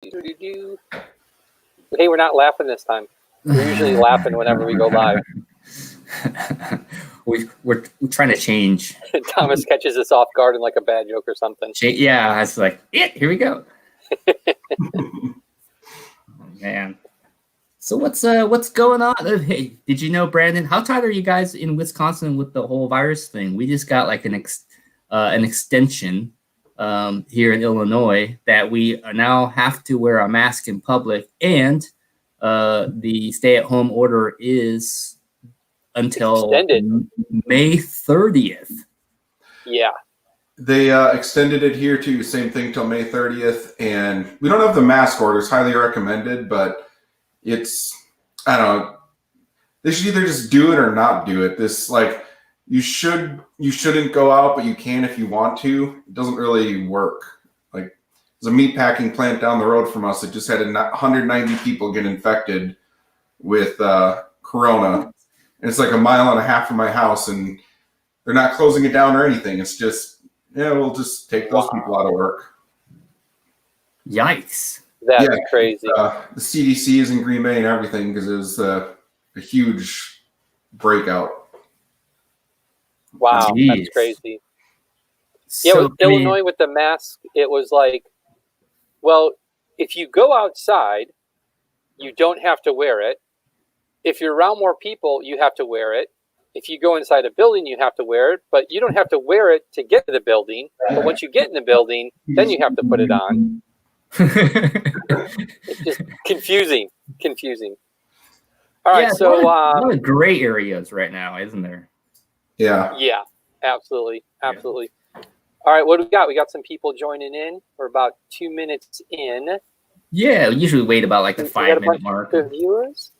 Hey, we're not laughing this time. We're usually laughing whenever we go live. We're trying to change. Thomas catches us off guard in like a bad joke or something. Yeah, I was like, yeah, here we go. Oh, man. So what's going on? Hey, did you know, Brandon? How tight are you guys in Wisconsin with the whole virus thing? We just got like an extension here in Illinois that we now have to wear a mask in public, and the stay-at-home order is until May 30th. Yeah. They extended it here too, same thing till May 30th. And we don't have the mask orders, highly recommended, but it's, I don't know, they should either just do it or not do it. This, like, you shouldn't go out, but you can if you want to. It doesn't really work. Like, there's a meat packing plant down the road from us that just had 190 people get infected with corona. And it's like a mile and a half from my house, and they're not closing it down or anything. It's just, yeah, we'll just take those people out of work. Yikes. That's crazy. The CDC is in Green Bay and everything because it was a huge breakout. Wow, Jeez. That's crazy. Yeah, So, with Illinois with the mask, it was like, well, if you go outside, you don't have to wear it. If you're around more people, you have to wear it. If you go inside a building, you have to wear it, but you don't have to wear it to get to the building. But once you get in the building, then you have to put it on. It's just confusing. All right, a lot of gray areas right now, isn't there? Yeah. Yeah, absolutely. All right, what do we got? We got some people joining in. We're about 2 minutes in. Yeah, we usually wait about like the 5-minute mark. Viewers.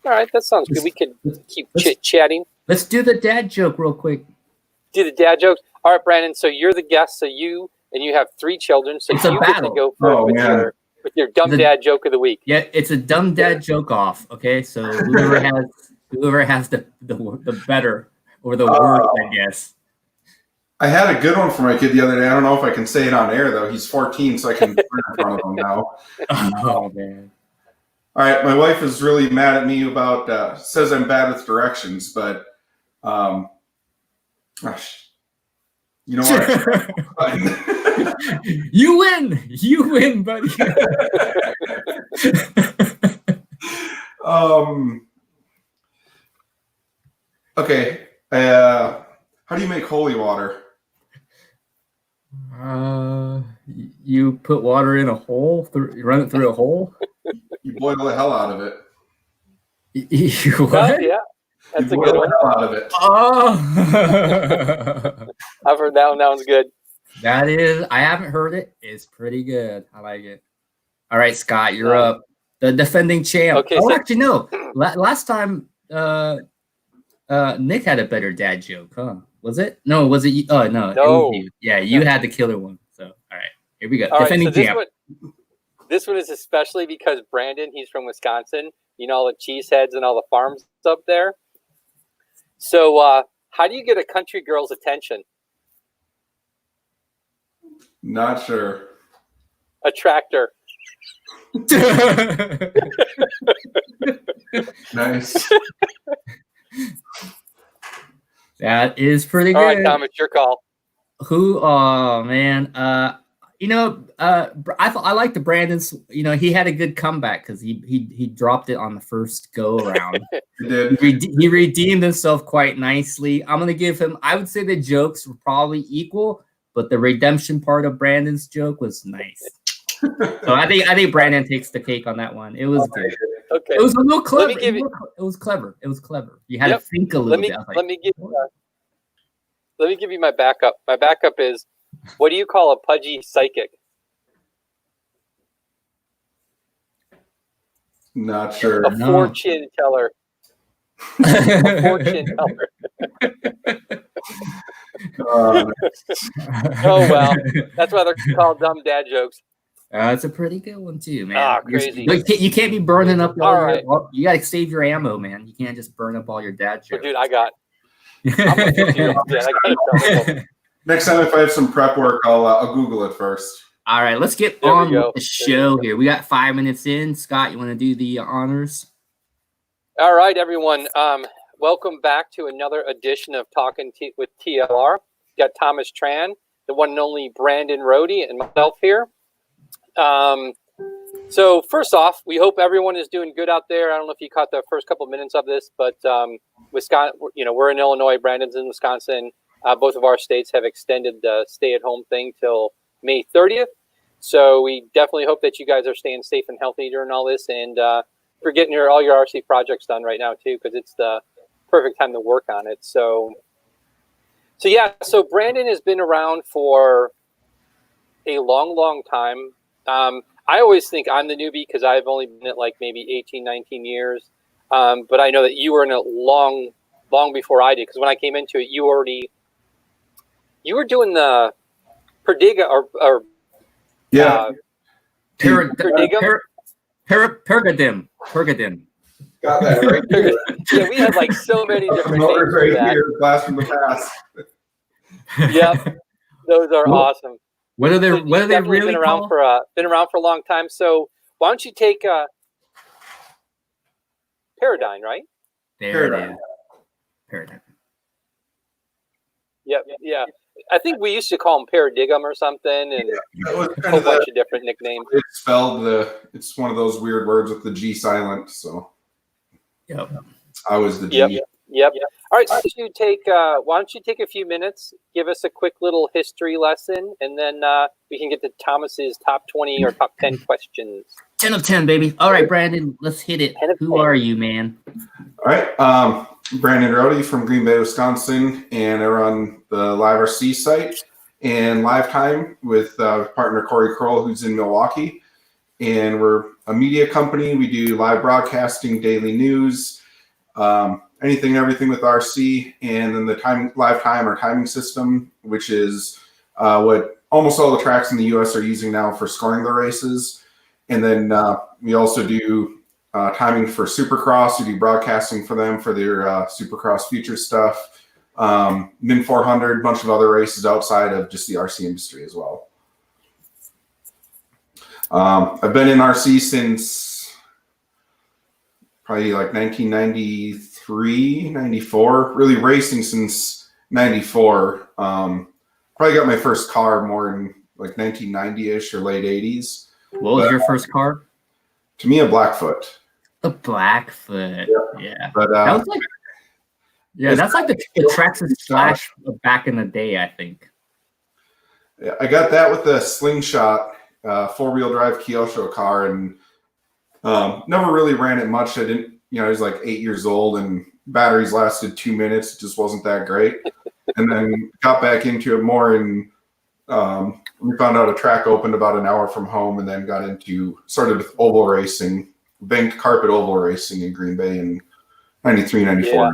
All right, that sounds good. We could keep chit-chatting. Let's do the dad joke real quick. Do the dad jokes. All right, Brandon, so you're the guest, so you have 3 children, so It's you a get battle. to go first with your dumb dad joke of the week. Yeah, it's a dumb dad joke off, okay? So whoever has the better or the worst, I guess. I had a good one for my kid the other day. I don't know if I can say it on air, though. He's 14, so I can put it in front of him now. Oh, man. All right, my wife is really mad at me about, says I'm bad with directions, but, you know what? You win, buddy. Okay, how do you make holy water? You put water in a hole, you run it through a hole. You boil the hell out of it. What? Yeah, that's a boil good the one. hell out of it. Oh, I've heard that one. That one's good. that is. I haven't heard it. It's pretty good. I like it. All right, Scott, you're up. The defending champ. Okay, actually, no. Last time, Nick had a better dad joke, huh? Was it? No, was it? You? Oh, no. It was you. Yeah, you had the killer one. So, all right, here we go. All defending right, so champ. this one is especially because Brandon, he's from Wisconsin. You know, all the cheeseheads and all the farms up there. So, how do you get a country girl's attention? Not sure. A tractor. Nice. That is pretty good. All right, Tom, it's your call. Oh man, I like the Brandon's. You know, he had a good comeback because he dropped it on the first go around. He did. He redeemed himself quite nicely. I'm gonna give him. I would say the jokes were probably equal, but the redemption part of Brandon's joke was nice. So I think Brandon takes the cake on that one. It was good. Okay. It was a little clever. It was clever. You had to think a little bit. Let me give you my backup. My backup is, what do you call a pudgy psychic? Not sure. A fortune teller. A fortune teller. Oh well, that's why they're called dumb dad jokes. It's a pretty good one too, man. Ah, crazy. You can't be burning up all right. You gotta save your ammo, man. You can't just burn up all your dad jokes. Dude, I got. I'm gonna do that. I got Next time, if I have some prep work, I'll Google it first. All right, let's get There we on go. with the show here. We got 5 minutes in. Scott, you want to do the honors? All right, everyone. Welcome back to another edition of Talking with TLR. Got Thomas Tran, the one and only Brandon Rohde, and myself here. So first off, we hope everyone is doing good out there. I don't know if you caught the first couple of minutes of this, but Wisconsin, we're in Illinois, Brandon's in Wisconsin. Both of our states have extended the stay-at-home thing till May 30th. So we definitely hope that you guys are staying safe and healthy during all this, and for getting all your RC projects done right now too, because it's the perfect time to work on it. So So Brandon has been around for a long time. I always think I'm the newbie because I've only been at like maybe 18, 19 years. But I know that you were in it long before I did, because when I came into it, you were doing the Perdiga or Yeah. Perdigum. Pergadim. Got that right here. Yeah, we had like so many different names for right that. here, blast from the past. Yep, those are awesome. What are they? So What are they definitely really been around called? been around for a long time. So why don't you take Paradigm, right? There it is. Paradigm. Yep, yeah. I think we used to call them Paradigm or something, and That was a kind whole of bunch of different nicknames. it's spelled it's one of those weird words with the G silent, so Yep. I was the G. Yep. All right, so why don't you take a few minutes, give us a quick little history lesson, and then we can get to Thomas's top 20 or top 10 questions. 10 of 10, baby. All right, Brandon, let's hit it. 10 of Who 10. are you, man? All right, Brandon Rohde from Green Bay, Wisconsin, and I run the LiveRC site and Lifetime with partner Corey Kroll, who's in Milwaukee. And we're a media company. We do live broadcasting, daily news, anything and everything with RC, and then the Lifetime or timing system, which is what almost all the tracks in the U.S. are using now for scoring their races. And then we also do timing for Supercross. We do broadcasting for them for their Supercross future stuff. Min 400, bunch of other races outside of just the RC industry as well. I've been in RC since probably like 1993, 94, really racing since 94. Probably got my first car more in like 1990-ish or late 80s. What was your first car? To me, a Blackfoot. A Blackfoot. Yeah. But that was like, that's like the Traxxas Slash back in the day, I think. Yeah, I got that with the Slingshot 4-wheel drive Kyosho car, and never really ran it much. I didn't, I was like 8 years old, and batteries lasted 2 minutes. It just wasn't that great. And then got back into it more, and we found out a track opened about an hour from home, and then started with oval racing, banked carpet oval racing in Green Bay in 93, 94.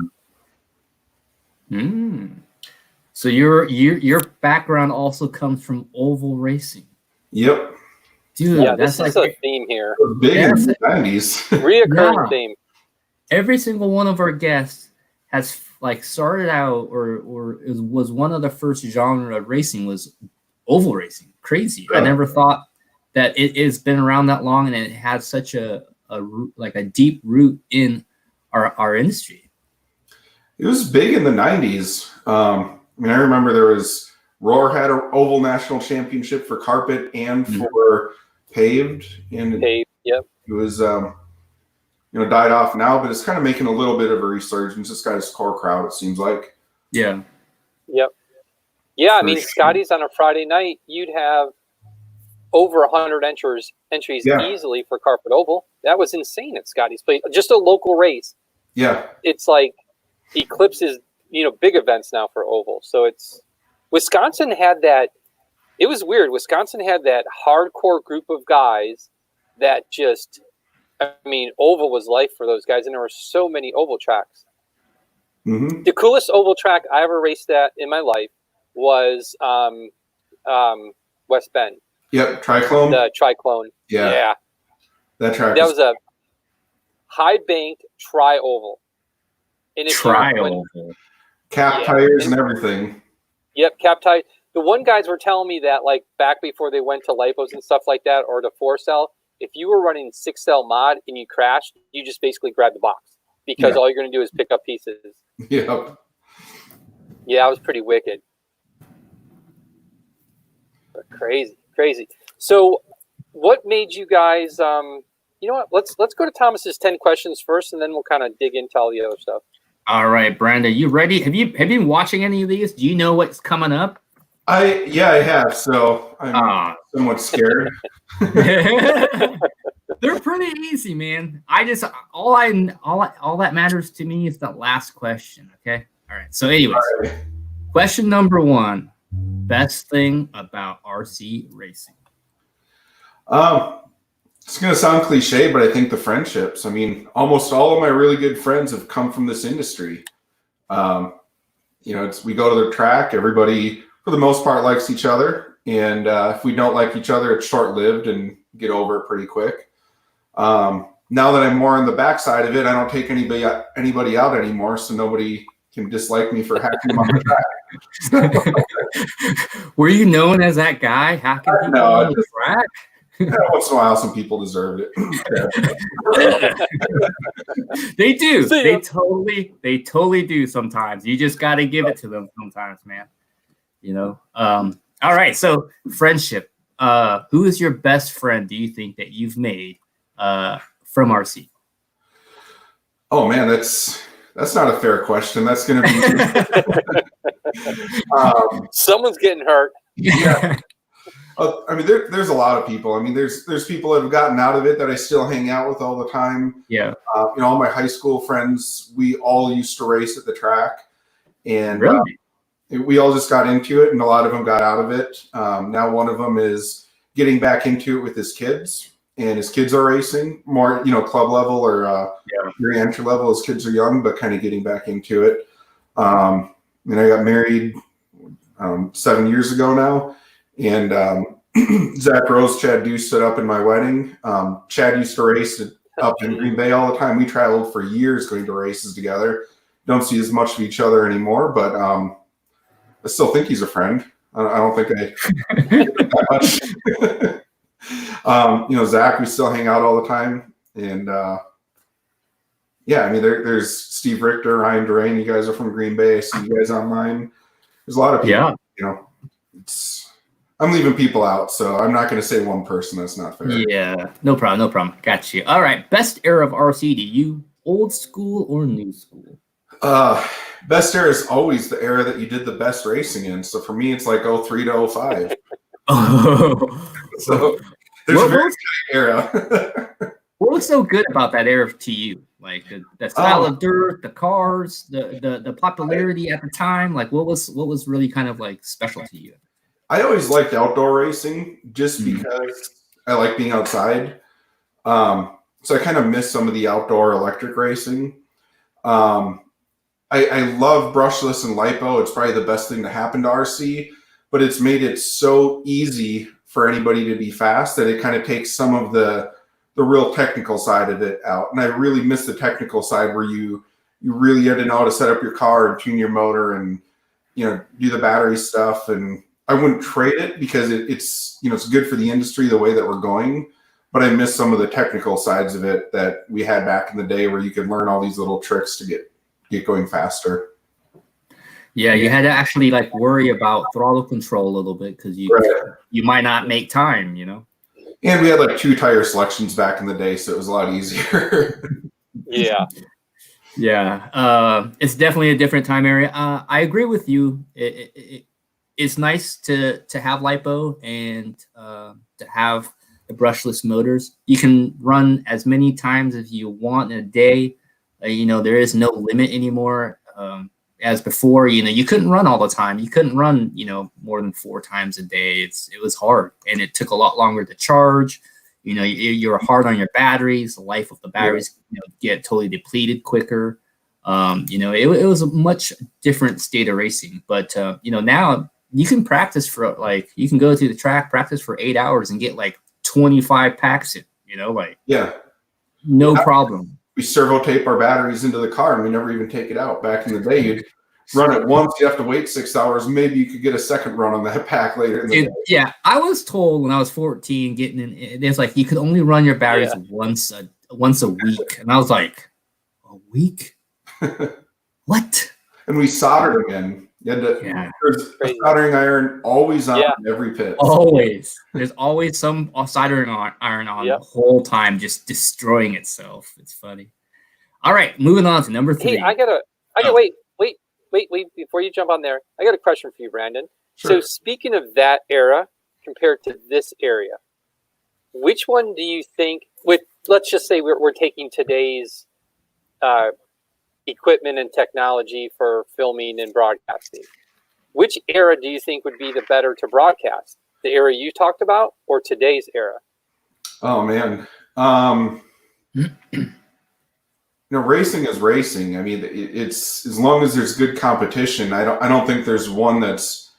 Yeah. So your background also comes from oval racing. Yep. Dude, yeah, that's this is like a theme here. Big in the 90s. Reoccurring theme. Every single one of our guests has like started out or was one of the first genre of racing was oval racing. Crazy. Yeah. I never thought that it has been around that long and it has such a deep root in our industry. It was big in the 90s. I remember there was Roar had an oval national championship for carpet and for paved. And Yep. It was, died off now, but it's kind of making a little bit of a resurgence. It's got its core crowd, it seems like. Yeah. Yep. Yeah, Scotty's on a Friday night, you'd have over 100 entries easily for carpet oval. That was insane at Scotty's place. Just a local race. Yeah. It's like eclipses, big events now for oval. So Wisconsin had that. It was weird. Wisconsin had that hardcore group of guys that just, oval was life for those guys. And there were so many oval tracks. Mm-hmm. The coolest oval track I ever raced at in my life was West Bend. Yep, Triclone. The Triclone. Yeah. That track. That was a high banked tri-oval. And Tri-oval. Cap tires and everything. Yep, cap tire. the one guys were telling me that like back before they went to lipos and stuff like that, or to 4-cell, if you were running 6-cell mod and you crashed, you just basically grab the box because all you're going to do is pick up pieces. Yep. Yeah, it was pretty wicked. But crazy. So what made you guys, you know what, let's go to Thomas's 10 questions first, and then we'll kind of dig into all the other stuff. All right, Brandon, you ready? Have you been watching any of these? Do you know what's coming up? I have. So I'm somewhat scared. They're pretty easy, man. All that matters to me is the last question. Okay. All right. So, anyways, question number 1: best thing about RC racing. It's going to sound cliche, but I think the friendships. I mean, almost all of my really good friends have come from this industry. You know, we go to the track. Everybody, for the most part, likes each other. And if we don't like each other, it's short-lived and get over it pretty quick. Now that I'm more on the backside of it, I don't take anybody out anymore, so nobody can dislike me for hacking them on the track. Were you known as that guy hacking people on the track? Once in a while, some people deserved it. They do. They totally do sometimes. You just got to give it to them sometimes, man. You know. All right. So friendship. Who is your best friend? Do you think that you've made from RC? Oh man, that's not a fair question. That's going to be someone's getting hurt. Yeah. I mean, there's a lot of people. I mean, there's people that have gotten out of it that I still hang out with all the time. Yeah. You know, all my high school friends, we all used to race at the track, and really? We all just got into it, and a lot of them got out of it. Now one of them is getting back into it with his kids, and his kids are racing more, you know, club level or very entry level. His kids are young, but kind of getting back into it. And I got married 7 years ago now. And Zach Rose, Chad Deuce stood up in my wedding. Chad used to race up in Green Bay all the time. We traveled for years going to races together. Don't see as much of each other anymore, but I still think he's a friend. I don't think I that much. You know, Zach, we still hang out all the time. And yeah, I mean, there's Steve Richter, Ryan Durain. You guys are from Green Bay. I see you guys online. There's a lot of people, you know, I'm leaving people out, so I'm not going to say one person. That's not fair. Yeah, no problem. Got you. All right, best era of RC to you, old school or new school? Best era is always the era that you did the best racing in. So for me, it's like 03 to 05. So there's a very good era. What was so good about that era to you? Like the style of dirt, the cars, the popularity at the time. Like what was really kind of like special to you? I always liked outdoor racing just because I like being outside. So I kind of miss some of the outdoor electric racing. I love brushless and lipo. It's probably the best thing to happen to RC, but it's made it so easy for anybody to be fast that it kind of takes some of the real technical side of it out. And I really miss the technical side where you really had to know how to set up your car and tune your motor and, you know, do the battery stuff. And I wouldn't trade it because it's, you know, it's good for the industry the way that we're going, but I miss some of the technical sides of it that we had back in the day where you could learn all these little tricks to get going faster. Yeah, you had to actually like worry about throttle control a little bit because you might not make time, you know. And we had like 2 tire selections back in the day, so it was a lot easier. Yeah. Yeah. It's definitely a different time area. I agree with you. It's nice to have lipo and to have the brushless motors. You can run as many times as you want in a day. You know, there is no limit anymore. As before, you know, you couldn't run all the time. You couldn't run, you know, more than 4 times a day. It was hard, and it took a lot longer to charge. You know, you're hard on your batteries. The life of the batteries, you know, get totally depleted quicker. You know, it was a much different state of racing. But you know, now you can practice for like you can go to the track, practice for 8 hours, and get like 25 packs in. You know, like no problem. We servo tape our batteries into the car and we never even take it out. Back in the day, you'd run it once, you have to wait 6 hours. Maybe you could get a second run on that pack later in the day. Yeah, I was told when I was 14, getting in, it's like you could only run your batteries once a week, and I was like, a week? What? And we soldered again. You had to, there's a soldering iron always on every pit. Always. There's always some soldering iron on the whole time, just destroying itself. It's funny. All right, moving on to number 3. Hey, I gotta wait, before you jump on there, I got a question for you, Brandon. Sure. So speaking of that era compared to this area, which one do you think, let's just say we're taking today's equipment and technology for filming and broadcasting, which era do you think would be the better to broadcast? The era you talked about or today's era? Oh, man. Racing is racing. I mean, it's as long as there's good competition. I don't think there's one that's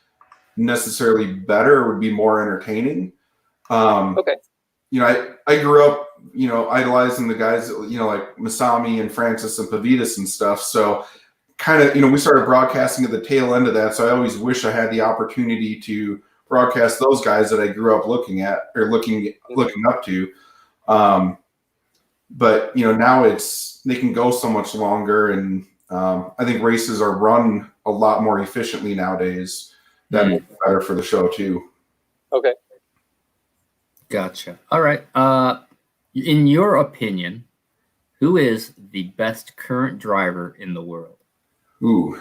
necessarily better or would be more entertaining. Okay. I grew up, idolizing the guys, like Masami and Francis and Pavitas and stuff. So kind of, we started broadcasting at the tail end of that. So I always wish I had the opportunity to broadcast those guys that I grew up looking at or looking up to. But, now they can go so much longer. And I think races are run a lot more efficiently nowadays. That's better for the show too. Okay. Gotcha. All right. In your opinion, who is the best current driver in the world? Ooh.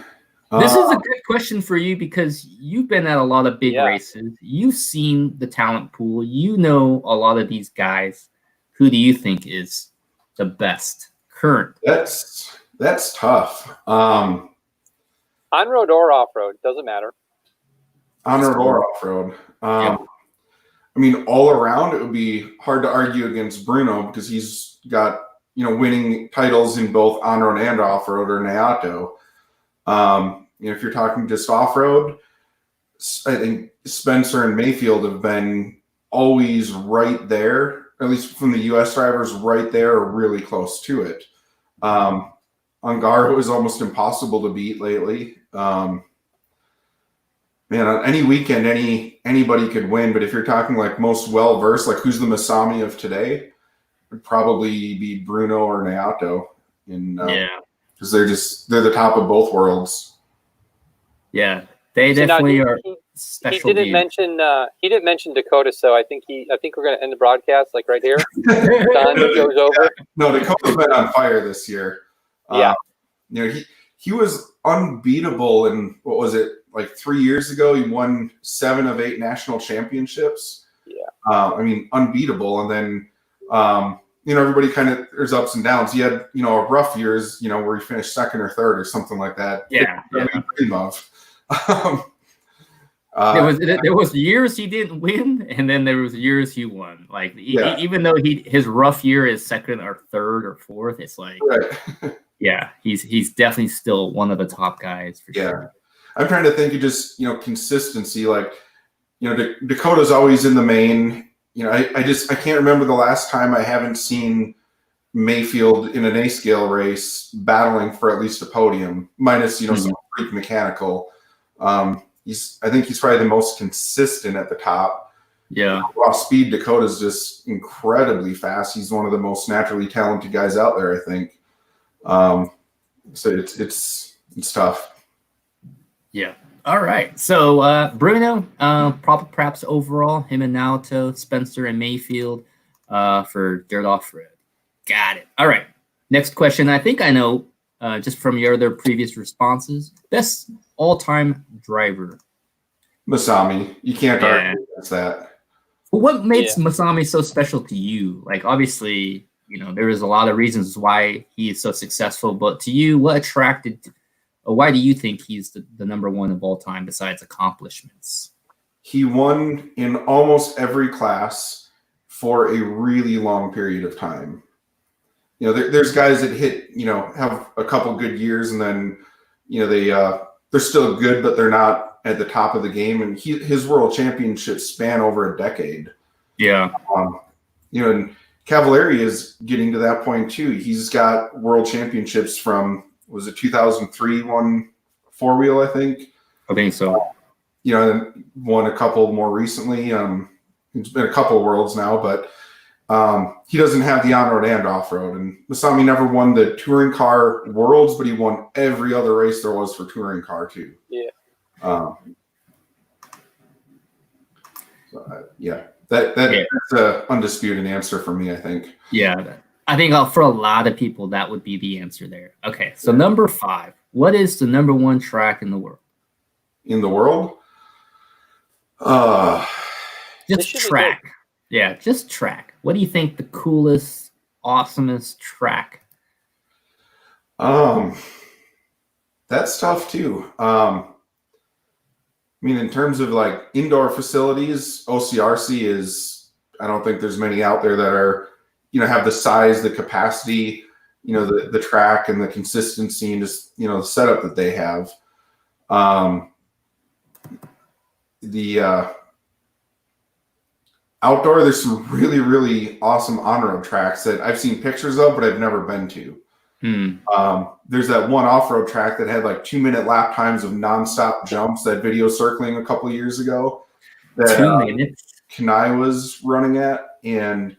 This is a good question for you because you've been at a lot of big races. You've seen the talent pool. You know a lot of these guys. Who do you think is the best current? That's tough. On-road or off-road, doesn't matter. On-road or off-road. I mean, all around, it would be hard to argue against Bruno because he's got, winning titles in both on-road and off-road or Naoto. If you're talking just off-road, I think Spencer and Mayfield have been always right there, at least from the U.S. drivers, right there or really close to it. Ungaro is almost impossible to beat lately. Man, on any weekend, anybody could win. But if you're talking like most well-versed, like who's the Masami of today, would probably be Bruno or Naoto. Because they're the top of both worlds. Yeah, they definitely are special. He didn't mention Dakota, so I think we're going to end the broadcast like right here. Done, goes over. No, Dakota's been on fire this year. He was unbeatable in, what was it, like 3 years ago? He won 7 of 8 national championships. I mean, unbeatable. And then, everybody kind of, there's ups and downs. He had, a rough years, where he finished second or third or something like that. Yeah. We dream of. There was years he didn't win, and then there was years he won. Like even though his rough year is second or third or fourth, it's like he's definitely still one of the top guys for sure. I'm trying to think of just consistency. Like Dakota's always in the main. I can't remember the last time I haven't seen Mayfield in an A scale race battling for at least a podium, minus some freak mechanical. I think he's probably the most consistent at the top. Yeah. Raw speed, Dakota's just incredibly fast. He's one of the most naturally talented guys out there, I think. So it's tough. Yeah. All right. So Bruno, perhaps overall, him and Naoto, Spencer and Mayfield for Dirt Off-Road. Got it. All right. Next question. I think I know just from your other previous responses. Best all-time driver. Masami. You can't argue against that. What makes Masami so special to you? Like, obviously, there is a lot of reasons why he is so successful, but to you, what attracted, or why do you think he's the number one of all time besides accomplishments? He won in almost every class for a really long period of time. There's guys that hit, have a couple good years and then, they're still good, but they're not at the top of the game. And his world championships span over a decade. Yeah. And Cavalieri is getting to that point too. He's got world championships from, was it 2003, won 4-wheel, I think. I think so. You know, and won a couple more recently. It's been a couple of worlds now, but he doesn't have the on-road and off-road. And Masami never won the touring car worlds, but he won every other race there was for touring car too. Yeah. Yeah. That's an undisputed answer for me, I think. Yeah. I think for a lot of people, that would be the answer there. Okay. So number 5, what is the number 1 track in the world? In the world? Just track. Yeah, just track. What do you think the coolest, awesomest track? That's tough too. I mean, in terms of like indoor facilities, OCRC is, I don't think there's many out there that are, you know, have the size, the capacity, you know, the track and the consistency and just, you know, the setup that they have. The outdoor, there's some really, really awesome on-road tracks that I've seen pictures of, but I've never been to. There's that one off-road track that had like 2-minute lap times of nonstop jumps, that video circling a couple of years ago that 2 minutes. Kenai was running at, and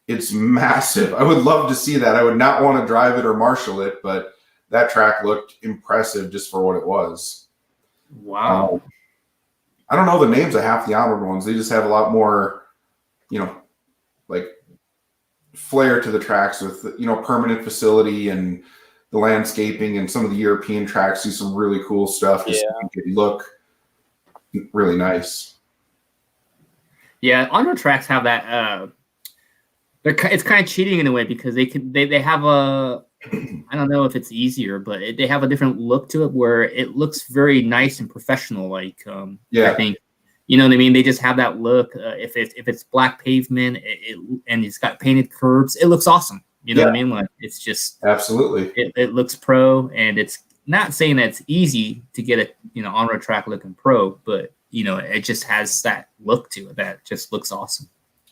it's massive. I would love to see that. I would not want to drive it or marshal it, but that track looked impressive just for what it was. Wow. I don't know the names of half the on-road ones. They just have a lot more, you know, like flair to the tracks with, you know, permanent facility and the landscaping, and some of the European tracks do some really cool stuff. Just make it look really nice. Yeah, on-road tracks have that. It's kind of cheating in a way because they have a, I don't know if it's easier, but they have a different look to it where it looks very nice and professional. Like, I think, you know what I mean? They just have that look. If it's black pavement and it's got painted curbs, it looks awesome. You know what I mean? Like, it's just absolutely. It looks pro, and it's not saying that it's easy to get a, you know, on-road track looking pro, but you know, it just has that look to it that just looks awesome.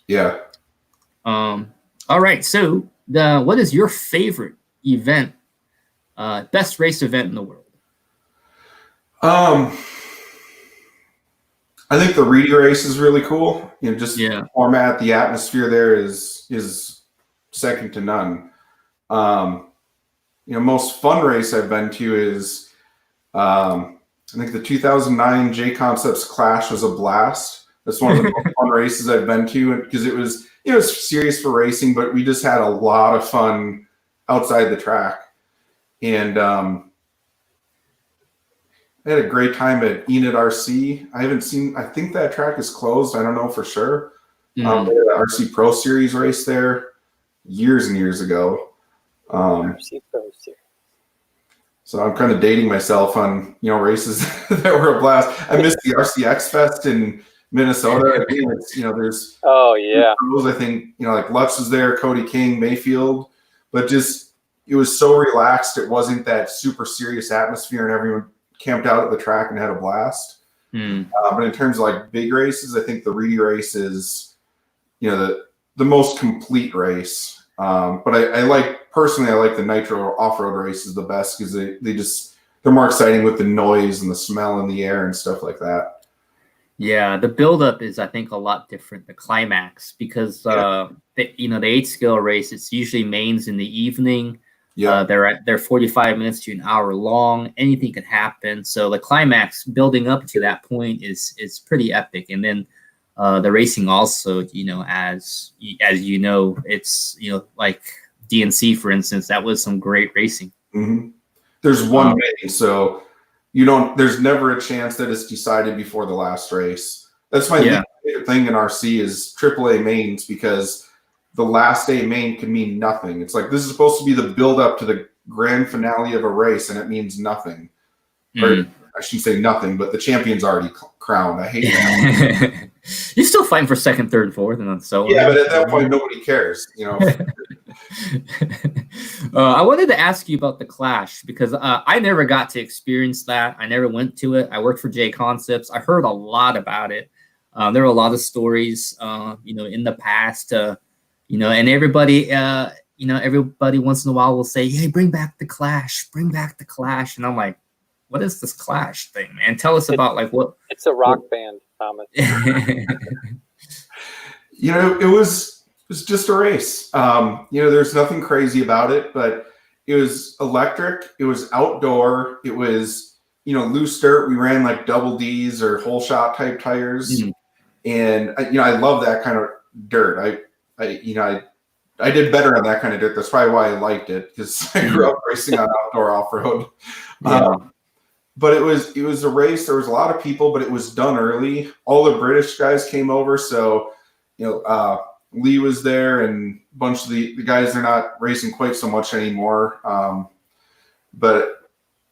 Yeah. All right. So what is your favorite event, best race event in the world? I think the Reedy race is really cool. You know, just the format, the atmosphere there is second to none. You know, most fun race I've been to is, I think the 2009 J Concepts Clash was a blast. That's one of the most fun races I've been to, because it was serious for racing, but we just had a lot of fun outside the track. And I had a great time at Enid RC. I think that track is closed. I don't know for sure. We had an RC Pro Series race there years and years ago. RC Pro Series. So I'm kind of dating myself on, you know, races that were a blast. I missed the RCX Fest in Minnesota. I mean, it's, you know, there's I think, you know, like Lutz was there, Cody King, Mayfield, but just it was so relaxed. It wasn't that super serious atmosphere, and everyone camped out at the track and had a blast. But in terms of like big races, I think the Reedy race is, you know, the most complete race. But I like the Nitro off-road races the best, because they're more exciting with the noise and the smell in the air and stuff like that. Yeah, the buildup is, I think, a lot different. The climax, because the 8-scale race, it's usually mains in the evening. Yeah, they're 45 minutes to an hour long. Anything can happen. So the climax building up to that point is pretty epic. And then the racing also, you know, as you know, it's, you know, like DNC, for instance, that was some great racing. There's one main, so there's never a chance that it's decided before the last race. That's my favorite thing in RC is AAA mains, because the last day main can mean nothing. It's like, this is supposed to be the build up to the grand finale of a race, and it means nothing. Or I shouldn't say nothing, but the champion's already crowned. I hate that. You're still fighting for second, third, fourth, and so yeah, but at that point, nobody cares, you know. I wanted to ask you about the Clash, because I never got to experience that. I never went to it. I worked for J Concepts. I heard a lot about it. There were a lot of stories, you know, in the past, you know, and everybody, you know, everybody once in a while will say, "Hey, bring back the Clash, bring back the Clash," and I'm like, what is this Clash thing, man? Tell us about like what. It's a rock band, Thomas. You know, it was just a race. You know, there's nothing crazy about it, but it was electric. It was outdoor. It was, you know, loose dirt. We ran like double Ds or whole shot type tires. Mm-hmm. And, you know, I love that kind of dirt. I did better on that kind of dirt. That's probably why I liked it, because I grew up racing on outdoor off-road. Yeah. But it was a race. There was a lot of people, but it was done early. All the British guys came over. So, you know, Lee was there, and a bunch of the guys, they're not racing quite so much anymore. But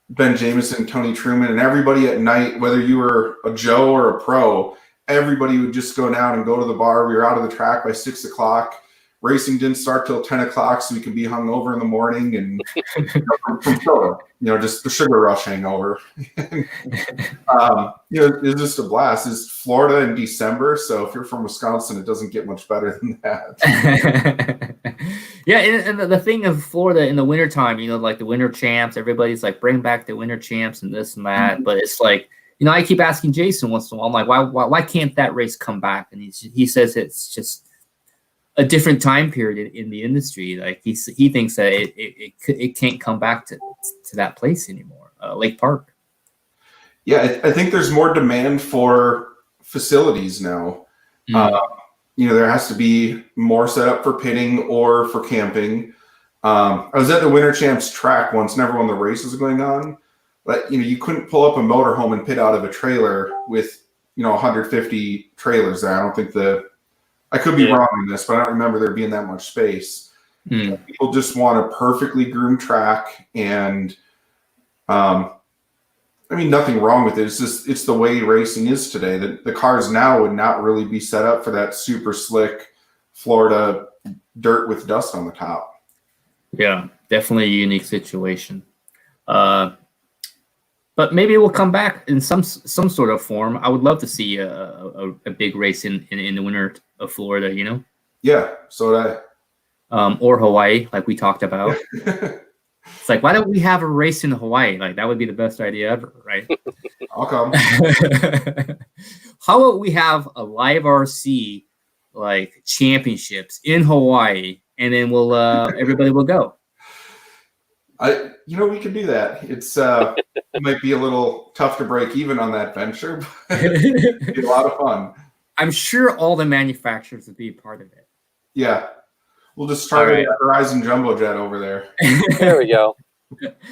Ben Jameson, Tony Truman, and everybody at night, whether you were a Joe or a pro, everybody would just go down and go to the bar. We were out of the track by 6 o'clock. Racing didn't start till 10 o'clock, so we could be hungover in the morning, and from soda, you know, just the sugar rush hangover. You know, it's just a blast. It's Florida in December, so if you're from Wisconsin, it doesn't get much better than that. Yeah, and the thing of Florida in the wintertime, you know, like the winter champs, everybody's like, bring back the winter champs and this and that. Mm-hmm. But it's like, you know, I keep asking Jason once in a while, I'm like, why can't that race come back? And he says it's just a different time period in the industry. Like he thinks that it can't come back to that place anymore, Lake Park. Yeah, I think there's more demand for facilities now. Mm. You know, there has to be more set up for pitting or for camping. I was at the Winter Champs track once, never when the race was going on, but you know, you couldn't pull up a motorhome and pit out of a trailer with, you know, 150 trailers there. I don't think I could be wrong in this, but I don't remember there being that much space. Mm. People just want a perfectly groomed track, and I mean, nothing wrong with it. It's just, it's the way racing is today. The cars now would not really be set up for that super slick Florida dirt with dust on the top. Yeah, definitely a unique situation. But maybe it will come back in some sort of form. I would love to see a big race in the winter of Florida, you know? Yeah, so would I. Or Hawaii, like we talked about. It's like, why don't we have a race in Hawaii? Like, that would be the best idea ever, right? I'll come. How about we have a LiveRC, like, championships in Hawaii, and then we'll everybody will go. You know, we can do that. It's it might be a little tough to break even on that venture, but it'd be a lot of fun. I'm sure all the manufacturers would be a part of it. Yeah. We'll just try a Horizon Jumbo Jet over there. There we go.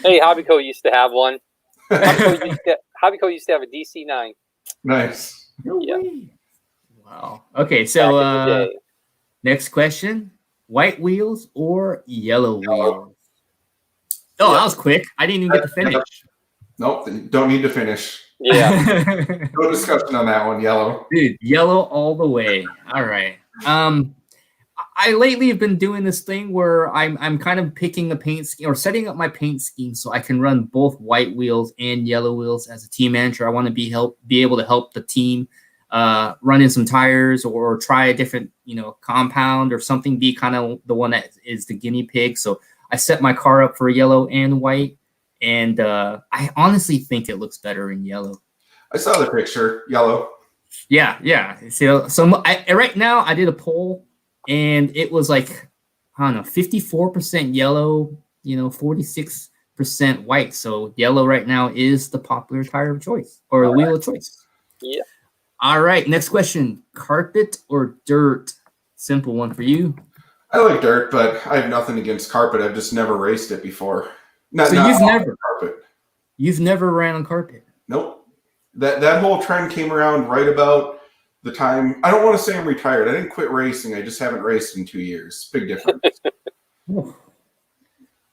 Hey, Hobbyco used to have one. Hobbyco used to have a DC-9. Nice. No way. Wow. Okay, so next question. White wheels or yellow wheels? Oh, that was quick. I didn't even get to finish. Nope, don't need to finish. Yeah. No discussion on that one. Yellow. Dude, yellow all the way. All right. I lately have been doing this thing where I'm kind of picking the paint scheme or setting up my paint scheme so I can run both white wheels and yellow wheels as a team manager. I want to be able to help the team run in some tires or try a different, you know, compound or something, be kind of the one that is the guinea pig. So I set my car up for yellow and white, and I honestly think it looks better in yellow. I saw the picture, yellow. Yeah. So right now I did a poll, and it was like, I don't know, 54% yellow, you know, 46% white. So yellow right now is the popular tire of choice, or the wheel of choice. Yeah. All right, next question. Carpet or dirt? Simple one for you. I like dirt, but I have nothing against carpet. I've just never raced it before. You've never ran on carpet? Nope. That whole trend came around right about the time. I don't want to say I'm retired. I didn't quit racing. I just haven't raced in 2 years. Big difference.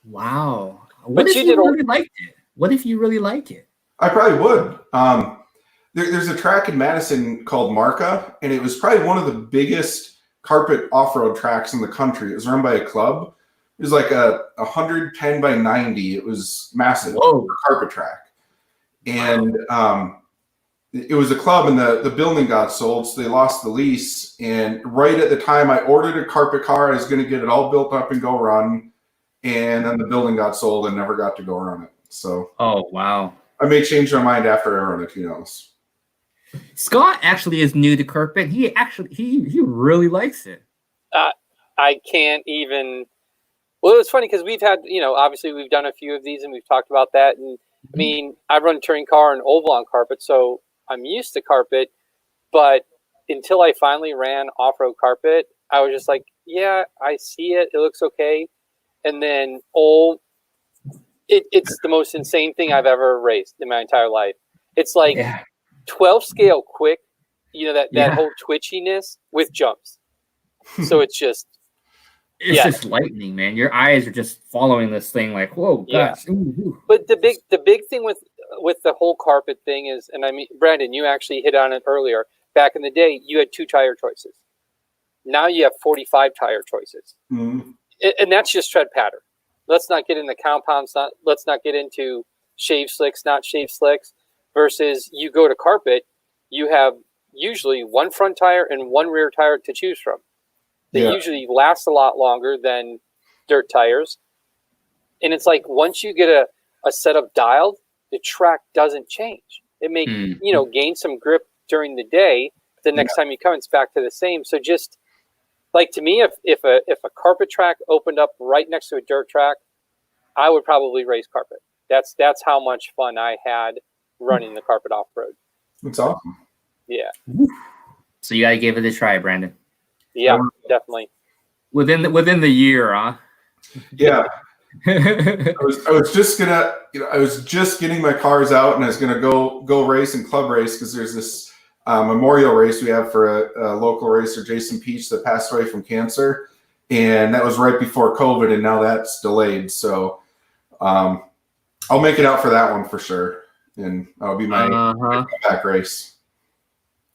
Wow. What if you really liked it? What if you really like it? I probably would. There's a track in Madison called Marca, and it was probably one of the biggest carpet off-road tracks in the country. It was run by a club. It was like a 110 by 90. It was massive. Whoa. Carpet track. And it was a club, and the building got sold, so they lost the lease. And right at the time I ordered a carpet car, I was going to get it all built up and go run. And then the building got sold and never got to go run it. So. Oh, wow. I may change my mind after I run it. Who knows? Scott actually is new to carpet. He really likes it. I can't even. Well, it's funny because we've had, obviously we've done a few of these and we've talked about that. And I mean, I run touring car and oval on carpet, so I'm used to carpet. But until I finally ran off-road carpet, I was just like, yeah, I see it. It looks okay. And then, it's the most insane thing I've ever raced in my entire life. It's like 12 scale quick, that whole twitchiness with jumps. So it's just. It's just lightning, man. Your eyes are just following this thing like, whoa, gosh. Yeah. Ooh. But the big thing with the whole carpet thing is, and I mean, Brandon, you actually hit on it earlier. Back in the day, you had 2 tire choices. Now you have 45 tire choices. Mm-hmm. And that's just tread pattern. Let's not get into compounds. Let's not get into shave slicks, not shave slicks. Versus you go to carpet, you have usually 1 front tire and 1 rear tire to choose from. They usually last a lot longer than dirt tires. And it's like once you get a setup dialed, the track doesn't change. It may, gain some grip during the day. The next time you come, it's back to the same. So just like to me, if a carpet track opened up right next to a dirt track, I would probably race carpet. That's how much fun I had running the carpet off road. That's awesome. Yeah. So you gotta give it a try, Brandon. Yeah, definitely. Within the year, huh? Yeah. I was just gonna, I was just getting my cars out, and I was gonna go race and club race because there's this memorial race we have for a local racer, Jason Peach, that passed away from cancer, and that was right before COVID, and now that's delayed. So I'll make it out for that one for sure, and that'll be my back race.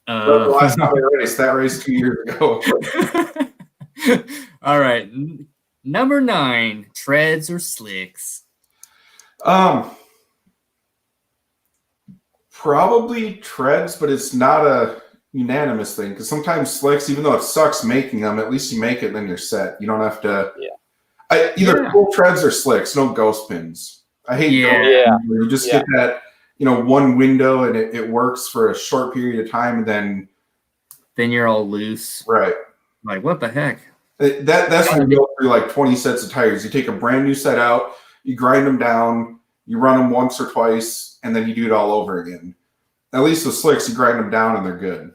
The last time I raced, that race 2 years ago. All right. Number 9, treads or slicks? Probably treads, but it's not a unanimous thing because sometimes slicks, even though it sucks making them, at least you make it and then you're set. You don't have to. Yeah. Either full treads or slicks, no ghost pins. I hate ghost pins. You just get that. One window and it works for a short period of time, and then you're all loose. Right. Like, what the heck? That's when you go through like 20 sets of tires. You take a brand new set out, you grind them down, you run them once or twice, and then you do it all over again. At least with slicks, you grind them down and they're good.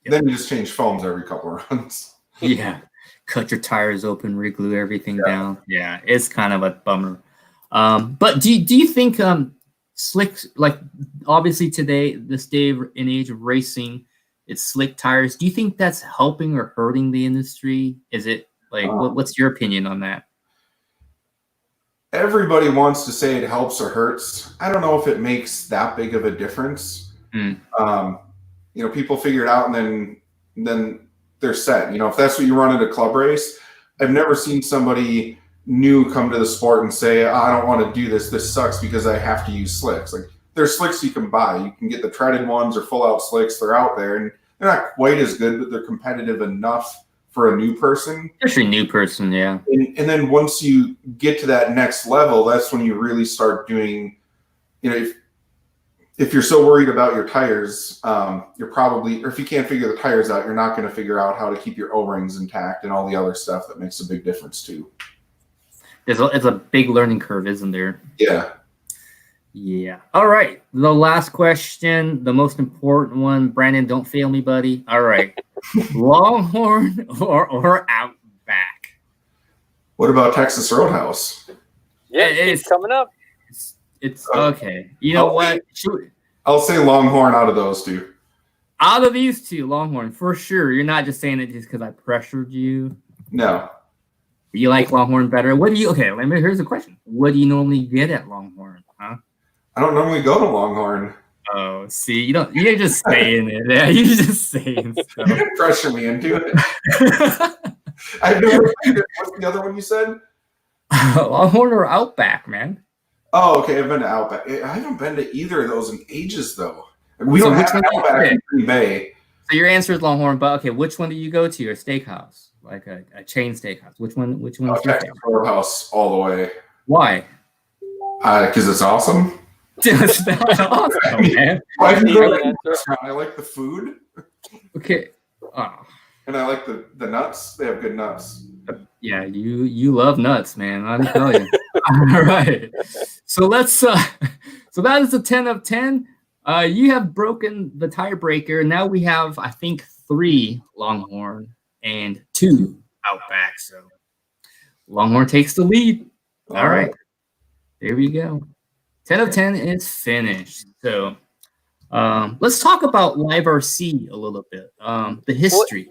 Yep. Then you just change foams every couple of runs. Yeah. Cut your tires open, re-glue everything down. Yeah, it's kind of a bummer. But do you think slicks, like obviously today, this day and age of racing, it's slick tires. Do you think that's helping or hurting the industry? Is it like what's your opinion on that? Everybody wants to say it helps or hurts. I don't know if it makes that big of a difference. People figure it out and then they're set. If that's what you run at a club race, I've never seen somebody new come to the sport and say, I don't want to do this. This sucks because I have to use slicks. Like there's slicks you can buy. You can get the treaded ones or full out slicks. They're out there and they're not quite as good, but they're competitive enough for a new person. Especially a new person, yeah. And then once you get to that next level, that's when you really start doing, if you're so worried about your tires, you're probably, or if you can't figure the tires out, you're not going to figure out how to keep your O-rings intact and all the other stuff that makes a big difference too. It's a big learning curve, isn't there? Yeah. Yeah. All right. The last question, the most important one. Brandon, don't fail me, buddy. All right. Longhorn or Outback? What about Texas Roadhouse? Yeah, it's coming up. It's okay. You know what? I'll say Longhorn out of those two. Out of these two, Longhorn, for sure. You're not just saying it just because I pressured you. No. You like Longhorn better? Here's the question. What do you normally get at Longhorn? Huh? I don't normally go to Longhorn. Oh, see, you're just saying it. Yeah, you're just saying stuff. You didn't pressure me into it. I've never. What's the other one you said? Longhorn or Outback, man? Oh, okay. I've been to Outback. I haven't been to either of those in ages, though. We don't have Outback in Green Bay. So your answer is Longhorn, but okay, which one do you go to? A steakhouse, like a chain steakhouse? Which one? Is your Texas Roadhouse all the way. Why? Because it's awesome. That's awesome, man. I can go to Easy the answer. restaurant. I like the food, Okay. Oh, and I like the nuts. They have good nuts. yeah, you love nuts, man. Let me tell you. All right. So let's so that is a 10 of 10. You have broken the tiebreaker. Now we have, I think, 3 Longhorn and 2 Outback. So Longhorn takes the lead. All right. There we go. 10 of 10 is finished. So let's talk about LiveRC a little bit. The history.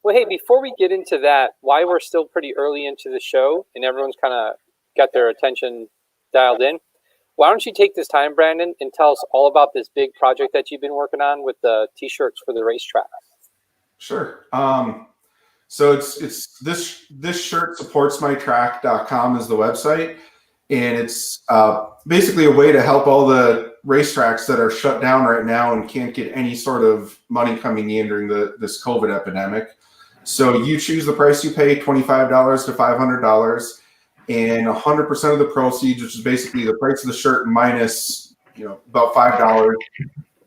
Well, hey, before we get into that, why we're still pretty early into the show and everyone's kind of got their attention dialed in, why don't you take this time, Brandon, and tell us all about this big project that you've been working on with the T-shirts for the racetrack? Sure. So it's this shirt supports mytrack.com is the website, and it's basically a way to help all the racetracks that are shut down right now and can't get any sort of money coming in during this COVID epidemic. So you choose the price you pay, $25 to $500, and 100% of the proceeds, which is basically the price of the shirt minus about $5,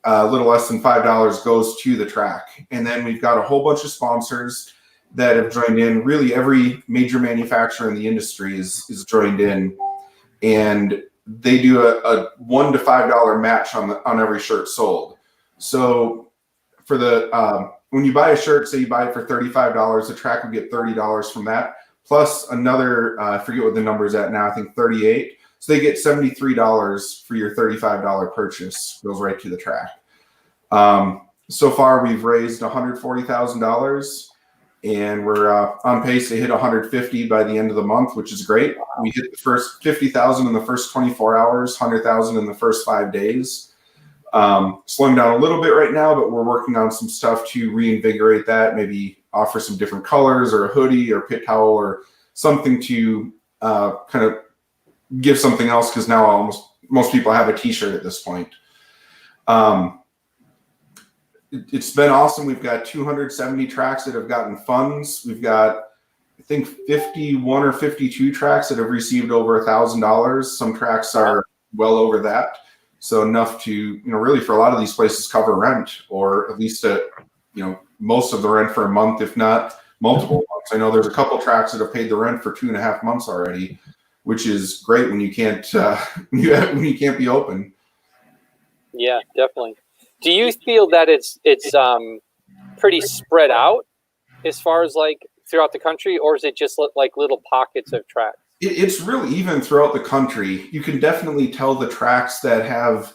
a little less than $5, goes to the track. And then we've got a whole bunch of sponsors that have joined in. Really, every major manufacturer in the industry is joined in, and they do a $1 to $5 match on every shirt sold. So for the when you buy a shirt, say you buy it for $35, the track will get $30 from that, plus another I forget what the number is at now. I think 38. So they get $73 for your $35 purchase. Goes right to the track. So far, we've raised $140,000. And we're on pace to hit 150 by the end of the month, which is great. We hit the first 50,000 in the first 24 hours, 100,000 in the first 5 days. Slowing down a little bit right now, but we're working on some stuff to reinvigorate that. Maybe offer some different colors, or a hoodie, or pit towel, or something to kind of give something else. Because now most people have a T-shirt at this point. It's been awesome. We've got 270 tracks that have gotten funds. We've got, I think, 51 or 52 tracks that have received over $1,000. Some tracks are well over that. So enough to, really for a lot of these places cover rent, or at least most of the rent for a month, if not multiple months. I know there's a couple tracks that have paid the rent for 2.5 months already, which is great when you can't when you can't be open. Yeah, definitely. Do you feel that it's pretty spread out as far as like throughout the country, or is it just like little pockets of tracks? It's really even throughout the country. You can definitely tell the tracks that have,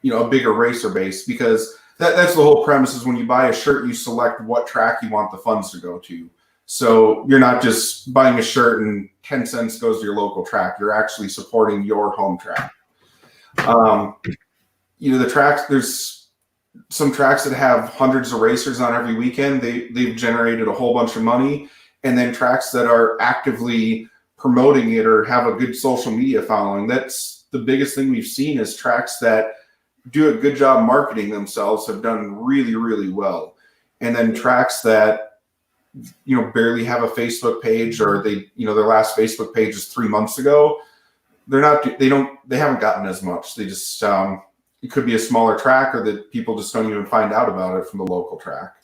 a bigger racer base, because that's the whole premise is when you buy a shirt, you select what track you want the funds to go to. So you're not just buying a shirt and 10 cents goes to your local track. You're actually supporting your home track. The tracks, there's some tracks that have hundreds of racers on every weekend. They've generated a whole bunch of money. And then tracks that are actively promoting it or have a good social media following. That's the biggest thing we've seen, is tracks that do a good job marketing themselves have done really, really well. And then tracks that, barely have a Facebook page, or they, their last Facebook page is 3 months ago. They haven't gotten as much. They just, it could be a smaller track, or that people just don't even find out about it from the local track.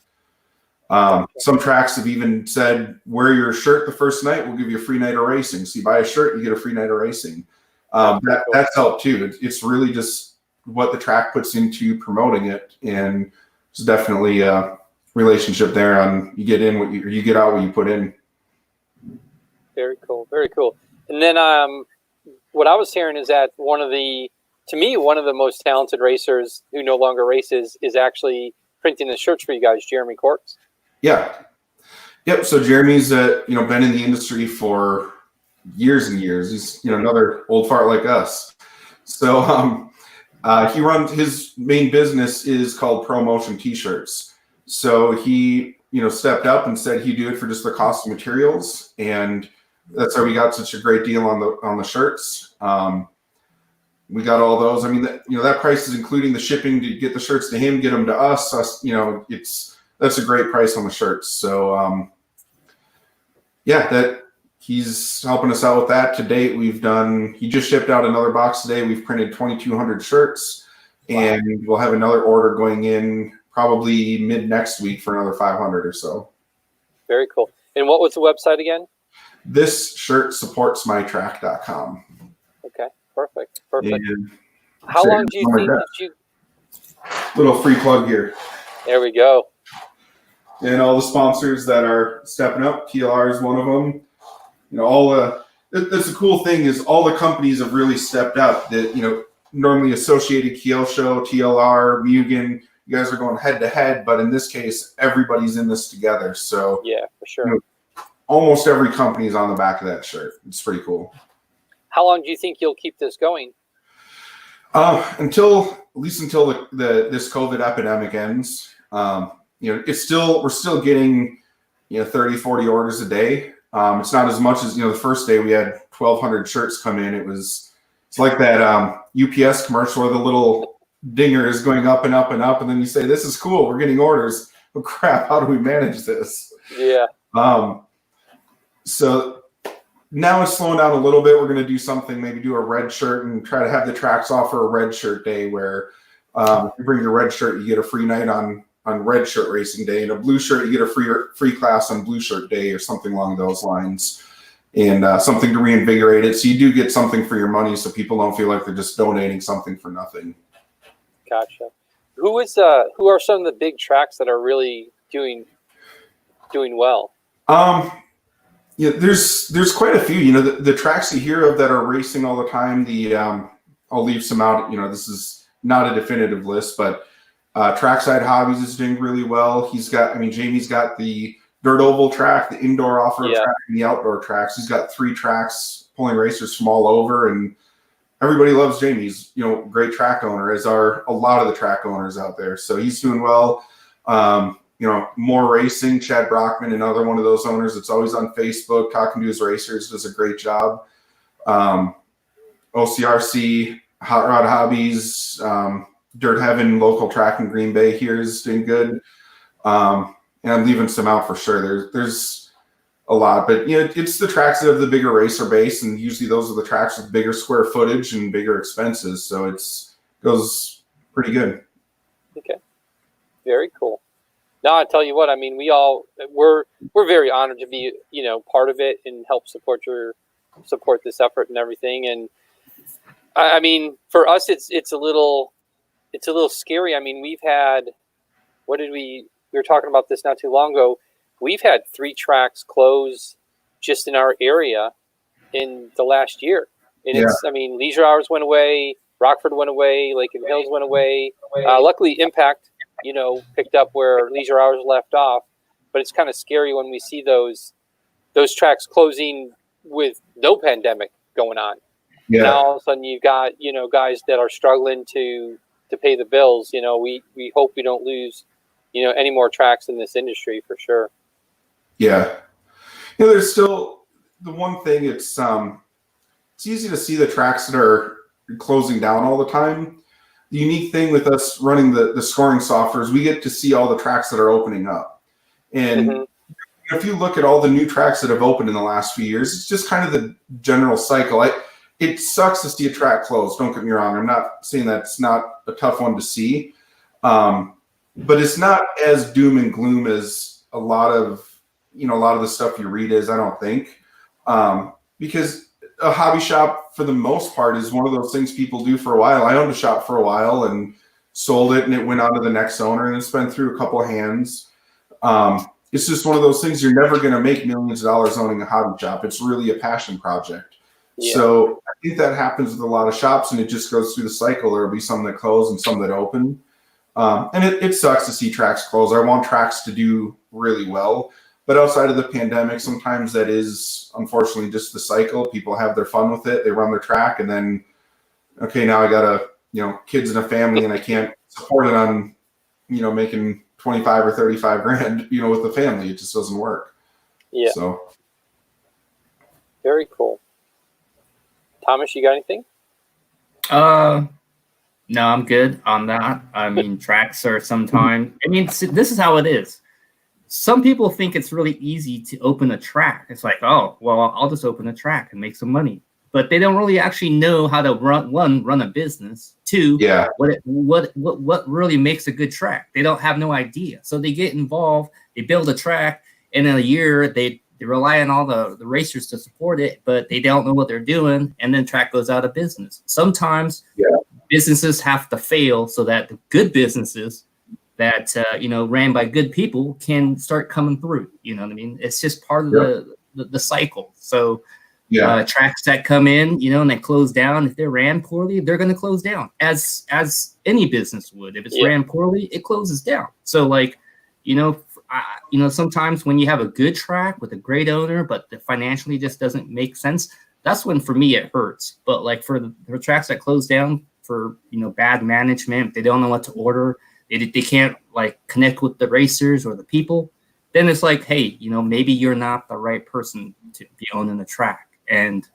Some tracks have even said, wear your shirt the first night, we'll give you a free night of racing. So you buy a shirt, you get a free night of racing. That's helped too. It's really just what the track puts into promoting it. And it's definitely a relationship there on you get in what you get out what you put in. Very cool. Very cool. And then what I was hearing is that one of the most talented racers who no longer races is actually printing the shirts for you guys, Jeremy Quartz. Yeah. Yep. So Jeremy's been in the industry for years and years. He's another old fart like us. So he runs, his main business is called ProMotion T-shirts. So he stepped up and said he'd do it for just the cost of materials, and that's how we got such a great deal on the shirts. We got all those. I mean, that price is including the shipping to get the shirts to him, get them to us. That's a great price on the shirts. So, he's helping us out with that. To date, he just shipped out another box today. We've printed 2,200 shirts, and we'll have another order going in probably mid next week for another 500 or so. Very cool. And what was the website again? This shirt supports mytrack.com. Okay, perfect. And how long do you think that you... Little free plug here. There we go. And all the sponsors that are stepping up, TLR is one of them. You know, that's the cool thing is all the companies have really stepped up. That, you know, normally Associated Keel Show, TLR, Mugen, you guys are going head to head, but in this case, everybody's in this together. So yeah, for sure. You know, almost every company is on the back of that shirt. It's pretty cool. How long do you think you'll keep this going? Until this COVID epidemic ends. You know, we're still getting, you know, 30, 40 orders a day. It's not as much as, you know, the first day we had 1,200 shirts come in. It's like that UPS commercial where the little dinger is going up and up and up, and then you say, "This is cool. We're getting orders." Oh crap! How do we manage this? Yeah. So now it's slowing down a little bit. We're going to do something, maybe do a red shirt and try to have the tracks offer a red shirt day where if you bring your red shirt, you get a free night on red shirt racing day, and a blue shirt, you get a free class on blue shirt day or something along those lines, and something to reinvigorate it. So you do get something for your money so people don't feel like they're just donating something for nothing. Gotcha. Who are some of the big tracks that are really doing well? Yeah, there's quite a few. You know, the tracks you hear of that are racing all the time. I'll leave some out. You know, this is not a definitive list, but Trackside Hobbies is doing really well. Jamie's got the dirt oval track, the indoor off-road track, and the outdoor tracks. He's got 3 tracks pulling racers from all over, and everybody loves Jamie. He's, you know, great track owner, as are a lot of the track owners out there. So he's doing well. You know, More Racing, Chad Brockman, another one of those owners that's always on Facebook talking to his racers, does a great job. OCRC, Hot Rod Hobbies, Dirt Heaven local track in Green Bay here is doing good. And I'm leaving some out for sure. There's a lot, but you know, it's the tracks that have the bigger racer base, and usually those are the tracks with bigger square footage and bigger expenses. So goes pretty good. Okay, very cool. Now I tell you what, I mean, we're very honored to be, you know, part of it and help support this effort and everything. And I mean, for us, it's a little scary. I mean, we've had, we were talking about this not too long ago. We've had 3 tracks close just in our area in the last year. And I mean, Leisure Hours went away, Rockford went away, Lake and Hills went away. Luckily, Impact, you know, picked up where Leisure Hours left off. But it's kind of scary when we see those tracks closing with no pandemic going on. Yeah. Now all of a sudden you've got, you know, guys that are struggling to pay the bills. You know, we hope we don't lose, you know, any more tracks in this industry for sure. Yeah. You know, there's still the one thing, it's easy to see the tracks that are closing down all the time. The unique thing with us running the scoring software is we get to see all the tracks that are opening up. And if you look at all the new tracks that have opened in the last few years, it's just kind of the general cycle. It sucks to see a track close. Don't get me wrong. I'm not saying that's not a tough one to see. But it's not as doom and gloom as a lot of the stuff you read is, I don't think. Because a hobby shop, for the most part, is one of those things people do for a while. I owned a shop for a while and sold it, and it went on to the next owner, and it's been through a couple of hands. It's just one of those things. You're never going to make millions of dollars owning a hobby shop. It's really a passion project. Yeah. So I think that happens with a lot of shops, and it just goes through the cycle. There will be some that close and some that open. And it sucks to see tracks close. I want tracks to do really well. But outside of the pandemic, sometimes that is unfortunately just the cycle. People have their fun with it. They run their track, and then, okay, now I got kids and a family, and I can't support it on, making 25 or 35 grand, with the family. It just doesn't work. Yeah. So. Very cool. Thomas, you got anything? No, I'm good on that. I mean, tracks are sometimes, this is how it is. some people think it's really easy to open a track. It's like, oh, well, I'll just open a track and make some money. But they don't really actually know how to run a business. Two, what really makes a good track. They don't have no idea. So they get involved, they build a track, and in a year they rely on all the racers to support it, but they don't know what they're doing, and then track goes out of business. Sometimes businesses have to fail so that the good businesses that ran by good people can start coming through. You know what I mean? It's just part of the cycle. So tracks that come in, and they close down, if they're ran poorly, they're going to close down as any business would. If it's ran poorly, it closes down. So like, sometimes when you have a good track with a great owner, but the financially just doesn't make sense, that's when for me it hurts. But like for the tracks that close down for bad management, they don't know what to order, they can't like connect with the racers or the people, then it's like, hey, maybe you're not the right person to be owning the track. And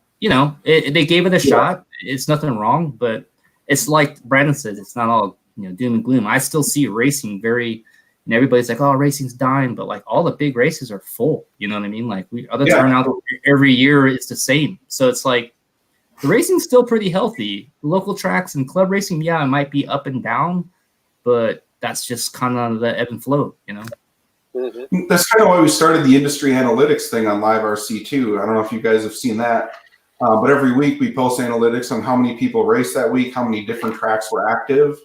they gave it a shot. It's nothing wrong, but it's like Brandon says, it's not all doom and gloom. I still see racing very. And everybody's like, oh, racing's dying, but like all the big races are full. You know what I mean? Like turnout every year is the same. So it's like the racing's still pretty healthy. Local tracks and club racing, it might be up and down, but that's just kind of the ebb and flow, Mm-hmm. That's kind of why we started the industry analytics thing on LiveRC too. I don't know if you guys have seen that, but every week we post analytics on how many people raced that week, how many different tracks were active,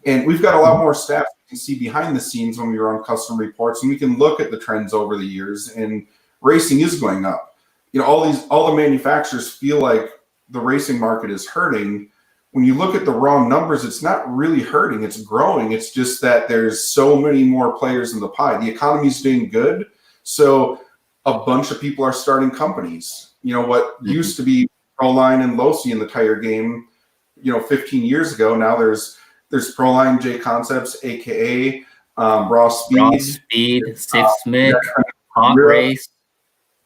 and we've got a lot more stats we can see behind the scenes when we run custom reports, and we can look at the trends over the years. And racing is going up. All the manufacturers feel like the racing market is hurting. When you look at the raw numbers, it's not really hurting, it's growing. It's just that there's so many more players in the pie. The economy's doing good, so a bunch of people are starting companies. What used to be Proline and Losi in the tire game, 15 years ago, now there's Proline, J Concepts, aka Raw Speed, Six Smith, Hot Race.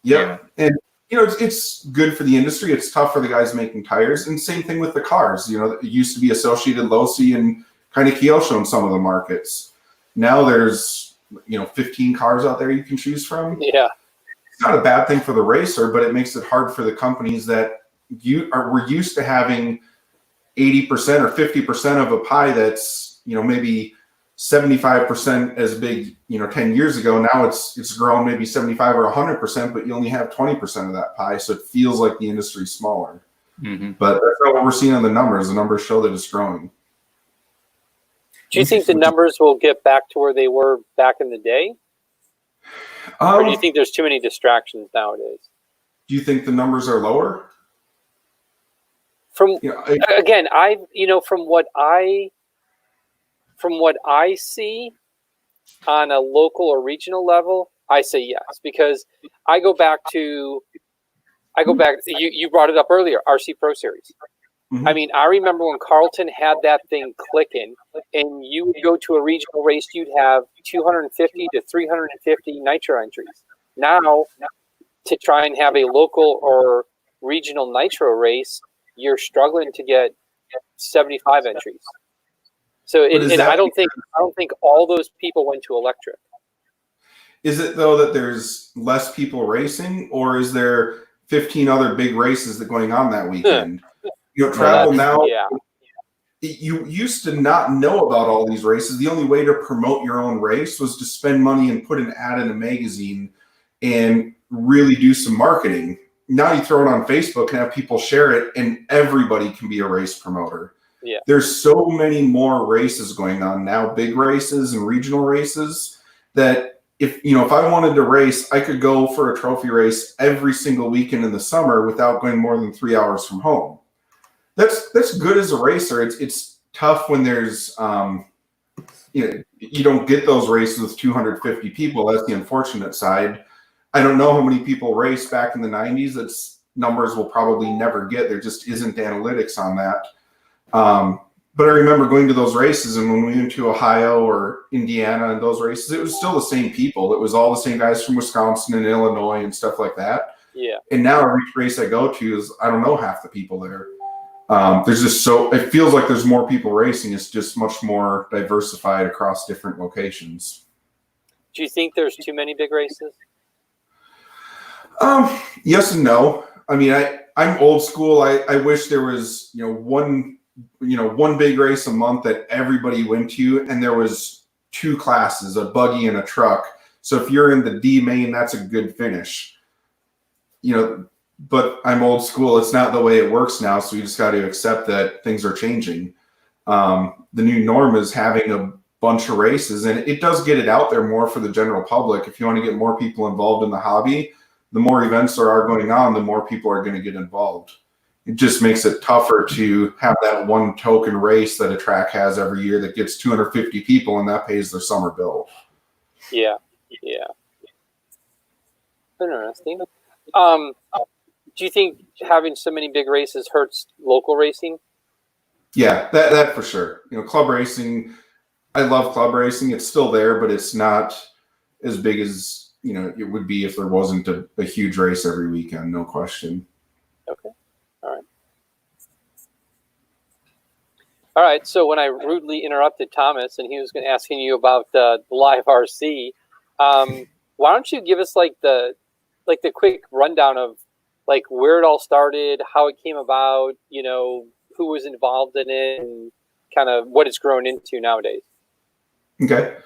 Yep. Yeah. And it's good for the industry. It's tough for the guys making tires. And same thing with the cars. It used to be Associated, Losi, and kind of Kyosho in some of the markets. Now there's 15 cars out there you can choose from. Yeah. It's not a bad thing for the racer, but it makes it hard for the companies that we're used to having 80% or 50% of a pie that's maybe 75% as big 10 years ago. Now it's grown maybe 75 or 100%, but you only have 20% of that pie, so it feels like the industry's smaller. Mm-hmm. But that's not what we're seeing on the numbers. The numbers show that it's growing. Do you think the numbers will get back to where they were back in the day, or do you think there's too many distractions nowadays? Do you think the numbers are lower? From what I see on a local or regional level, I say yes, because I go back. You brought it up earlier, RC Pro Series. Mm-hmm. I mean, I remember when Carlton had that thing clicking, and you would go to a regional race, you'd have 250 to 350 nitro entries. Now, to try and have a local or regional nitro race, you're struggling to get 75 entries. So I don't think all those people went to electric. Is it though that there's less people racing, or is there 15 other big races that going on that weekend? Travel now. Yeah. You used to not know about all these races. The only way to promote your own race was to spend money and put an ad in a magazine and really do some marketing. Now you throw it on Facebook and have people share it, and everybody can be a race promoter. Yeah. There's so many more races going on now, big races and regional races, that if I wanted to race, I could go for a trophy race every single weekend in the summer without going more than 3 hours from home. That's good as a racer. It's tough when there's you don't get those races with 250 people. That's the unfortunate side. I don't know how many people raced back in the 90s. That's numbers we'll probably never get. There just isn't analytics on that. But I remember going to those races, and when we went to Ohio or Indiana and those races, it was still the same people. It was all the same guys from Wisconsin and Illinois and stuff like that. Yeah. And now every race I go to is, I don't know half the people there. There's just it feels like there's more people racing. It's just much more diversified across different locations. Do you think there's too many big races? Yes and no. I mean, I'm old school. I wish there was, one big race a month that everybody went to, and there was two classes, a buggy and a truck. So if you're in the D main, that's a good finish. But I'm old school. It's not the way it works now. So you just got to accept that things are changing. The new norm is having a bunch of races, and it does get it out there more for the general public. If you want to get more people involved in the hobby, the more events there are going on, the more people are going to get involved. It just makes it tougher to have that one token race that a track has every year that gets 250 people, and that pays their summer bill. Yeah. Interesting. Do you think having so many big races hurts local racing? Yeah, that for sure. Club racing, I love club racing. It's still there, but it's not as big as it would be if there wasn't a huge race every weekend, no question. Okay. All right. So when I rudely interrupted Thomas and he was asking you about the LiveRC, why don't you give us the quick rundown of where it all started, how it came about, who was involved in it, and kind of what it's grown into nowadays. Okay.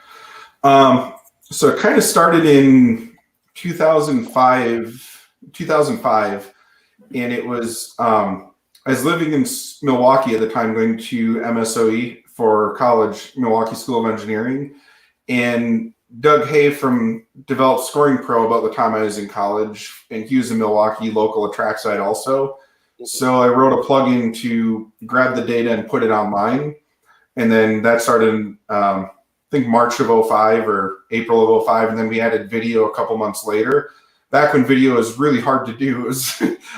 So it kind of started in 2005, and it was, I was living in Milwaukee at the time, going to MSOE for college, Milwaukee School of Engineering, and Doug Hay from developed Scoring Pro about the time I was in college, and he was a Milwaukee local at trackside also. So I wrote a plugin to grab the data and put it online, and then that started I think March of 05 or April of 05, and then we added video a couple months later. Back when video was really hard to do,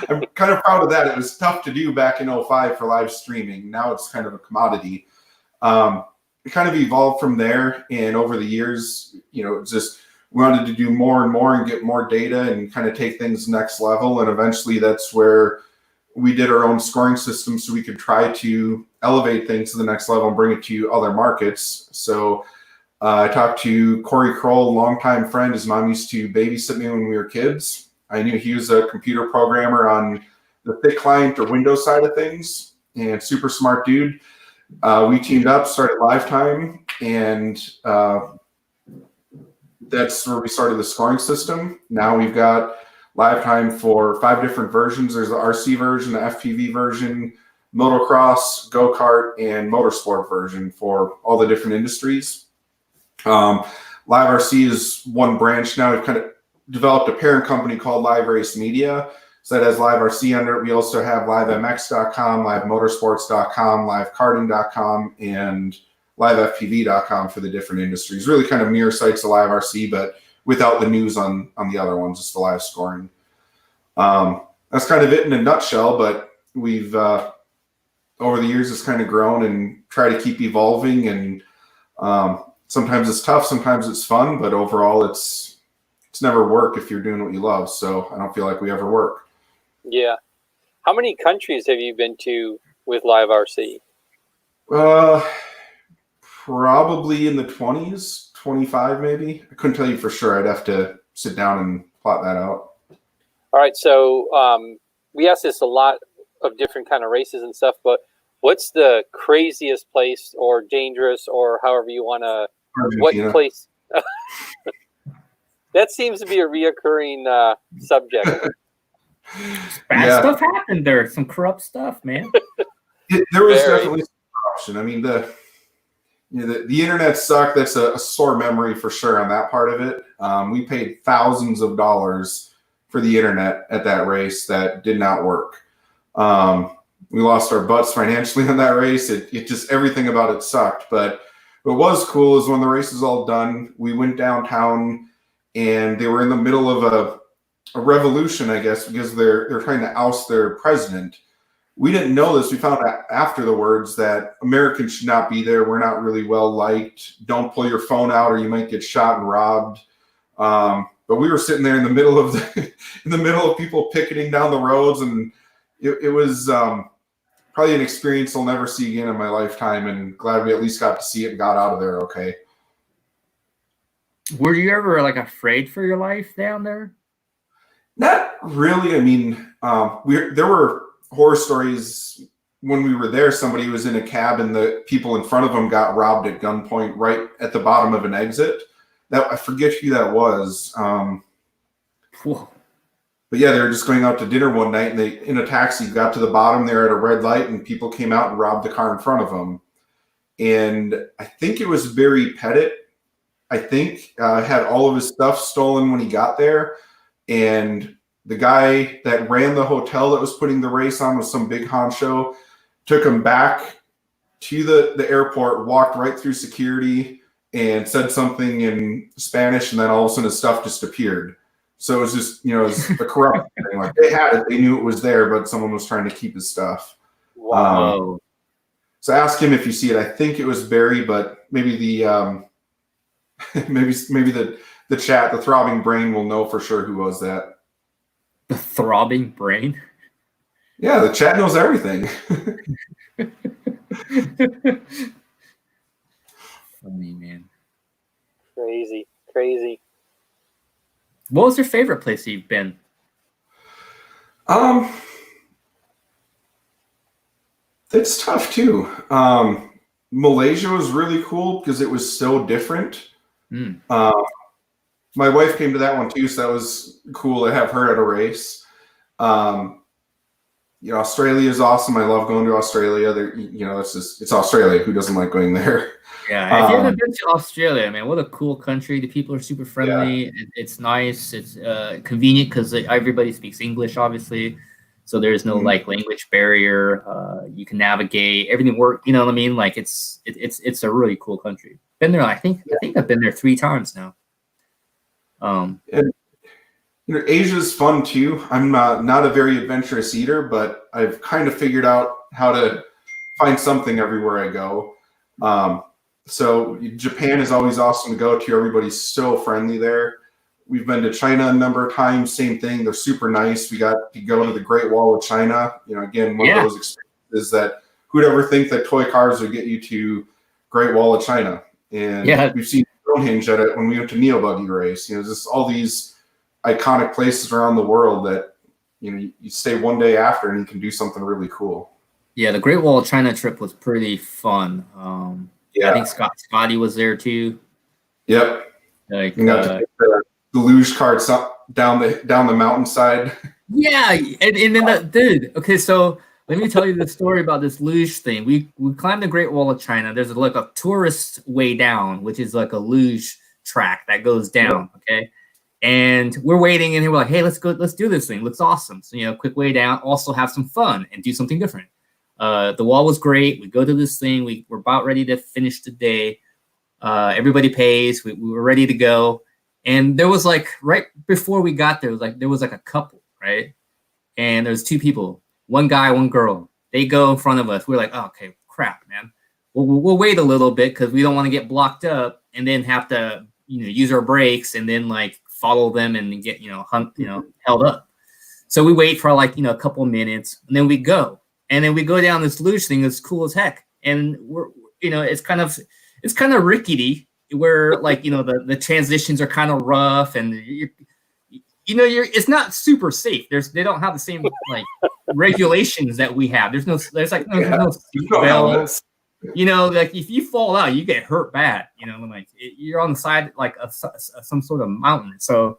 I'm kind of proud of that. It was tough to do back in 05 for live streaming. Now it's kind of a commodity. It kind of evolved from there, and over the years, it's just we wanted to do more and more and get more data and kind of take things next level. And eventually that's where we did our own scoring system so we could try to elevate things to the next level and bring it to other markets. So I talked to Corey Kroll, a longtime friend. His mom used to babysit me when we were kids. I knew he was a computer programmer on the thick client or Windows side of things, and super smart dude. We teamed up, started Lifetime, and that's where we started the scoring system. Now we've got Lifetime for 5 different versions. There's the RC version, the FPV version, motocross, go-kart, and motorsport version for all the different industries. LiveRC is one branch now. We've kind of developed a parent company called LiveRace Media. So that has LiveRC under it. We also have LiveMX.com, LiveMotorsports.com, LiveKarting.com, and LiveFPV.com for the different industries. Really kind of mirror sites to LiveRC, but without the news on the other ones, just the live scoring. That's kind of it in a nutshell, but we've, over the years, it's kind of grown and try to keep evolving. And sometimes it's tough, sometimes it's fun, but overall it's never work if you're doing what you love. So I don't feel like we ever work. Yeah. How many countries have you been to with LiveRC? Probably in the 20s, 25 maybe. I couldn't tell you for sure. I'd have to sit down and plot that out. All right. So we ask this a lot of different kind of races and stuff, but what's the craziest place or dangerous or however you want to, what place? That seems to be a reoccurring subject. Bad stuff happened there. Some corrupt stuff, man. There was definitely some corruption. I mean, the internet sucked. That's a sore memory for sure on that part of it. We paid thousands of dollars for the internet at that race that did not work. We lost our butts financially on that race. It just, everything about it sucked. But what was cool is when the race was all done, we went downtown and they were in the middle of a revolution, I guess, because they're trying to oust their president. We didn't know this. We found out after the words that Americans should not be there. We're not really well liked. Don't pull your phone out or you might get shot and robbed. But we were sitting there in the middle of in the middle of people picketing down the roads, and it was probably an experience I'll never see again in my lifetime. And glad we at least got to see it and got out of there okay. Were you ever like afraid for your life down there? Not really. I mean, there were horror stories when we were there. Somebody was in a cab and the people in front of them got robbed at gunpoint right at the bottom of an exit. That I forget who that was. Whoa. But yeah, they were just going out to dinner one night and they, in a taxi, got to the bottom there at a red light and people came out and robbed the car in front of them. And I think it was Barry Pettit. I think had all of his stuff stolen when he got there. And the guy that ran the hotel that was putting the race on was some big honcho, took him back to the airport, walked right through security and said something in Spanish. And then all of a sudden his stuff just appeared. So it was just, it was a corrupt thing. Like they had it, they knew it was there, but someone was trying to keep his stuff. Wow. So ask him if you see it. I think it was Barry, but maybe the maybe the chat, the throbbing brain, will know for sure who was that. The throbbing brain? Yeah, the chat knows everything. Funny, man. Crazy. What was your favorite place you've been? It's tough too. Malaysia was really cool because it was so different. My wife came to that one too, so that was cool to have her at a race. Australia is awesome. I love going to Australia. It's Australia. Who doesn't like going there? Yeah, if you haven't been to Australia, man, what a cool country. The people are super friendly. Yeah. It's nice. It's convenient because everybody speaks English, obviously. So there's no like language barrier. You can navigate. Everything works. You know what I mean? Like it's a really cool country. Been there. I think I've been there 3 times now. Asia's fun too. I'm not a very adventurous eater, but I've kind of figured out how to find something everywhere I go. So Japan is always awesome to go to. Everybody's so friendly there. We've been to China a number of times. Same thing. They're super nice. We got to go to the Great Wall of China. Again, one of those experiences that who'd ever think that toy cars would get you to Great Wall of China. And we've seen Stonehenge at it when we went to Neo Buggy Race. Just all these iconic places around the world that you stay one day after and you can do something really cool. Yeah, the Great Wall of China trip was pretty fun. I think Scotty was there too. Yep. Like the luge carts up down the mountainside. Yeah, and then dude. Okay, so let me tell you the story about this luge thing. We climbed the Great Wall of China. There's like a tourist way down, which is like a luge track that goes down. Yep. Okay. And we're waiting, and we're like, "Hey, let's do this thing. Looks awesome." So quick way down. Also have some fun and do something different. The wall was great. We go to this thing. We're about ready to finish the day. Everybody pays. We were ready to go, and there was like right before we got there, there was like a couple, right? And there's 2 people, one guy, one girl. They go in front of us. We're like, oh, okay, crap, man. We'll wait a little bit because we don't want to get blocked up and then have to use our brakes and then like follow them and get held up. So we wait for like a couple of minutes and then we go down this luge thing that's cool as heck, and we're it's kind of rickety where like the transitions are kind of rough and it's not super safe. They don't have the same like regulations that we have. There's no seat belts. Like if you fall out, you get hurt bad. Like you're on the side like of some sort of mountain. So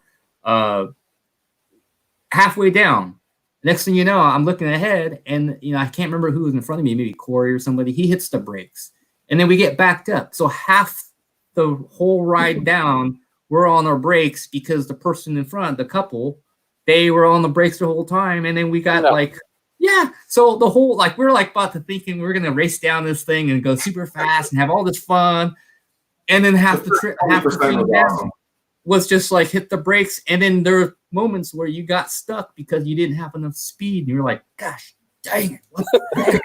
halfway down, next thing you know, I'm looking ahead, and I can't remember who was in front of me. Maybe Corey or somebody. He hits the brakes, and then we get backed up. So half the whole ride down, we're on our brakes because the person in front, the couple, they were on the brakes the whole time, and then we got So the whole we're about to thinking we're gonna race down this thing and go super fast and have all this fun, and then half the thing down was just like hit the brakes, and then there are moments where you got stuck because you didn't have enough speed, and you're like, gosh dang it, what the heck?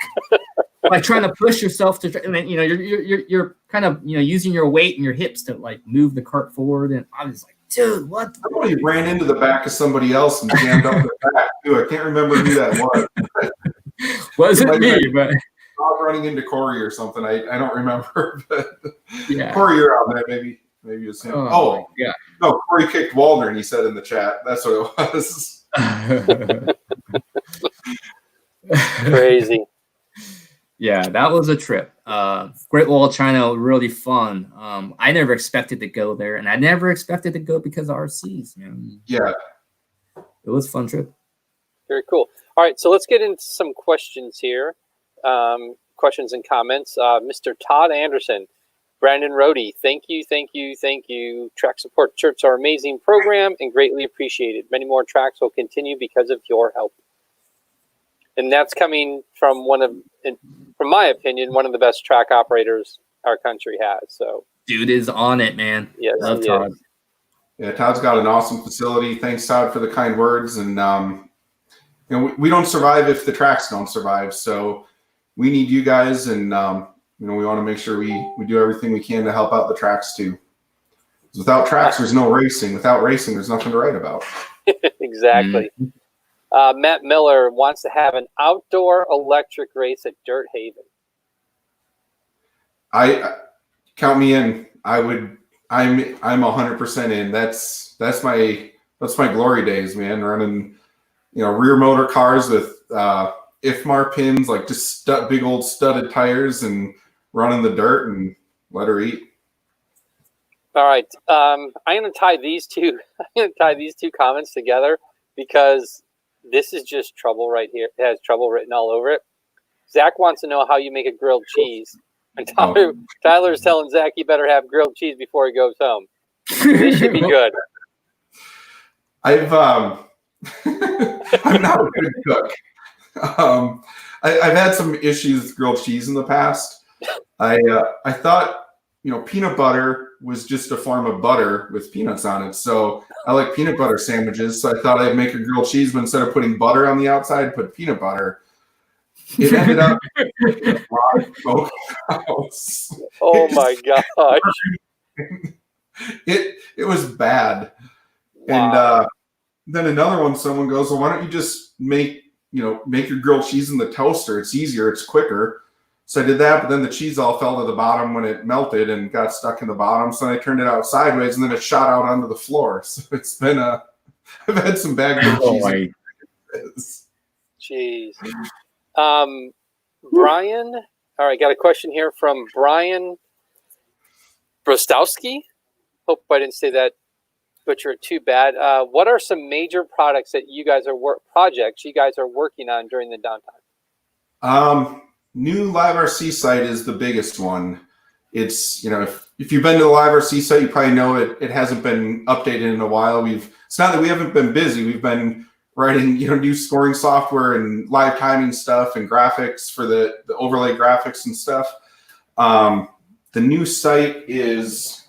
Like trying to push yourself to, and then you're kind of using your weight and your hips to like move the cart forward, and I was like, dude, what? Somebody ran into the back of somebody else and jammed up the back too. I can't remember who that was. Wasn't me, but I was running into Corey or something. I don't remember, but yeah, Corey, you're on that maybe. Maybe it's him. Oh, yeah. No, Corey kicked Waldron, he said in the chat. That's what it was. Crazy. Yeah, that was a trip. Great Wall of China, really fun. I never expected to go there, and I never expected to go because of RCs. Yeah. It was a fun trip. Very cool. All right, so let's get into some questions here. Questions and comments. Mr. Todd Anderson, Brandon Rohde, thank you. Track support shirts are amazing program and greatly appreciated. Many more tracks will continue because of your help. And that's coming from from my opinion, one of the best track operators our country has. So, dude is on it, man. Yes, love Todd. Yeah, Todd's got an awesome facility. Thanks, Todd, for the kind words. And we don't survive if the tracks don't survive. So we need you guys, and we want to make sure we do everything we can to help out the tracks too. Without tracks, there's no racing. Without racing, there's nothing to write about. Exactly. Matt Miller wants to have an outdoor electric race at Dirt Haven. I count me in. I'm 100% in. That's my glory days, man. Running, rear motor cars with IFMAR pins, like just big old studded tires, and running the dirt and let her eat. All right, I'm going to tie these two. I'm going to tie these two comments together because this is just trouble right here. It has trouble written all over it. Zach wants to know how you make a grilled cheese. And Tyler's telling Zach he better have grilled cheese before he goes home. This should be good. I'm not a good cook. I've had some issues with grilled cheese in the past. I thought, peanut butter was just a form of butter with peanuts on it. So I like peanut butter sandwiches. So I thought I'd make a grilled cheese, but instead of putting butter on the outside, put peanut butter. It ended up smokehouse. Oh my gosh. It was bad. Wow. And then another one, someone goes, well, why don't you just make your grilled cheese in the toaster? It's easier, it's quicker. So I did that, but then the cheese all fell to the bottom when it melted and got stuck in the bottom. So then I turned it out sideways, and then it shot out onto the floor. So it's been I've had some bad grilled cheese. Jeez. Brian, all right, got a question here from Brian Brostowski. Hope I didn't say that butcher it too bad. What are some major projects you guys are working on during the downtime? New LiveRC site is the biggest one. It's, if you've been to the LiveRC site, you probably know it hasn't been updated in a while. It's not that we haven't been busy. We've been writing, new scoring software and live timing stuff and graphics for the overlay graphics and stuff. The new site is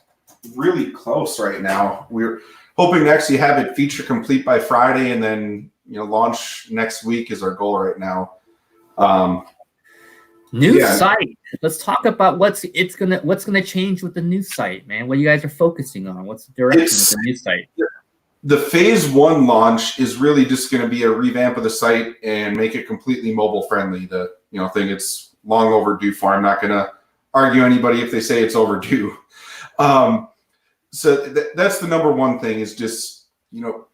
really close right now. We're hoping to actually have it feature complete by Friday, and then launch next week is our goal right now. New site. Let's talk about what's gonna change with the new site, man. What you guys are focusing on? What's the direction with the new site? The phase 1 launch is really just going to be a revamp of the site and make it completely mobile friendly. The thing it's long overdue for. I'm not going to argue anybody if they say it's overdue. So that's the number one thing, is just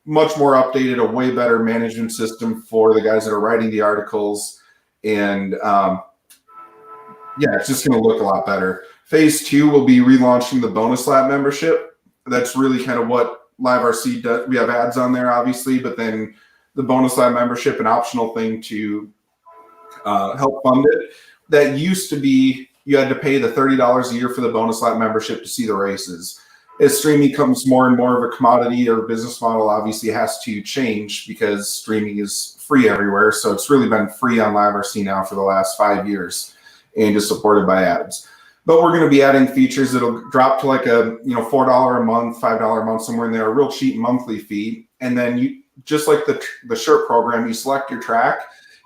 much more updated, a way better management system for the guys that are writing the articles, and it's just going to look a lot better. Phase 2 will be relaunching the bonus lab membership. That's really kind of what LiveRC does. We have ads on there, obviously, but then the bonus lab membership, an optional thing to help fund it. That used to be you had to pay the $30 a year for the bonus lab membership to see the races. As streaming becomes more and more of a commodity or business model, obviously it has to change because streaming is free everywhere. So it's really been free on LiveRC now for the last 5 years and just supported by ads. But we're going to be adding features that'll drop to like a $4 a month, $5 a month, somewhere in there, a real cheap monthly fee. And then you, just like the shirt program, you select your track,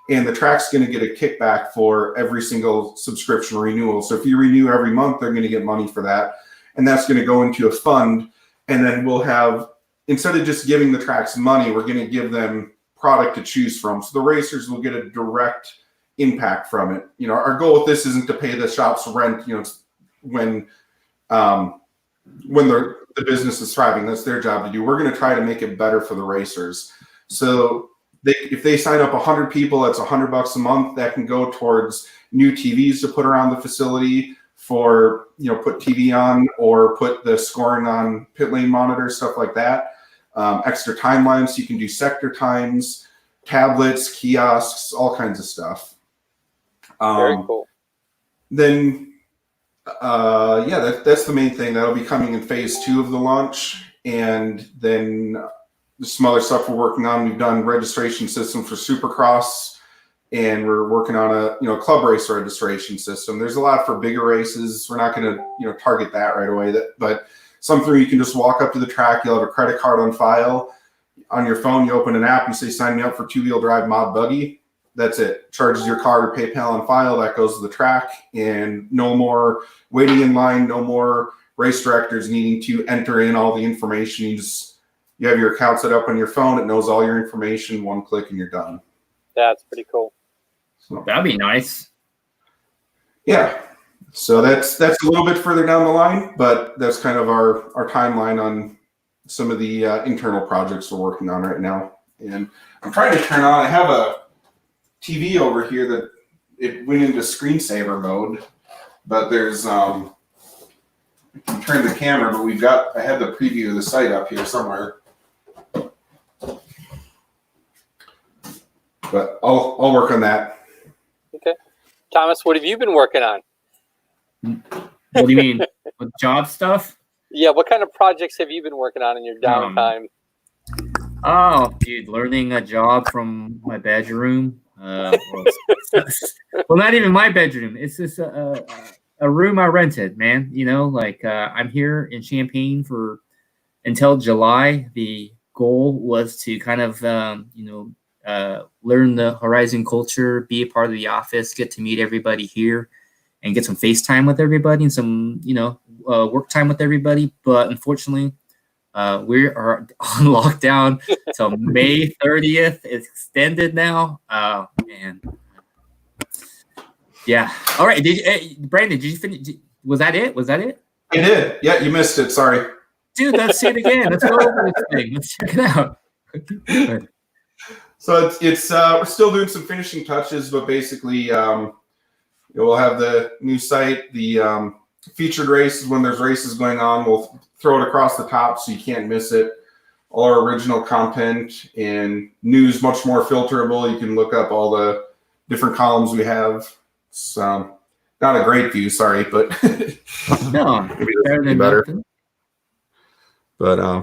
and the track's going to get a kickback for every single subscription renewal. So if you renew every month, they're going to get money for that, and that's going to go into a fund. And then we'll have, instead of just giving the tracks money, we're going to give them product to choose from. So the racers will get a direct impact from it. Our goal with this isn't to pay the shop's rent, when when the business is thriving. That's their job to do. We're going to try to make it better for the racers. So if they sign up 100 people, that's $100 a month. That can go towards new TVs to put around the facility for, put TV on or put the scoring on pit lane monitors, stuff like that. Extra timelines, so you can do sector times, tablets, kiosks, all kinds of stuff. Very cool. Then, that's the main thing. That'll be coming in phase 2 of the launch. And then some other stuff we're working on. We've done registration system for Supercross, and we're working on a club race registration system. There's a lot for bigger races. We're not going to target that right away. But something where you can just walk up to the track. You'll have a credit card on file. On your phone, you open an app and say, sign me up for 2-wheel drive mod buggy. That's it. Charges your card or PayPal on file. That goes to the track, and no more waiting in line. No more race directors needing to enter in all the information. You have your account set up on your phone. It knows all your information. One click and you're done. That's pretty cool. So, that'd be nice. Yeah. So that's a little bit further down the line, but that's kind of our timeline on some of the internal projects we're working on right now. And I'm trying to turn on. I have a TV over here that it went into screensaver mode, but there's I can turn the camera, but I had the preview of the site up here somewhere. But I'll work on that. Okay. Thomas, what have you been working on? What do you mean? With job stuff? Yeah, what kind of projects have you been working on in your downtime? Oh, dude, learning a job from my bedroom. Well, not even my bedroom. It's just a room I rented, man. I'm here in Champaign until July. The goal was to kind of, learn the Horizon culture, be a part of the office, get to meet everybody here, and get some FaceTime with everybody and some, work time with everybody. But unfortunately, we are on lockdown till May 30th. It's extended now. And yeah. All right. Brandon, did you finish? Was that it? I did. Yeah, you missed it. Sorry. Dude, let's see it again. Let's go over this thing. Let's check it out. So it's we're still doing some finishing touches, but basically we'll have the new site, the featured races. When there's races going on, we'll throw it across the top so you can't miss it. All our original content and news much more filterable. You can look up all the different columns we have. It's not a great view, sorry, but no, better. But I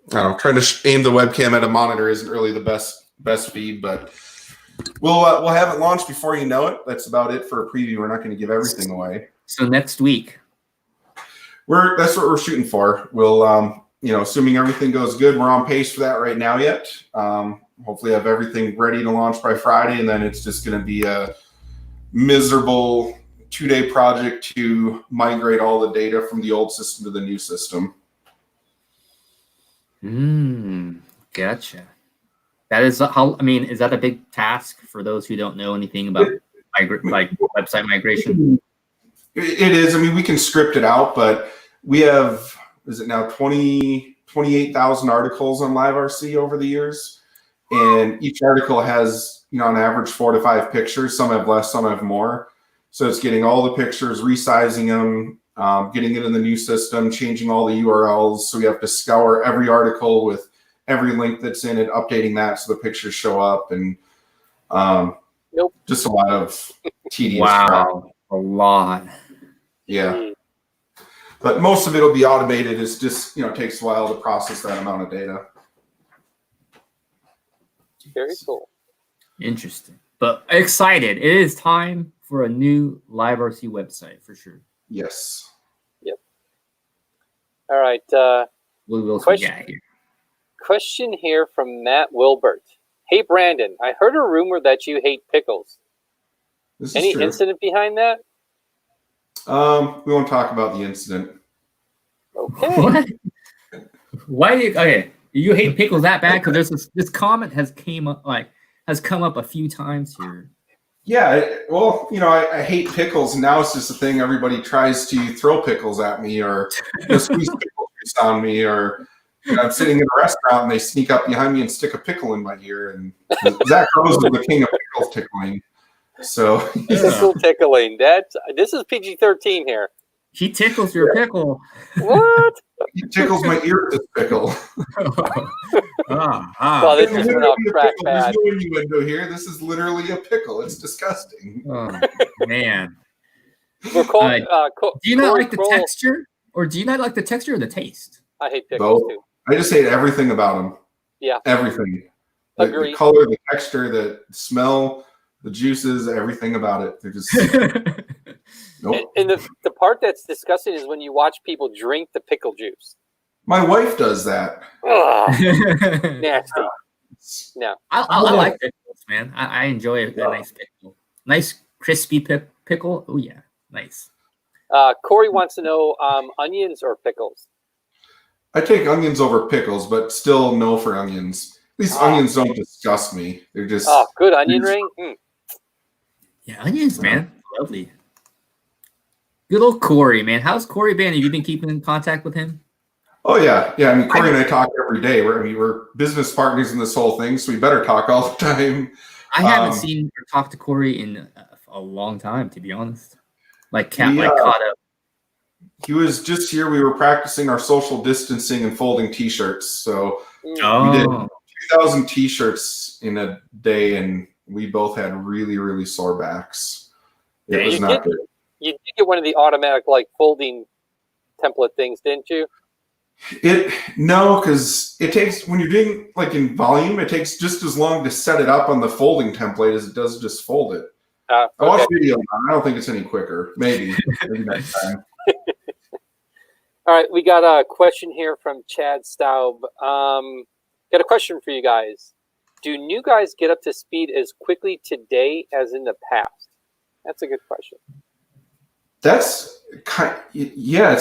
don't know, trying to aim the webcam at a monitor isn't really the best feed, but we'll have it launched before you know it. That's about it for a preview. We're not going to give everything away. So next week. That's what we're shooting for. We'll assuming everything goes good, we're on pace for that right now yet. Hopefully have everything ready to launch by Friday, and then it's just going to be a miserable 2-day project to migrate all the data from the old system to the new system. Gotcha. That is is that a big task for those who don't know anything about website migration? It is. We can script it out, but we have, is it now 28,000 articles on LiveRC over the years, and each article has, on average 4 to 5 pictures. Some have less, some have more. So it's getting all the pictures, resizing them, getting it in the new system, changing all the URLs. So we have to scour every article with every link that's in it, updating that so the pictures show up, and just a lot of tedious crap. A lot. Yeah. But most of it will be automated. It's just, it takes a while to process that amount of data. Very cool. Interesting. But excited. It is time for a new LiveRC website for sure. Yes. Yep. All right. Question here from Matt Wilbert. Hey, Brandon, I heard a rumor that you hate pickles. Any incident behind that? We won't talk about the incident. Okay. What? Why do you? Okay, you hate pickles that bad? Because this comment has come up a few times here. Yeah, well, I hate pickles, and now it's just a thing. Everybody tries to throw pickles at me, or squeeze pickle juice on me, or I'm sitting in a restaurant and they sneak up behind me and stick a pickle in my ear. And Zach Rose is the king of pickle tickling. So pickle tickling. This is PG-13 here. He tickles your pickle. What? He tickles my ear with this pickle. Well, this is went off track bad. There's no innuendo here. This is literally a pickle. It's disgusting. Oh, man. We're called, do you not like the texture? Or do you not like the texture or the taste? I hate pickles, too. I just hate everything about them. Yeah. Everything. Agreed. The color, the texture, the smell, the juices, everything about it. They're just... Nope. And the part that's disgusting is when you watch people drink the pickle juice. My wife does that. Nasty. No. I like pickles, man. I enjoy a nice pickle. Nice crispy pickle. Oh, yeah. Nice. Corey wants to know onions or pickles? I take onions over pickles, but still no for onions. At least onions don't disgust me. They're just... Oh, good onion ring? Yeah, onions, man. Lovely. Good old Corey, man. How's Corey been? Have you been keeping in contact with him? Oh, yeah. Yeah, I mean, Corey and I talk every day. We're business partners in this whole thing, so we better talk all the time. I haven't seen or talked to Corey in a long time, to be honest. Caught up. He was just here. We were practicing our social distancing and folding T-shirts. So we did 2,000 T-shirts in a day, and we both had really, really sore backs. It was not good. You did get one of the automatic folding template things, didn't you? No, because it takes, when you're doing in volume, it takes just as long to set it up on the folding template as it does to just fold it. I watched video. I don't think it's any quicker. Maybe next time. All right, we got a question here from Chad Staub. Got a question for you guys. Do new guys get up to speed as quickly today as in the past? That's a good question. It's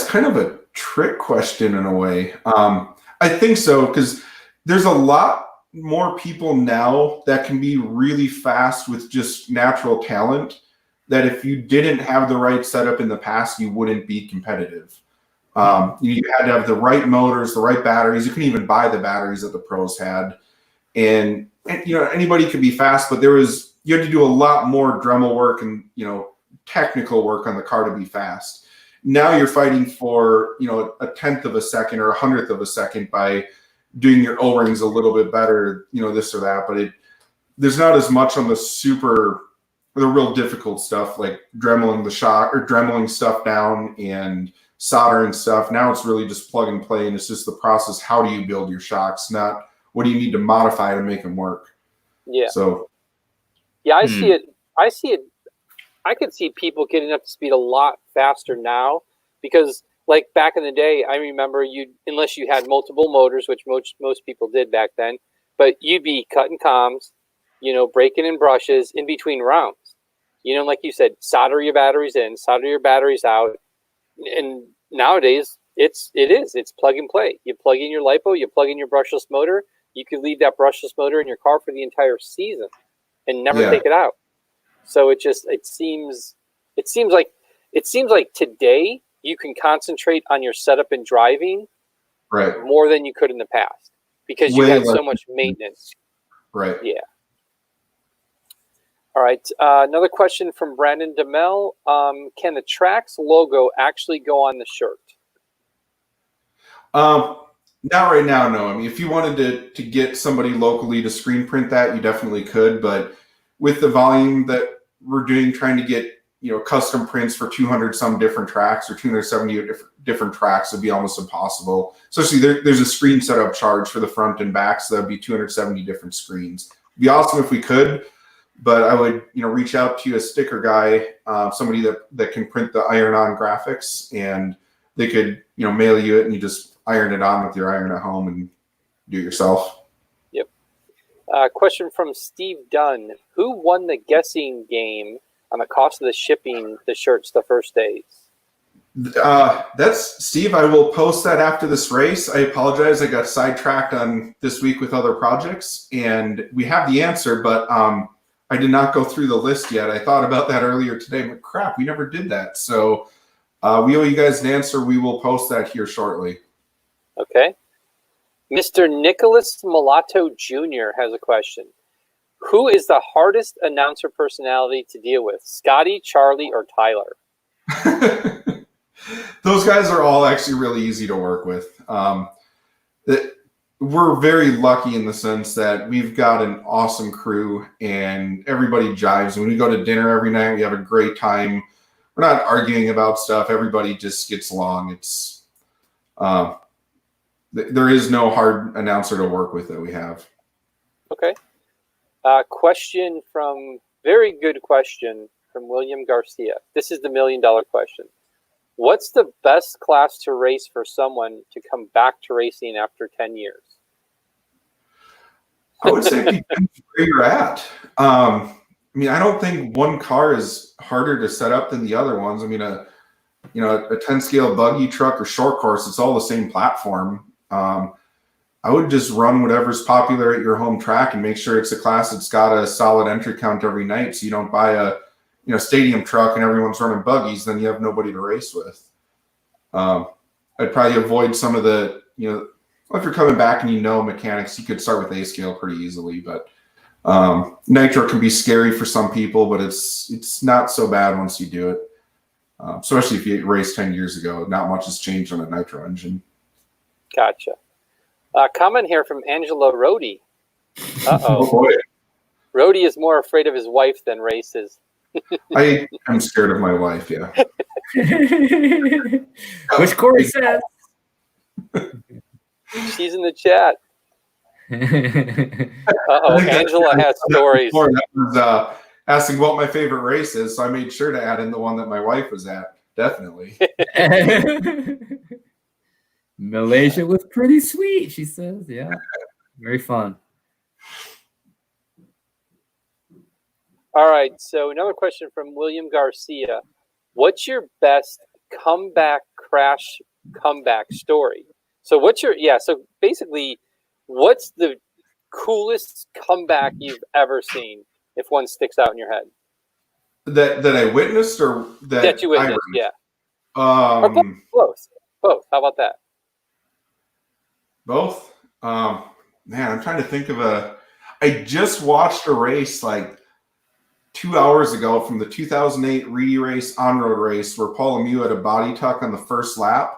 kind of a trick question in a way. I think so, because there's a lot more people now that can be really fast with just natural talent, that if you didn't have the right setup in the past, you wouldn't be competitive. You had to have the right motors, the right batteries. You couldn't even buy the batteries that the pros had. And anybody could be fast, but you had to do a lot more Dremel work and, technical work on the car to be fast. Now you're fighting for, a 1/10 of a second or 100th of a second by doing your O-rings a little bit better, this or that. But there's not as much on the real difficult stuff, like dremeling the shock or dremeling stuff down and soldering stuff. Now it's really just plug and play, and it's just the process. How do you build your shocks? Not what do you need to modify to make them work? Yeah. So. Yeah, I see it. I could see people getting up to speed a lot faster now, because back in the day, I remember unless you had multiple motors, which most people did back then, but you'd be cutting comms, breaking in brushes in between rounds. Like you said, solder your batteries in, solder your batteries out. And nowadays it's plug and play. You plug in your LiPo, you plug in your brushless motor. You could leave that brushless motor in your car for the entire season and never take it out. So it seems like today you can concentrate on your setup and driving more than you could in the past, because you had so much maintenance. Right. Yeah. All right. Another question from Brandon DeMel. Can the Trax logo actually go on the shirt? Not right now, no. I mean, if you wanted to get somebody locally to screen print that, you definitely could. But with the volume that we're doing, trying to get custom prints for 200 some different tracks or 270 different tracks would be almost impossible. Especially there's a screen setup charge for the front and back, so that'd be 270 different screens. It'd be awesome if we could, but I would reach out to a sticker guy, somebody that can print the iron-on graphics, and they could mail you it, and you just iron it on with your iron at home and do it yourself. Yep. Question from Steve Dunn. Who won the guessing game on the cost of the shipping the shirts the first days? That's Steve. I will post that after this race. I apologize. I got sidetracked on this week with other projects, and we have the answer, but I I did not go through the list yet. I thought about that earlier today, but crap, we never did that. So we owe you guys an answer. We will post that here shortly. Okay. Mr. Nicholas Mulatto Jr. has a question. Who is the hardest announcer personality to deal with, Scotty, Charlie, or Tyler? Those guys are all actually really easy to work with. We're very lucky in the sense that we've got an awesome crew and everybody jives. When we go to dinner every night, we have a great time. We're not arguing about stuff. Everybody just gets along. It's there is no hard announcer to work with that we have. Okay. Very good question from William Garcia. This is the $1 million question. What's the best class to race for someone to come back to racing after 10 years? I would say it depends where you're at. I mean, I don't think one car is harder to set up than the other ones. I mean, a 10 scale buggy truck or short course, it's all the same platform. I would just run whatever's popular at your home track and make sure it's a class that's got a solid entry count every night. So you don't buy a stadium truck and everyone's running buggies, then you have nobody to race with. I'd probably avoid some of the, if you're coming back and mechanics, you could start with A scale pretty easily. But nitro can be scary for some people, but it's not so bad once you do it. Especially if you raced 10 years ago, not much has changed on a nitro engine. Gotcha. Comment here from Angela Rohde. Uh-oh. Oh boy. Rohde is more afraid of his wife than races. I am scared of my wife, yeah. Which Corey says. She's in the chat. Uh-oh, Angela has stories. That was asking what my favorite race is, so I made sure to add in the one that my wife was at. Definitely. Malaysia was pretty sweet, she says. Yeah, very fun. All right, so another question from William Garcia. What's your best comeback story? So so basically, what's the coolest comeback you've ever seen, if one sticks out in your head? That I witnessed or that you witnessed, yeah. Or both. Both. How about that? Both? Man, I'm trying to think of I just watched a race like 2 hours ago from the 2008 Reedy race, on-road race, where Paul Lemieux had a body tuck on the first lap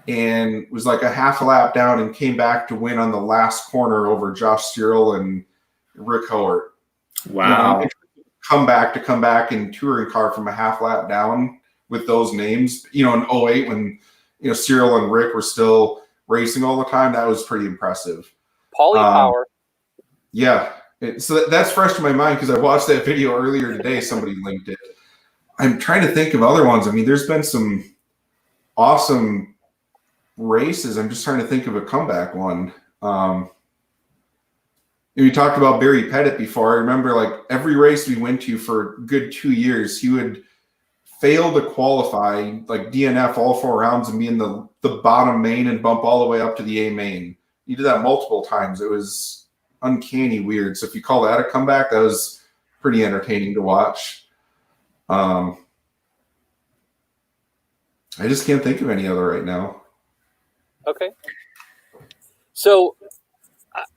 and was like a half a lap down and came back to win on the last corner over Josh Cyril and Rick Howard. Wow. Come back in touring car from a half lap down with those names, in 08 when, Cyril and Rick were still racing all the time. That was pretty impressive. Paulie Power. Yeah. So that's fresh in my mind because I watched that video earlier today. Somebody linked it. I'm trying to think of other ones. I mean, there's been some awesome races. I'm just trying to think of a comeback one. We talked about Barry Pettit before. I remember like every race we went to for a good 2 years, he would fail to qualify, like DNF all 4 rounds and be in the bottom main and bump all the way up to the A main. He did that multiple times. It was uncanny weird. So if you call that a comeback, that was pretty entertaining to watch. I just can't think of any other right now. Okay. So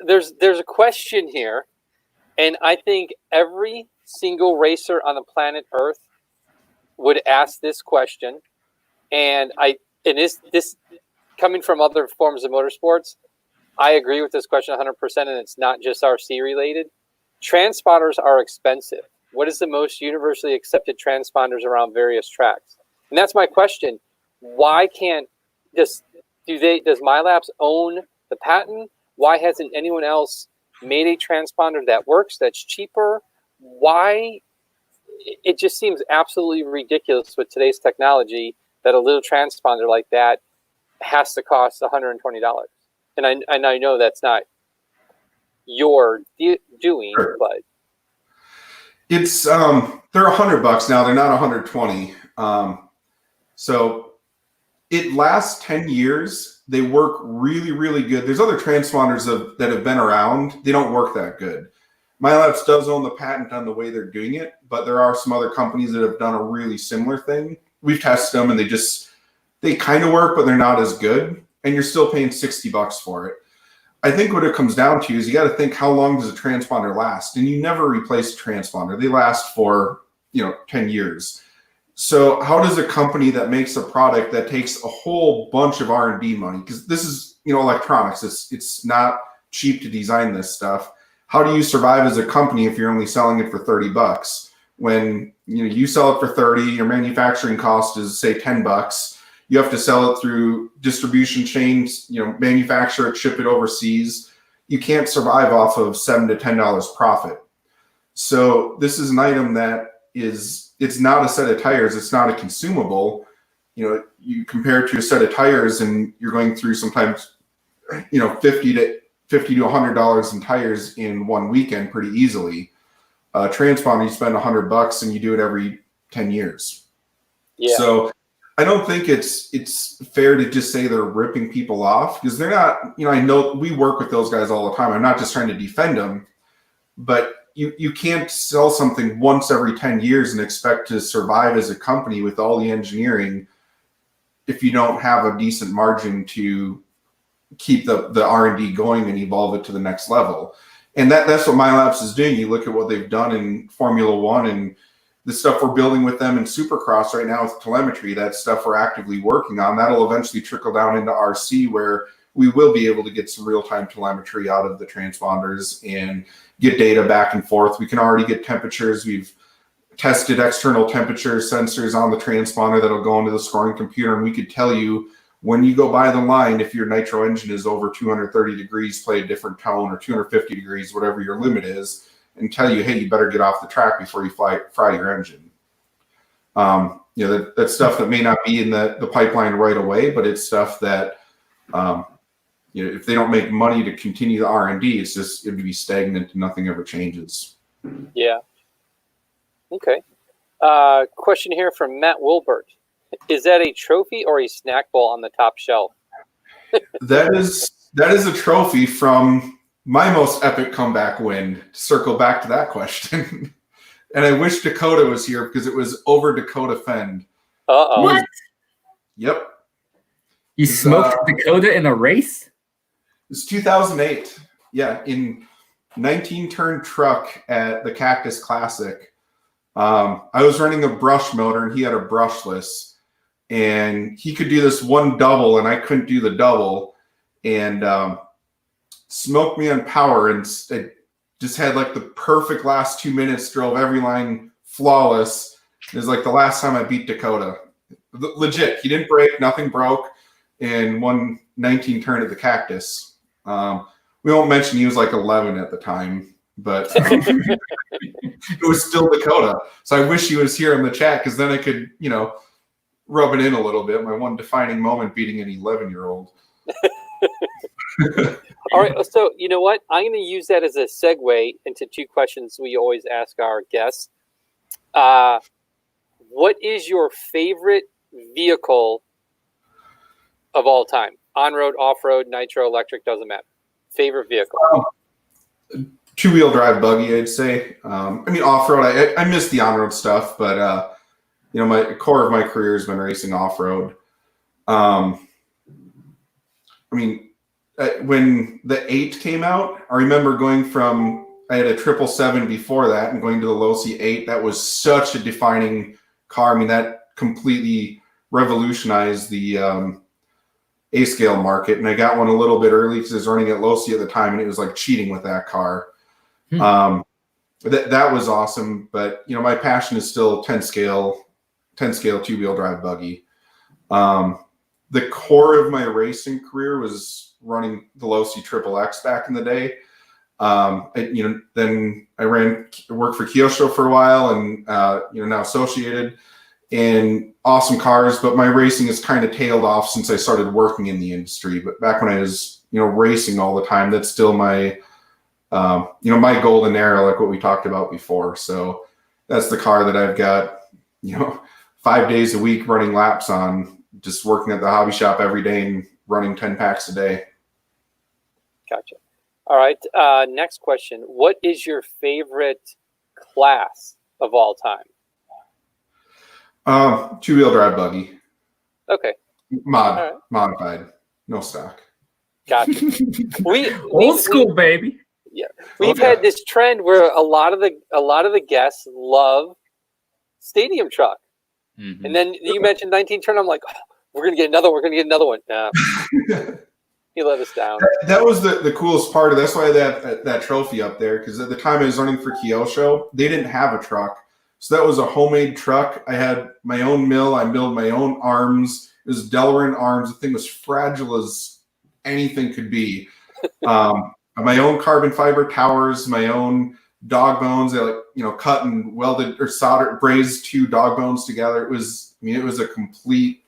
there's a question here, and I think every single racer on the planet Earth would ask this question, and this coming from other forms of motorsports, I agree with this question 100%, and it's not just RC related. Transponders are expensive. What is the most universally accepted transponders around various tracks? And that's my question. Why can't does MyLabs own the patent? Why hasn't anyone else made a transponder that works, that's cheaper? Why? It just seems absolutely ridiculous with today's technology that a little transponder like that has to cost $120. And I know that's not your doing, Sure. but It's they're $100 now. They're not 120. So it lasts 10 years. They work really, really good. There's other transponders that have been around. They don't work that good. MyLabs does own the patent on the way they're doing it, but there are some other companies that have done a really similar thing. We've tested them and they kind of work, but they're not as good. And you're still paying $60 for it. I think what it comes down to is you got to think, how long does a transponder last? And you never replace a transponder. They last for, 10 years. So how does a company that makes a product that takes a whole bunch of R&D money, because this is, electronics, it's not cheap to design this stuff. How do you survive as a company if you're only selling it for $30? When you sell it for 30, your manufacturing cost is say $10. You have to sell it through distribution chains, manufacture it, ship it overseas. You can't survive off of $7 to $10 profit. So this is an item that it's not a set of tires. It's not a consumable. You compare it to a set of tires and you're going through sometimes, $50 to $100 in tires in one weekend pretty easily. Transponder, you spend $100 and you do it every 10 years. Yeah. So I don't think it's fair to just say they're ripping people off, because they're not. I know we work with those guys all the time. I'm not just trying to defend them, but you can't sell something once every 10 years and expect to survive as a company with all the engineering if you don't have a decent margin to keep the R&D going and evolve it to the next level. And that's what MyLabs is doing. You look at what they've done in Formula One and the stuff we're building with them in Supercross right now with telemetry. That stuff we're actively working on. That'll eventually trickle down into RC, where we will be able to get some real-time telemetry out of the transponders and get data back and forth. We can already get temperatures. We've tested external temperature sensors on the transponder that'll go into the scoring computer, and we could tell you when you go by the line, if your nitro engine is over 230 degrees, play a different tone, or 250 degrees, whatever your limit is, and tell you, hey, you better get off the track before you fry your engine. That's stuff that may not be in the pipeline right away, but it's stuff that, if they don't make money to continue the R&D, it'd be stagnant and nothing ever changes. Yeah. Okay. Question here from Matt Wilbert. Is that a trophy or a snack bowl on the top shelf? That is a trophy from my most epic comeback win, to circle back to that question. And I wish Dakota was here, because it was over Dakota Fend. Uh-oh. What? Yep. You smoked Dakota in a race? It was 2008. Yeah, in 19-turn truck at the Cactus Classic. I was running a brush motor and he had a brushless. And he could do this one double and I couldn't do the double. And smoked me on power, and it just had like the perfect last 2 minutes, drove every line flawless. It was like the last time I beat Dakota. Legit, he didn't break, nothing broke, and won 19 turn at the Cactus. We won't mention he was like 11 at the time, but it was still Dakota. So I wish he was here in the chat, because then I could, rub it in a little bit. My one defining moment, beating an 11-year-old. All right, so you know what? I'm going to use that as a segue into two questions we always ask our guests. What is your favorite vehicle of all time? On-road, off-road, nitro, electric, doesn't matter. Favorite vehicle? Two-wheel drive buggy, I'd say. Off-road, I miss the on-road stuff, but my core of my career has been racing off-road. When the 8 came out, I remember I had a 777 before that and going to the Losi 8. That was such a defining car. That completely revolutionized the A-scale market. And I got one a little bit early because I was running at Losi at the time, and it was like cheating with that car. That was awesome. But, my passion is still 10 scale two-wheel drive buggy. The core of my racing career was running the Losi XXX back in the day. Then I worked for Kyosho for a while, and now Associated, and awesome cars. But my racing has kind of tailed off since I started working in the industry. But back when I was racing all the time, that's still my my golden era, like what we talked about before. So that's the car that I've got 5 days a week running laps on, just working at the hobby shop every day and running 10 packs a day. Gotcha. All right. Next question. What is your favorite class of all time? Two-wheel drive buggy. Okay. Modified. No stock. Gotcha. Old school, baby. Yeah. We've had this trend where a lot of the guests love stadium truck. Mm-hmm. And then you mentioned 19 turn. I'm like, oh, we're gonna get another one. Nah. He let us down. That was the coolest part of that's why that trophy up there, because at the time I was running for Kyosho, they didn't have a truck. So that was a homemade truck. I had my own mill. I milled my own arms. It was Delaware arms. The thing was fragile as anything could be. My own carbon fiber towers, my own dog bones. I cut and welded or soldered, brazed 2 dog bones together. It was a complete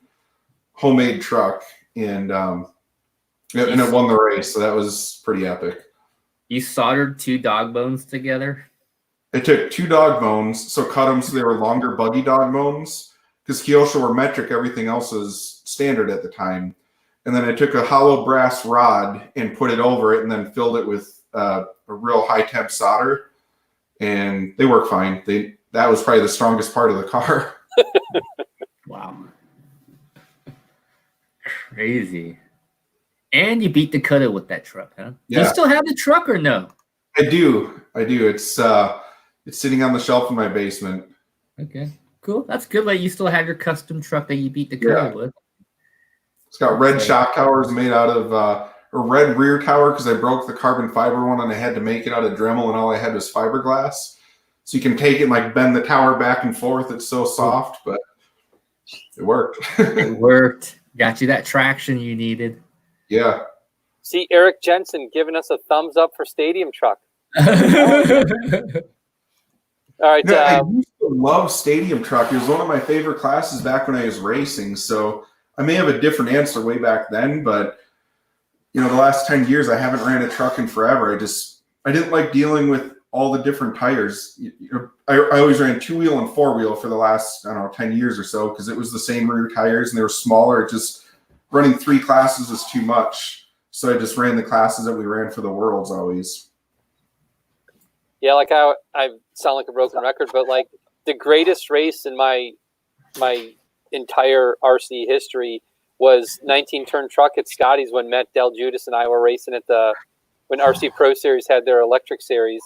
homemade truck, and it won the race. So that was pretty epic. You soldered 2 dog bones together? I took 2 dog bones, so cut them so they were longer buggy dog bones, because Kyosho were metric, everything else was standard at the time. And then I took a hollow brass rod and put it over it and then filled it with a real high temp solder. And they work fine. That was probably the strongest part of the car. Wow. Crazy. And you beat Dakota with that truck, huh? Yeah. Do you still have the truck or no? I do. It's sitting on the shelf in my basement. Okay, cool. That's good. Like you still have your custom truck that you beat Dakota with. It's got red shock towers made out of a red rear tower because I broke the carbon fiber one and I had to make it out of Dremel, and all I had was fiberglass. So you can take it and like bend the tower back and forth. It's so soft, but it worked. It worked. Got you that traction you needed. Yeah. See, Eric Jensen giving us a thumbs up for stadium truck. All right. I used to love stadium truck. It was one of my favorite classes back when I was racing. So I may have a different answer way back then, but the last 10 years I haven't ran a truck in forever. I didn't like dealing with all the different tires. I always ran 2-wheel and 4-wheel for the last 10 years or so, because it was the same rear tires and they were smaller. Just running 3 classes was too much. So I just ran the classes that we ran for the Worlds always. Yeah, like I sound like a broken record, but like the greatest race in my entire RC history was 19-turn truck at Scotty's when Matt Del Judas and I were racing at when RC Pro Series had their electric series,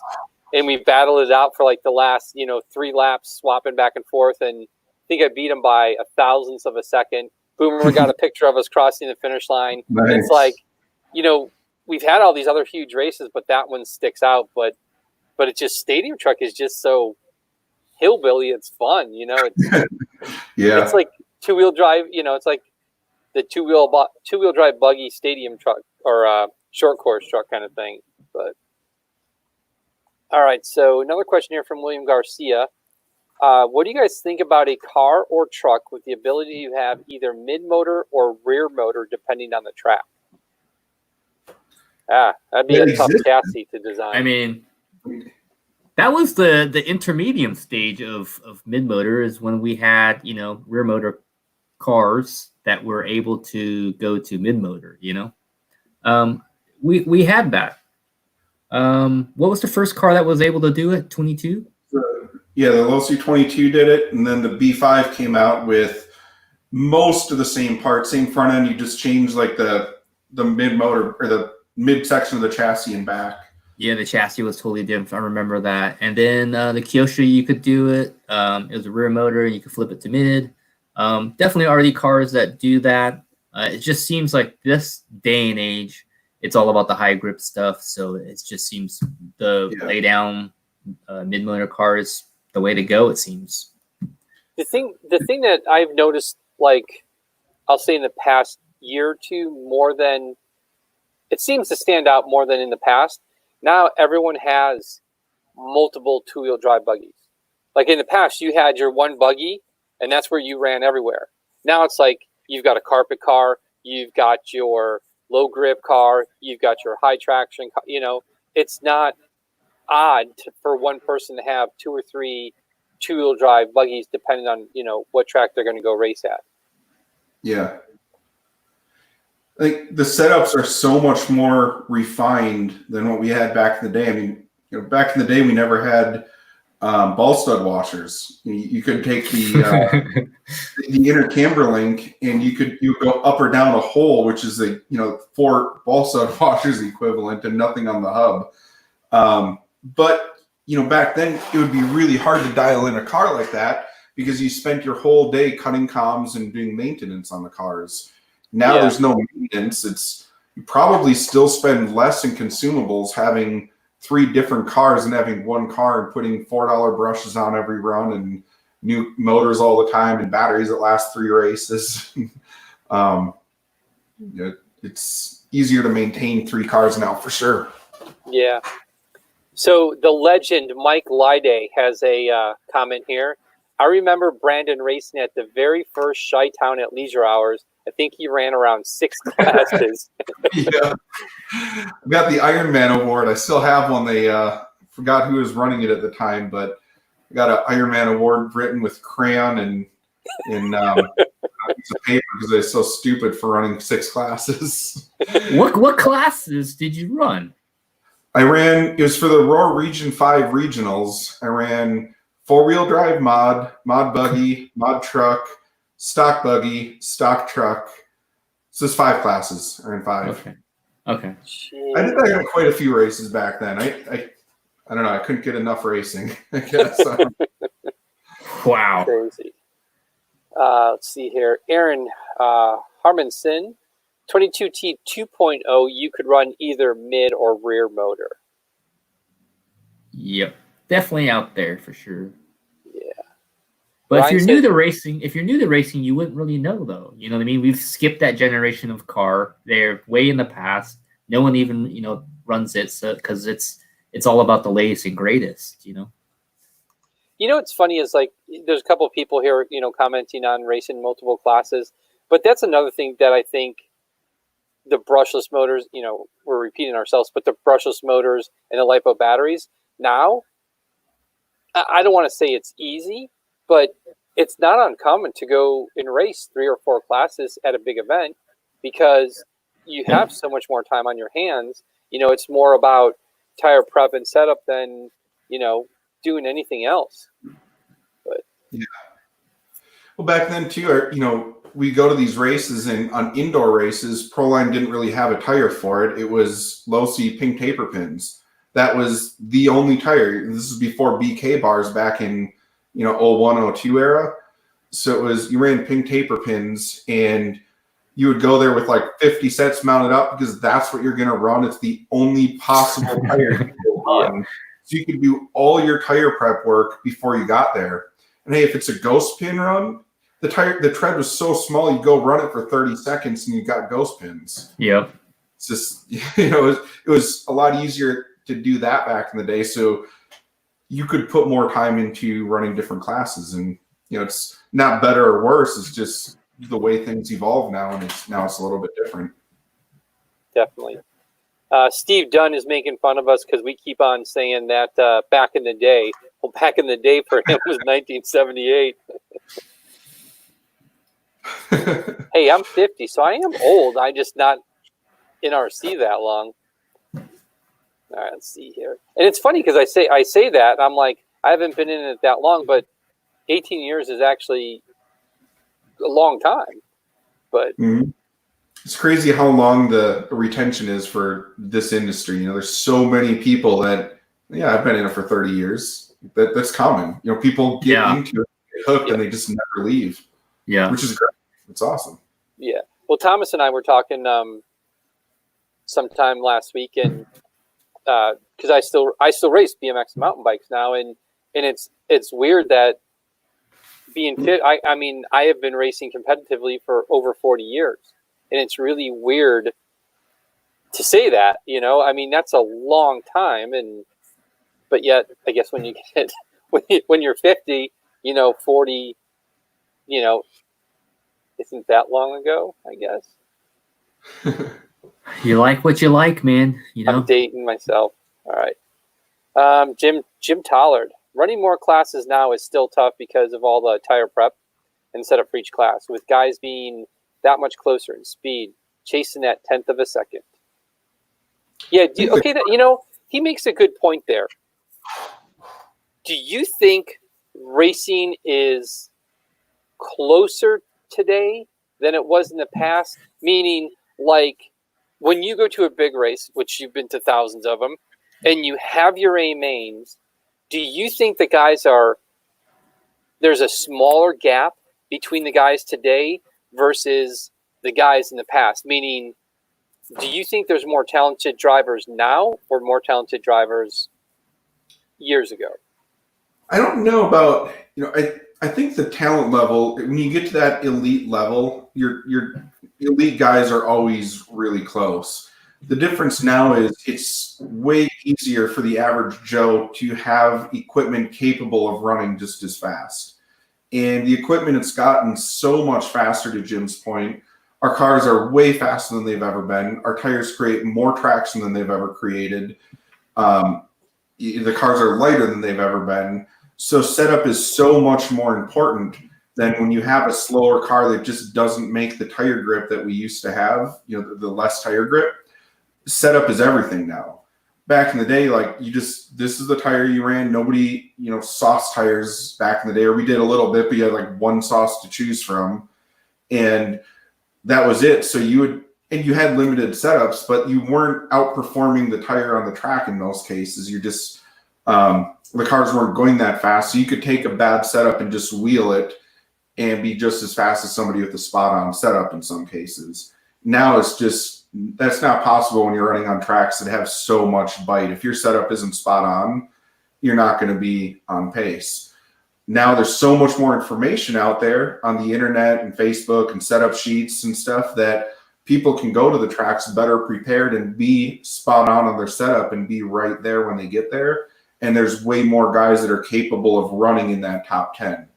and we battled it out for like the last 3 laps, swapping back and forth, and I think I beat him by 1,000th of a second. Boomer got a picture of us crossing the finish line. Nice. It's like, we've had all these other huge races, but that one sticks out. But it's just stadium truck is just so hillbilly. It's fun, It's yeah. It's like 2-wheel drive. It's like the two-wheel drive buggy stadium truck or short course truck kind of thing. But all right. So another question here from William Garcia. What do you guys think about a car or truck with the ability to have either mid-motor or rear motor depending on the track? That'd be a tough chassis to design. I mean, that was the intermediate stage of mid-motor, is when we had, rear motor cars that were able to go to mid-motor, We had that. What was the first car that was able to do it? 22? Yeah, the Losi 22 did it, and then the B5 came out with most of the same parts, same front end. You just changed like the mid-motor or the mid section of the chassis and back. Yeah, the chassis was totally different. I remember that. And then the Kyosho, you could do it. It was a rear motor, and you could flip it to mid. Definitely already cars that do that. It just seems like this day and age, it's all about the high grip stuff. So it just seems lay down mid-motor cars the way to go, it seems. The thing that I've noticed, like I'll say in the past year or two, more than it seems to stand out more than in the past. Now everyone has multiple 2-wheel drive buggies. Like in the past, you had your one buggy, and that's where you ran everywhere. Now it's like you've got a carpet car, you've got your low grip car, you've got your high traction. It's not odd for one person to have 2 or 3 2-wheel drive buggies, depending on what track they're going to go race at. Yeah. Like the setups are so much more refined than what we had back in the day. I mean, back in the day, we never had ball stud washers. You could take the inner camber link and you go up or down a hole, which is 4 ball stud washers equivalent and nothing on the hub. But back then it would be really hard to dial in a car like that because you spent your whole day cutting comms and doing maintenance on the cars. Now there's no maintenance. You probably still spend less in consumables having 3 different cars and having one car and putting $4 brushes on every run and new motors all the time and batteries that last 3 races. It's easier to maintain 3 cars now for sure. Yeah. So the legend Mike Lyday has a comment here. I remember Brandon racing at the very first Chi-Town at Leisure Hours. I think he ran around 6 classes. Yeah. I got the Ironman award. I still have one. They forgot who was running it at the time, but I got an Ironman award written with crayon and a piece of paper because I was so stupid for running 6 classes. What classes did you run? It was for the Aurora Region 5 regionals. I ran 4-wheel drive mod buggy, mod truck, stock buggy, stock truck. So it's 5 classes. I ran 5. Okay. I did that in quite a few races back then. I don't know. I couldn't get enough racing, I guess. Wow. Crazy. Let's see here. Aaron Harmonson, 22T 2.0, you could run either mid or rear motor. Yep. Definitely out there for sure. Yeah. But Ryan if you're new to racing, you wouldn't really know though. You know what I mean? We've skipped that generation of car. They're way in the past. No one even, runs it because it's all about the latest and greatest, What's funny is there's a couple of people here, commenting on racing multiple classes, but that's another thing that I think the brushless motors, we're repeating ourselves, but the brushless motors and the LiPo batteries now, I don't want to say it's easy, but it's not uncommon to go and race 3 or 4 classes at a big event because you have so much more time on your hands. It's more about tire prep and setup than, doing anything else. But yeah. Well, back then too, we go to these races and on indoor races, Proline didn't really have a tire for it. It was low C pink taper pins. That was the only tire. This is before BK bars back in, 01, 02 era. So it was, you ran pink taper pins and you would go there with 50 sets mounted up because that's what you're going to run. It's the only possible tire you can run. So you could do all your tire prep work before you got there. And hey, if it's a ghost pin run, the tread was so small, you go run it for 30 seconds and you got ghost pins. Yep. It's just, it was a lot easier to do that back in the day. So you could put more time into running different classes and, it's not better or worse. It's just the way things evolve now. And it's a little bit different. Definitely. Steve Dunn is making fun of us because we keep on saying that back in the day. Well, back in the day for him was 1978. Hey, I'm 50, so I am old. I'm just not in RC that long. All right, let's see here. And it's funny because I say that I'm like I haven't been in it that long, but 18 years is actually a long time. But it's crazy how long the retention is for this industry. There's so many people that I've been in it for 30 years. That's common. People get into it, get hooked, and they just never leave. Yeah, which is great. It's awesome. Yeah. Well, Thomas and I were talking sometime last week, and because I still race BMX mountain bikes now, and it's weird that being fit. I mean, I have been racing competitively for over 40 years, and it's really weird to say that. I mean, that's a long time, but yet, I guess when you get when you're 50, 40, isn't that long ago, I guess. You like what you like, man. I'm dating myself. All right. Jim Tollard. Running more classes now is still tough because of all the tire prep and setup for each class, with guys being that much closer in speed. chasing that 1/10 of a second. Yeah, he makes a good point there. Do you think racing is closer today than it was in the past? Meaning, like, when you go to a big race, which you've been to thousands of them, and you have your A mains, do you think the guys there's a smaller gap between the guys today versus the guys in the past? Meaning, do you think there's more talented drivers now or more talented drivers years ago? I don't know about, I think the talent level, when you get to that elite level, your elite guys are always really close. The difference now is it's way easier for the average Joe to have equipment capable of running just as fast. And the equipment has gotten so much faster, to Jim's point. Our cars are way faster than they've ever been. Our tires create more traction than they've ever created. The cars are lighter than they've ever been. So setup is so much more important than when you have a slower car that just doesn't make the tire grip that we used to have, the less tire grip. Setup is everything now. Back in the day, this is the tire you ran. Nobody, sauce tires back in the day, or we did a little bit, but you had one sauce to choose from. And that was it. So you had limited setups, but you weren't outperforming the tire on the track in most cases. You're just, the cars weren't going that fast. So you could take a bad setup and just wheel it and be just as fast as somebody with a spot on setup in some cases. Now that's not possible when you're running on tracks that have so much bite. If your setup isn't spot on, you're not going to be on pace. Now there's so much more information out there on the internet and Facebook and setup sheets and stuff that people can go to the tracks better prepared and be spot on their setup and be right there when they get there. And there's way more guys that are capable of running in that top 10.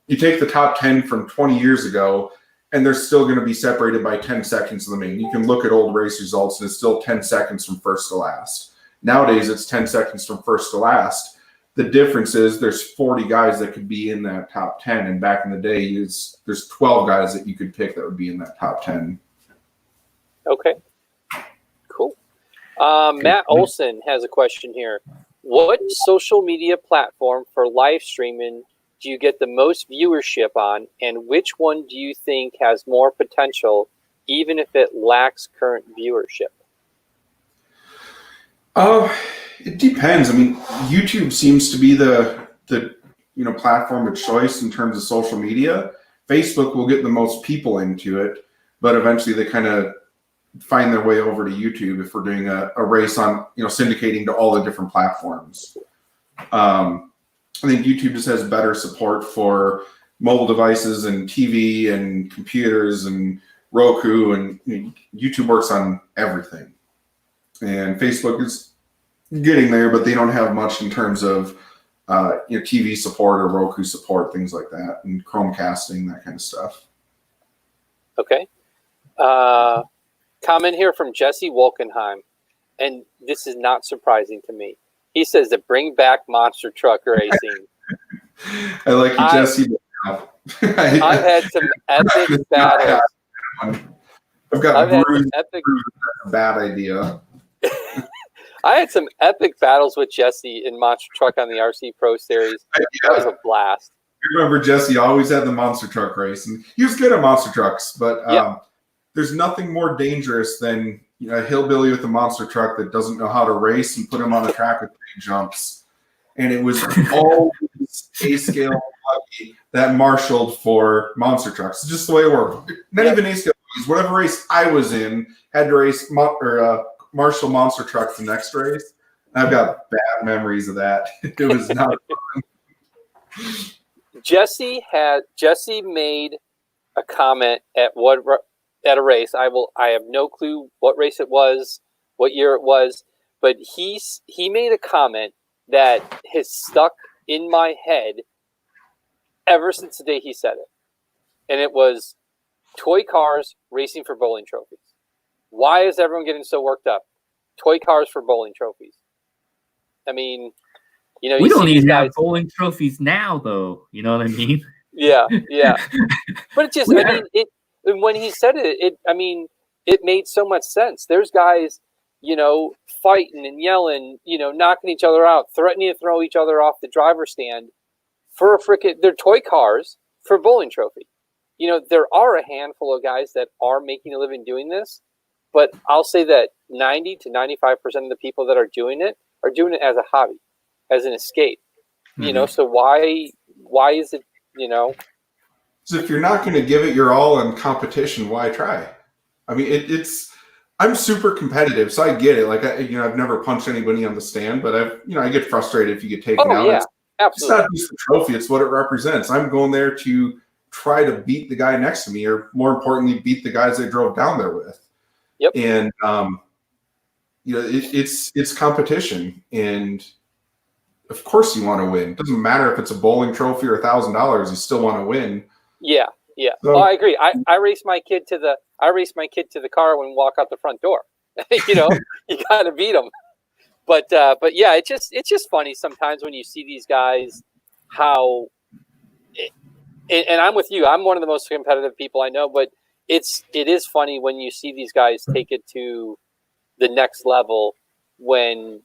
You take the top 10 from 20 years ago, and they're still going to be separated by 10 seconds in the main. You can look at old race results, and it's still 10 seconds from first to last. Nowadays, it's 10 seconds from first to last. The difference is there's 40 guys that could be in that top 10, and back in the day, there's 12 guys that you could pick that would be in that top 10. Okay, cool. Matt Olson has a question here. What social media platform for live streaming do you get the most viewership on, and which one do you think has more potential, even if it lacks current viewership? It depends. I mean, YouTube seems to be the platform of choice in terms of social media. Facebook will get the most people into it, but eventually they kind of find their way over to YouTube if we're doing a race on, syndicating to all the different platforms. I think YouTube just has better support for mobile devices and TV and computers and Roku, and YouTube works on everything. And Facebook is getting there, but they don't have much in terms of TV support or Roku support, things like that, and Chromecasting, that kind of stuff. Okay. Comment here from Jesse Wolkenheim, and this is not surprising to me. He says to bring back monster truck racing. I like you, Jesse. I've had some epic battles. I've had some epic bad idea. I had some epic battles with Jesse in monster truck on the RC Pro Series. That was a blast. I remember Jesse always had the monster truck race, and he was good at monster trucks, but there's nothing more dangerous than a hillbilly with a monster truck that doesn't know how to race and put him on the track with 3 jumps. And it was always A-scale lucky that marshaled for monster trucks. It's just the way it worked. Not even A-scale luggies. Whatever race I was in had to race marshal monster truck the next race. I've got bad memories of that. It was not fun. Jesse made a comment at a race. I have no clue what race it was, what year it was, but he made a comment that has stuck in my head ever since the day he said it. And it was toy cars racing for bowling trophies. Why is everyone getting so worked up? Toy cars for bowling trophies. I mean, we don't even have bowling trophies now, though. You know what I mean? Yeah. But it just, And when he said it, I mean, it made so much sense. There's guys, you know, fighting and yelling, you know, knocking each other out, threatening to throw each other off the driver's stand for their toy cars for a bowling trophy. You know, there are a handful of guys that are making a living doing this, but I'll say that 90 to 95% of the people that are doing it as a hobby, as an escape. Mm-hmm. You know, so why is it, you know? So if you're not going to give it your all in competition, why try? I mean, I'm super competitive, so I get it. Like, I've never punched anybody on the stand, but I get frustrated if you get taken out. Yeah, absolutely. It's not just the trophy; it's what it represents. I'm going there to try to beat the guy next to me, or more importantly, beat the guys I drove down there with. Yep. And it's competition, and of course you want to win. It doesn't matter if it's a bowling trophy or $1,000; you still want to win. Yeah. So, I agree. I race my kid to the car when we walk out the front door. You know, you got to beat them. But yeah, it's just funny sometimes when you see these guys how. And I'm with you. I'm one of the most competitive people I know, but it is funny when you see these guys take it to the next level when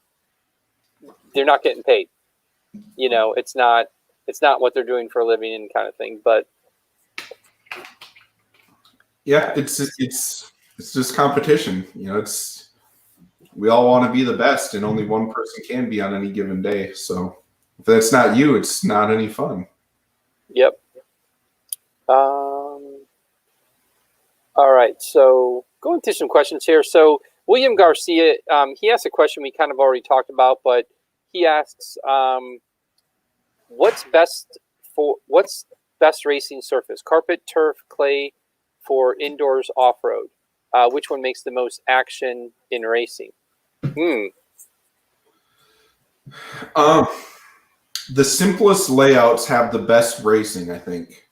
they're not getting paid. You know, it's not what they're doing for a living and kind of thing. But yeah, it's just competition. You know, we all want to be the best, and only one person can be on any given day. So if that's not you, it's not any fun. Yep. All right, so going through some questions here. So William Garcia, he asked a question we kind of already talked about, but he asks, what's best racing surface? Carpet, turf, clay for indoors off-road? Which one makes the most action in racing? The simplest layouts have the best racing, I think.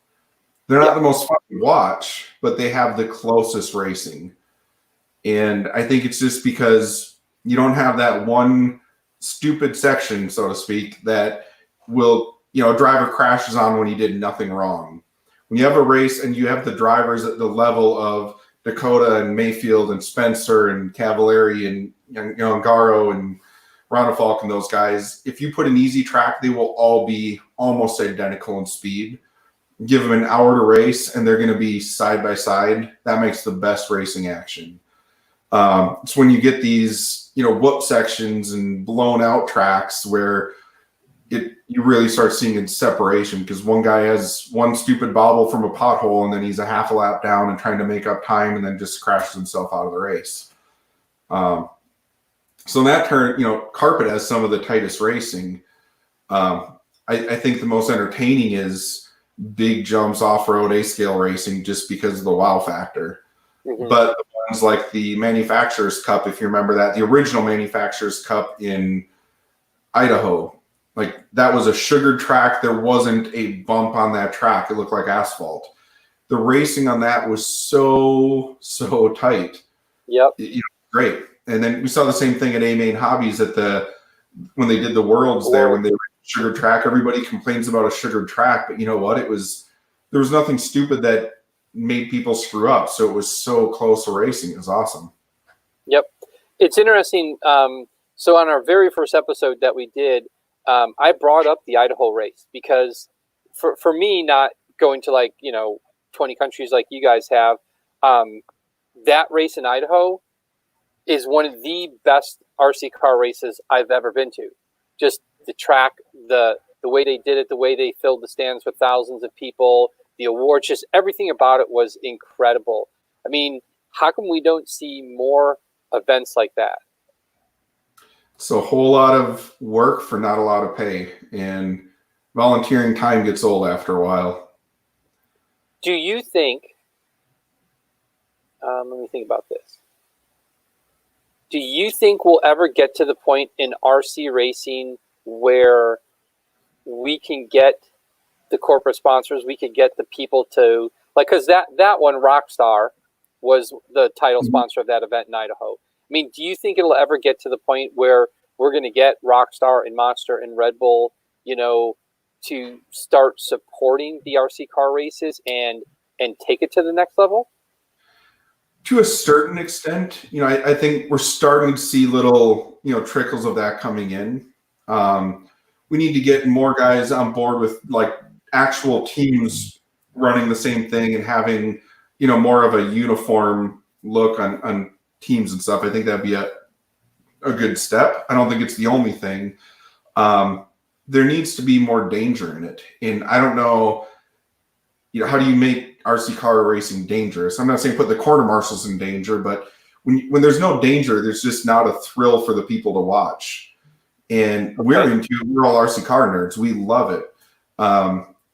They're not the most fun to watch, but they have the closest racing. And I think it's just because you don't have that one stupid section, so to speak, that will, a driver crashes on when he did nothing wrong. When you have a race and you have the drivers at the level of Dakota and Mayfield and Spencer and Cavallari and Ungaro and Ronafalk and those guys, if you put an easy track, they will all be almost identical in speed. Give them an hour to race, and they're going to be side by side. That makes the best racing action. It's when you get these, whoop sections and blown out tracks where you really start seeing a separation because one guy has one stupid bobble from a pothole, and then he's a half a lap down and trying to make up time, and then just crashes himself out of the race. So in that turn, carpet has some of the tightest racing. I think the most entertaining is big jumps off-road A-scale racing just because of the wow factor. Mm-hmm. But the ones like the Manufacturers Cup, if you remember that, the original Manufacturers Cup in Idaho, like that was a sugared track. There wasn't a bump on that track. It looked like asphalt. The racing on that was so tight. Yep. Great. And then we saw the same thing at A-Main Hobbies when they did the Worlds there, when they were sugar track. Everybody complains about a sugar track, but you know what? There was nothing stupid that made people screw up. So it was so close to racing. It was awesome. Yep. It's interesting. So on our very first episode that we did, I brought up the Idaho race because for me, not going to 20 countries like you guys have, that race in Idaho is one of the best RC car races I've ever been to. Just the track, the way they did it, the way they filled the stands with thousands of people, the awards, just everything about it was incredible. I mean, how come we don't see more events like that? It's a whole lot of work for not a lot of pay, and volunteering time gets old after a while. Do you think, let me think about this. Do you think we'll ever get to the point in RC racing where we can get the corporate sponsors, we could get the people to, because that one, Rockstar, was the title sponsor of that event in Idaho. I mean, do you think it'll ever get to the point where we're going to get Rockstar and Monster and Red Bull, to start supporting the RC car races and take it to the next level? To a certain extent, I think we're starting to see little, trickles of that coming in. We need to get more guys on board with like actual teams running the same thing and having, more of a uniform look on teams and stuff. I think that'd be a good step. I don't think it's the only thing. There needs to be more danger in it. And I don't know, how do you make RC car racing dangerous? I'm not saying put the corner marshals in danger, but when there's no danger, there's just not a thrill for the people to watch. And we're all RC car nerds. We love it.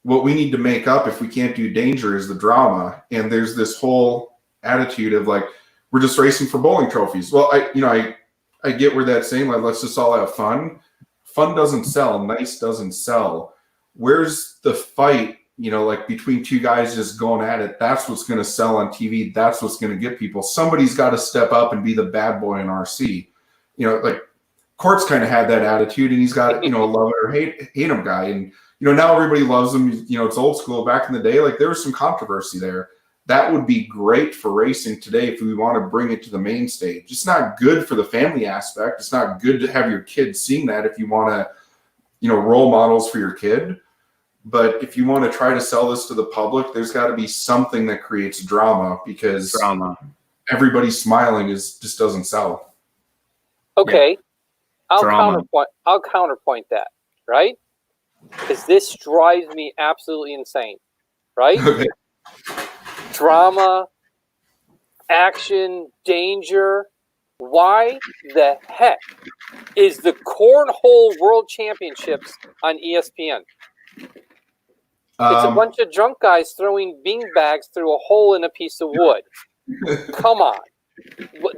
What we need to make up if we can't do danger is the drama. And there's this whole attitude of like, we're just racing for bowling trophies. Well, I get where that's saying, like, let's just all have fun. Fun doesn't sell. Nice doesn't sell. Where's the fight, like between two guys just going at it? That's what's going to sell on TV. That's what's going to get people. Somebody's got to step up and be the bad boy in RC. Like Quartz kind of had that attitude, and he's got, a love it or hate him guy. And, now everybody loves him. It's old school. Back in the day, like there was some controversy there. That would be great for racing today if we want to bring it to the main stage. It's not good for the family aspect. It's not good to have your kids seeing that if you want to, role models for your kid. But if you want to try to sell this to the public, there's got to be something that creates drama, because everybody smiling just doesn't sell. Okay. Yeah. I'll counterpoint that, right? Because this drives me absolutely insane, right? Okay. Drama, action, danger. Why the heck is the Cornhole World Championships on ESPN? It's a bunch of drunk guys throwing bean bags through a hole in a piece of wood. Come on.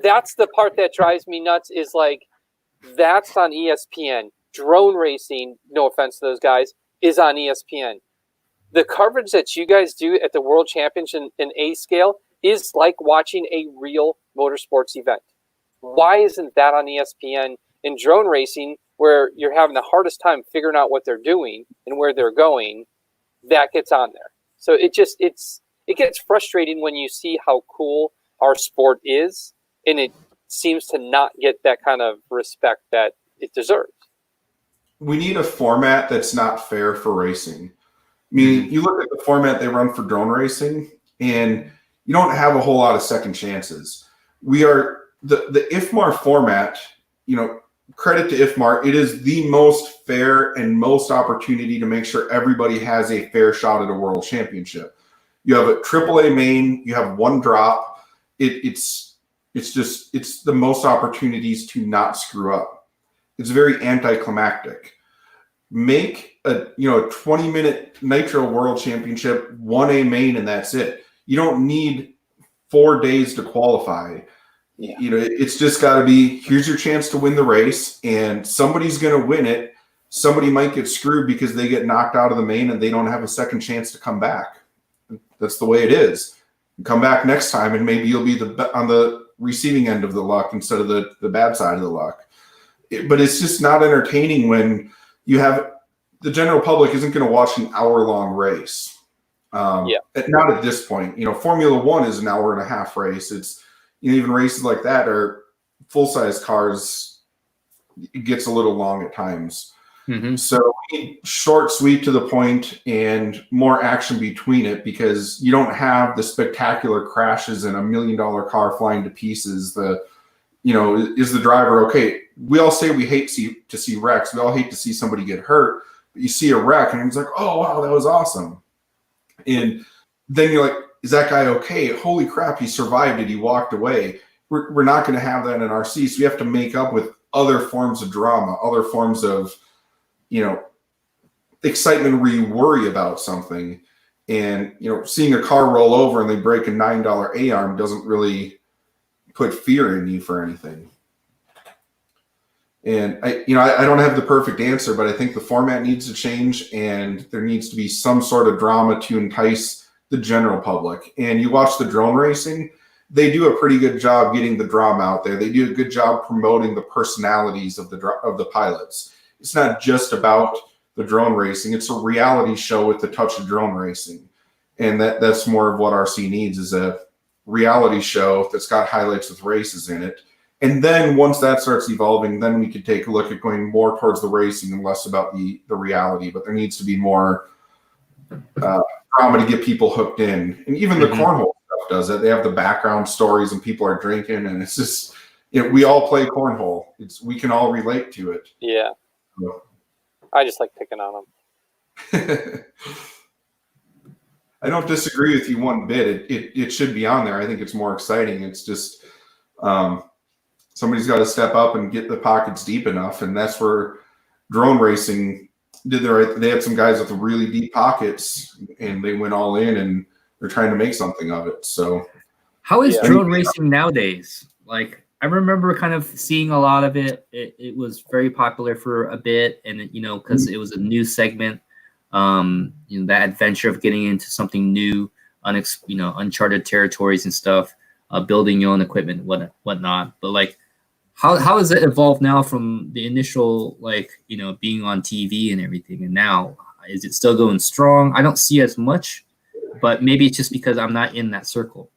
That's the part that drives me nuts, is like, that's on ESPN. Drone racing, no offense to those guys, is on ESPN. The coverage that you guys do at the World Championship in A scale is like watching a real motorsports event. Why isn't that on ESPN? In drone racing, where you're having the hardest time figuring out what they're doing and where they're going, that gets on there. So it gets frustrating when you see how cool our sport is, and it seems to not get that kind of respect that it deserves. We need a format that's not fair for racing. I mean, you look at the format they run for drone racing, and you don't have a whole lot of second chances. We are the IFMAR format, credit to IFMAR, it is the most fair and most opportunity to make sure everybody has a fair shot at a world championship. You have a AAA main, you have one drop. It's the most opportunities to not screw up. It's very anticlimactic. Make a 20-minute Nitro World Championship, 1A main, and that's it. You don't need 4 days to qualify. Yeah. It's just got to be, here's your chance to win the race, and somebody's going to win it. Somebody might get screwed because they get knocked out of the main and they don't have a second chance to come back. That's the way it is. You come back next time, and maybe you'll be on the receiving end of the luck instead of the bad side of the luck. But it's just not entertaining when you have the general public isn't going to watch an hour-long race. Not at this point. Formula One is an hour and a half race. It's even races like that are full-size cars. It gets a little long at times. Mm-hmm. So we need short, sweet, to the point, and more action between it, because you don't have the spectacular crashes and $1 million car flying to pieces. Is the driver okay? We all say we hate to see wrecks. We all hate to see somebody get hurt. But you see a wreck, and it's like, oh, wow, that was awesome. And then you're like, is that guy okay? Holy crap, he survived it. He walked away. We're not going to have that in RC, so we have to make up with other forms of drama, other forms of, excitement where you worry about something. And, seeing a car roll over and they break a $9 A-arm doesn't really put fear in you for anything. And I don't have the perfect answer, but I think the format needs to change, and there needs to be some sort of drama to entice the general public. And you watch the drone racing, they do a pretty good job getting the drama out there. They do a good job promoting the personalities of the pilots. It's not just about the drone racing. It's a reality show with the touch of drone racing. And that's more of what RC needs, is a reality show that's got highlights with races in it. And then once that starts evolving, then we could take a look at going more towards the racing and less about the reality. But there needs to be more drama to get people hooked in. And even the cornhole stuff does it. They have the background stories and people are drinking, and it's just, we all play cornhole. We can all relate to it. Yeah. So. I just like picking on them. I don't disagree with you one bit. It should be on there. I think it's more exciting. It's just somebody's got to step up and get the pockets deep enough, and that's where drone racing did the right. They had some guys with really deep pockets, and they went all in, and they're trying to make something of it. So, how is drone racing nowadays? Like, I remember kind of seeing a lot of it. It was very popular for a bit, and because it was a new segment. That adventure of getting into something new, uncharted territories and stuff, building your own equipment, whatnot. But like, how has it evolved now from the initial, being on TV and everything, and now is it still going strong? I don't see as much, but maybe it's just because I'm not in that circle.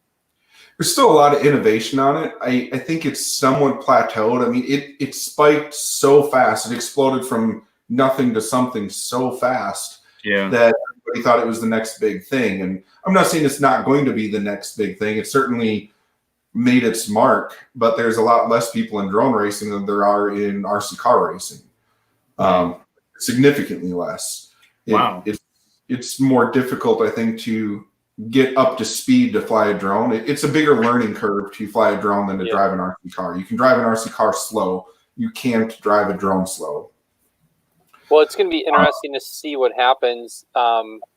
There's still a lot of innovation on it. I think it's somewhat plateaued. I mean, it spiked so fast. It exploded from nothing to something so fast that everybody thought it was the next big thing. And I'm not saying it's not going to be the next big thing. It certainly made its mark, but there's a lot less people in drone racing than there are in RC car racing. Significantly less. Wow. It's more difficult, I think, to get up to speed to fly a drone. It's a bigger learning curve to fly a drone than to drive an RC car. You can drive an RC car slow. You can't drive a drone slow. Well, it's going to be interesting to see what happens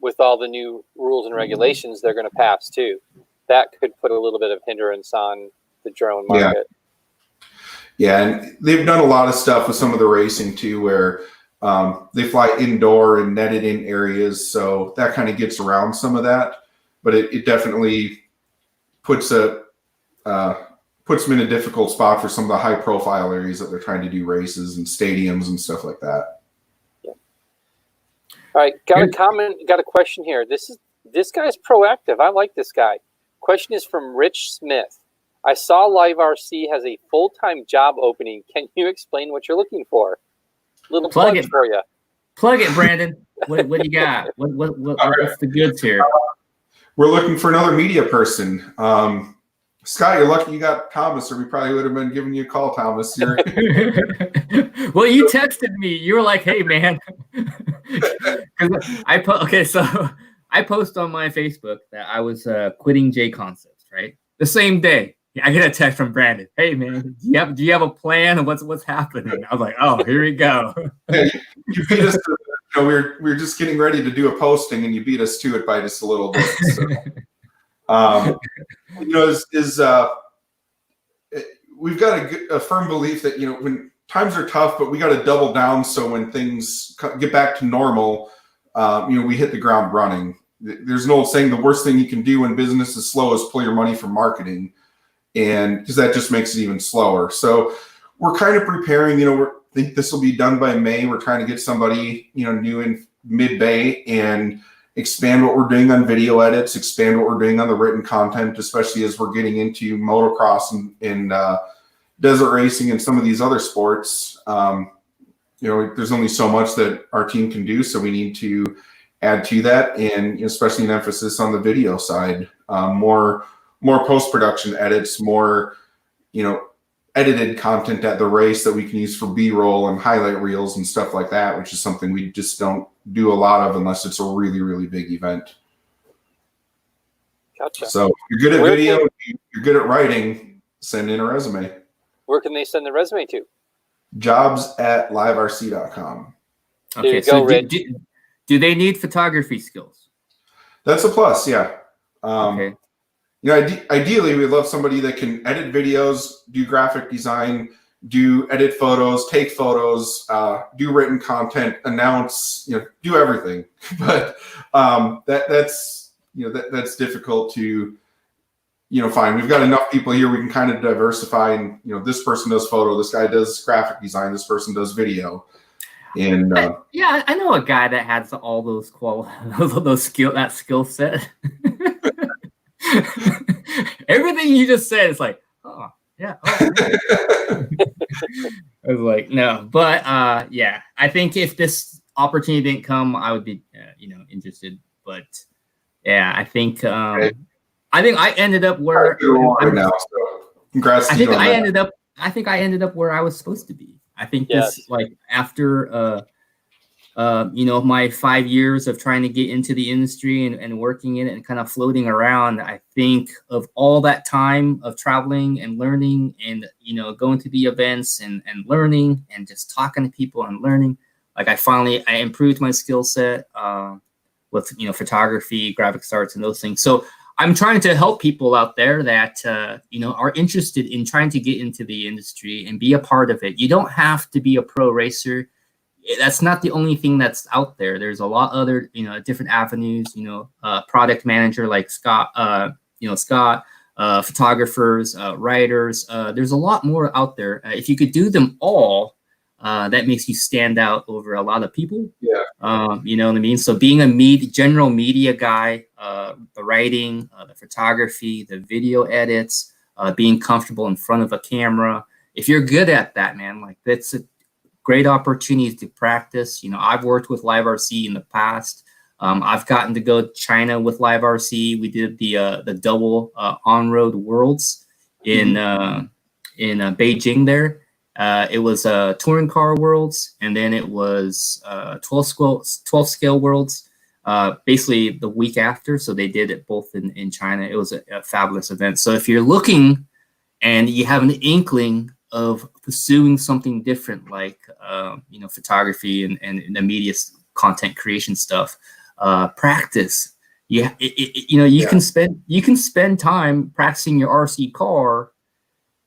with all the new rules and regulations they're going to pass too. That could put a little bit of hindrance on the drone market. Yeah, and they've done a lot of stuff with some of the racing too, where they fly indoor and netted in areas, so that kind of gets around some of that. But it definitely puts them in a difficult spot for some of the high profile areas that they're trying to do races and stadiums and stuff like that. Yeah. All right, got a comment, got a question here. This guy's proactive. I like this guy. Question is from Rich Smith. I saw LiveRC has a full-time job opening. Can you explain what you're looking for? Little plug for you. Plug it, Brandon. What do you got? What's the goods here? We're looking for another media person. Scott, you're lucky you got Thomas, or we probably would have been giving you a call, Thomas. Well, you texted me. You were like, "Hey, man." I post on my Facebook that I was quitting J Concepts, right? The same day, I get a text from Brandon. "Hey, man, do you have a plan? What's happening?" I was like, "Oh, here we go." Hey, you beat us to, we were just getting ready to do a posting, and you beat us to it by just a little bit. So. We've got a firm belief that, when times are tough, but we got to double down. So when things get back to normal, we hit the ground running. There's an old saying, the worst thing you can do when business is slow is pull your money from marketing. And because that just makes it even slower. So we're kind of preparing, think this will be done by May. We're trying to get somebody, new in mid-May and expand what we're doing on video edits, expand what we're doing on the written content, especially as we're getting into motocross and desert racing and some of these other sports. There's only so much that our team can do, so we need to add to that, and especially an emphasis on the video side, more post-production edits, more edited content at the race that we can use for B-roll and highlight reels and stuff like that, which is something we just don't do a lot of unless it's a really, really big event. Gotcha. So you're good at video, you're good at writing, send in a resume. Where can they send the resume to? jobs@liverc.com. Okay, so do they need photography skills? That's a plus, yeah. Okay. Ideally, we'd love somebody that can edit videos, do graphic design, edit photos, take photos, do written content, announce, do everything. But that's difficult to, find. We've got enough people here. We can kind of diversify, and this person does photo, this guy does graphic design, this person does video. And I know a guy that has all those skill set. Everything you just said is like, oh yeah. Oh, I was like, no, but yeah, I think if this opportunity didn't come, I would be, interested. But yeah, I think I ended up where right now. So congrats to you on that. I think I ended up where I was supposed to be. I think this, like, after my 5 years of trying to get into the industry and working in it and kind of floating around, I think of all that time of traveling and learning and, going to the events and learning and just talking to people and learning. Like, I improved my skill set with, photography, graphics arts, and those things. So I'm trying to help people out there that, are interested in trying to get into the industry and be a part of it. You don't have to be a pro racer. That's not the only thing that's out there. There's a lot other, different avenues, product manager like Scott, photographers, writers. There's a lot more out there. If you could do them all, that makes you stand out over a lot of people. Yeah. You know what I mean? So being a general media guy, the writing, the photography, the video edits, being comfortable in front of a camera. If you're good at that, man, like, that's a great opportunity to practice. I've worked with LiveRC in the past. I've gotten to go to China with LiveRC. We did the double on-road worlds in Beijing there. It was touring car worlds, and then it was 12 scale worlds basically the week after. So they did it both in China. It was a fabulous event. So if you're looking and you have an inkling of pursuing something different, like photography and the media content creation stuff, practice. You can spend time practicing your RC car,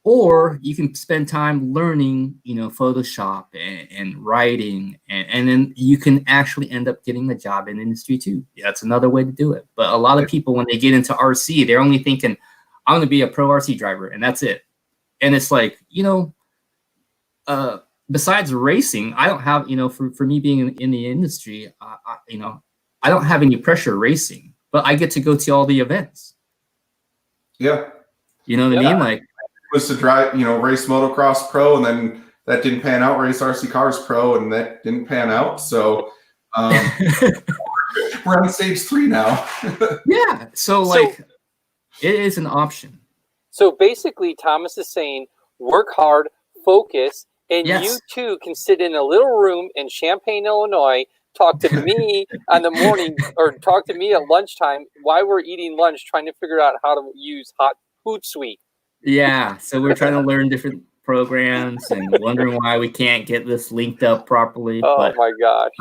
or you can spend time learning Photoshop and writing, and then you can actually end up getting a job in the industry too. Yeah, that's another way to do it. But a lot of people, when they get into RC, they're only thinking, I'm going to be a pro RC driver, and that's it. And it's like, besides racing, I don't have, for me being in the industry, I don't have any pressure racing, but I get to go to all the events. Yeah. You know what I mean? Like, was to drive, race motocross pro, and then that didn't pan out. Race RC cars pro, and that didn't pan out. So we're on stage 3 now. Yeah. So it is an option. So basically, Thomas is saying, work hard, focus, and you too can sit in a little room in Champaign, Illinois, talk to me on the morning, or talk to me at lunchtime while we're eating lunch, trying to figure out how to use Hootsuite. Yeah. So we're trying to learn different programs and wondering why we can't get this linked up properly. Oh my gosh.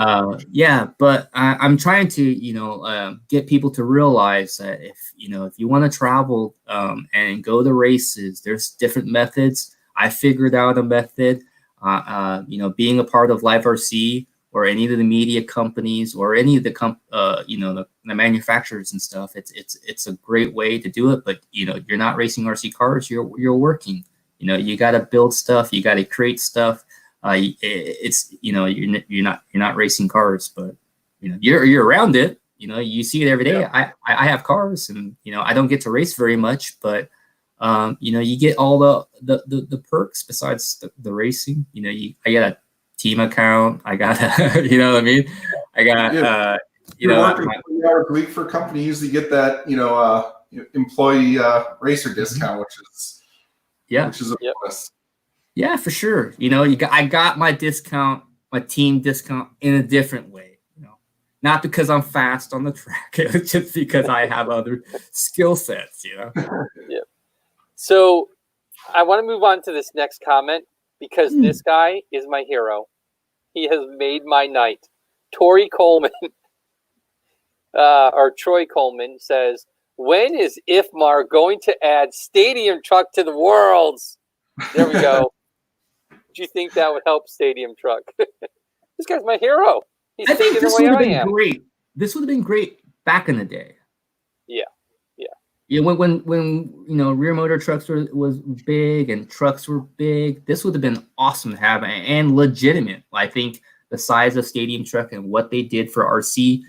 But I'm trying to, get people to realize that if you want to travel and go to races, there's different methods. I figured out a method, being a part of LiveRC or any of the media companies or any of the the manufacturers and stuff. It's a great way to do it. But you're not racing RC cars. You're working. You got to build stuff. You got to create stuff. You're not racing cars, but you're around it. You see it every day. Yeah. I have cars, and I don't get to race very much, but you get all the perks besides the racing. I got a team account. I got you know what I mean. I got you're working 40 hours a week for a company. You usually get that employee racer discount, which is a bonus. Yeah, for sure. I got my discount, my team discount in a different way. Not because I'm fast on the track. It's just because I have other skill sets. Yeah. So I want to move on to this next comment, because this guy is my hero. He has made my night. Tori Coleman, or Troy Coleman, says, when is IFMAR going to add Stadium Truck to the Worlds? There we go. Do you think that would help Stadium Truck? This guy's my hero. I think this would have been great. This would have been great back in the day. Yeah, when rear motor trucks was big and trucks were big, this would have been awesome to have and legitimate. I think the size of Stadium Truck and what they did for RC,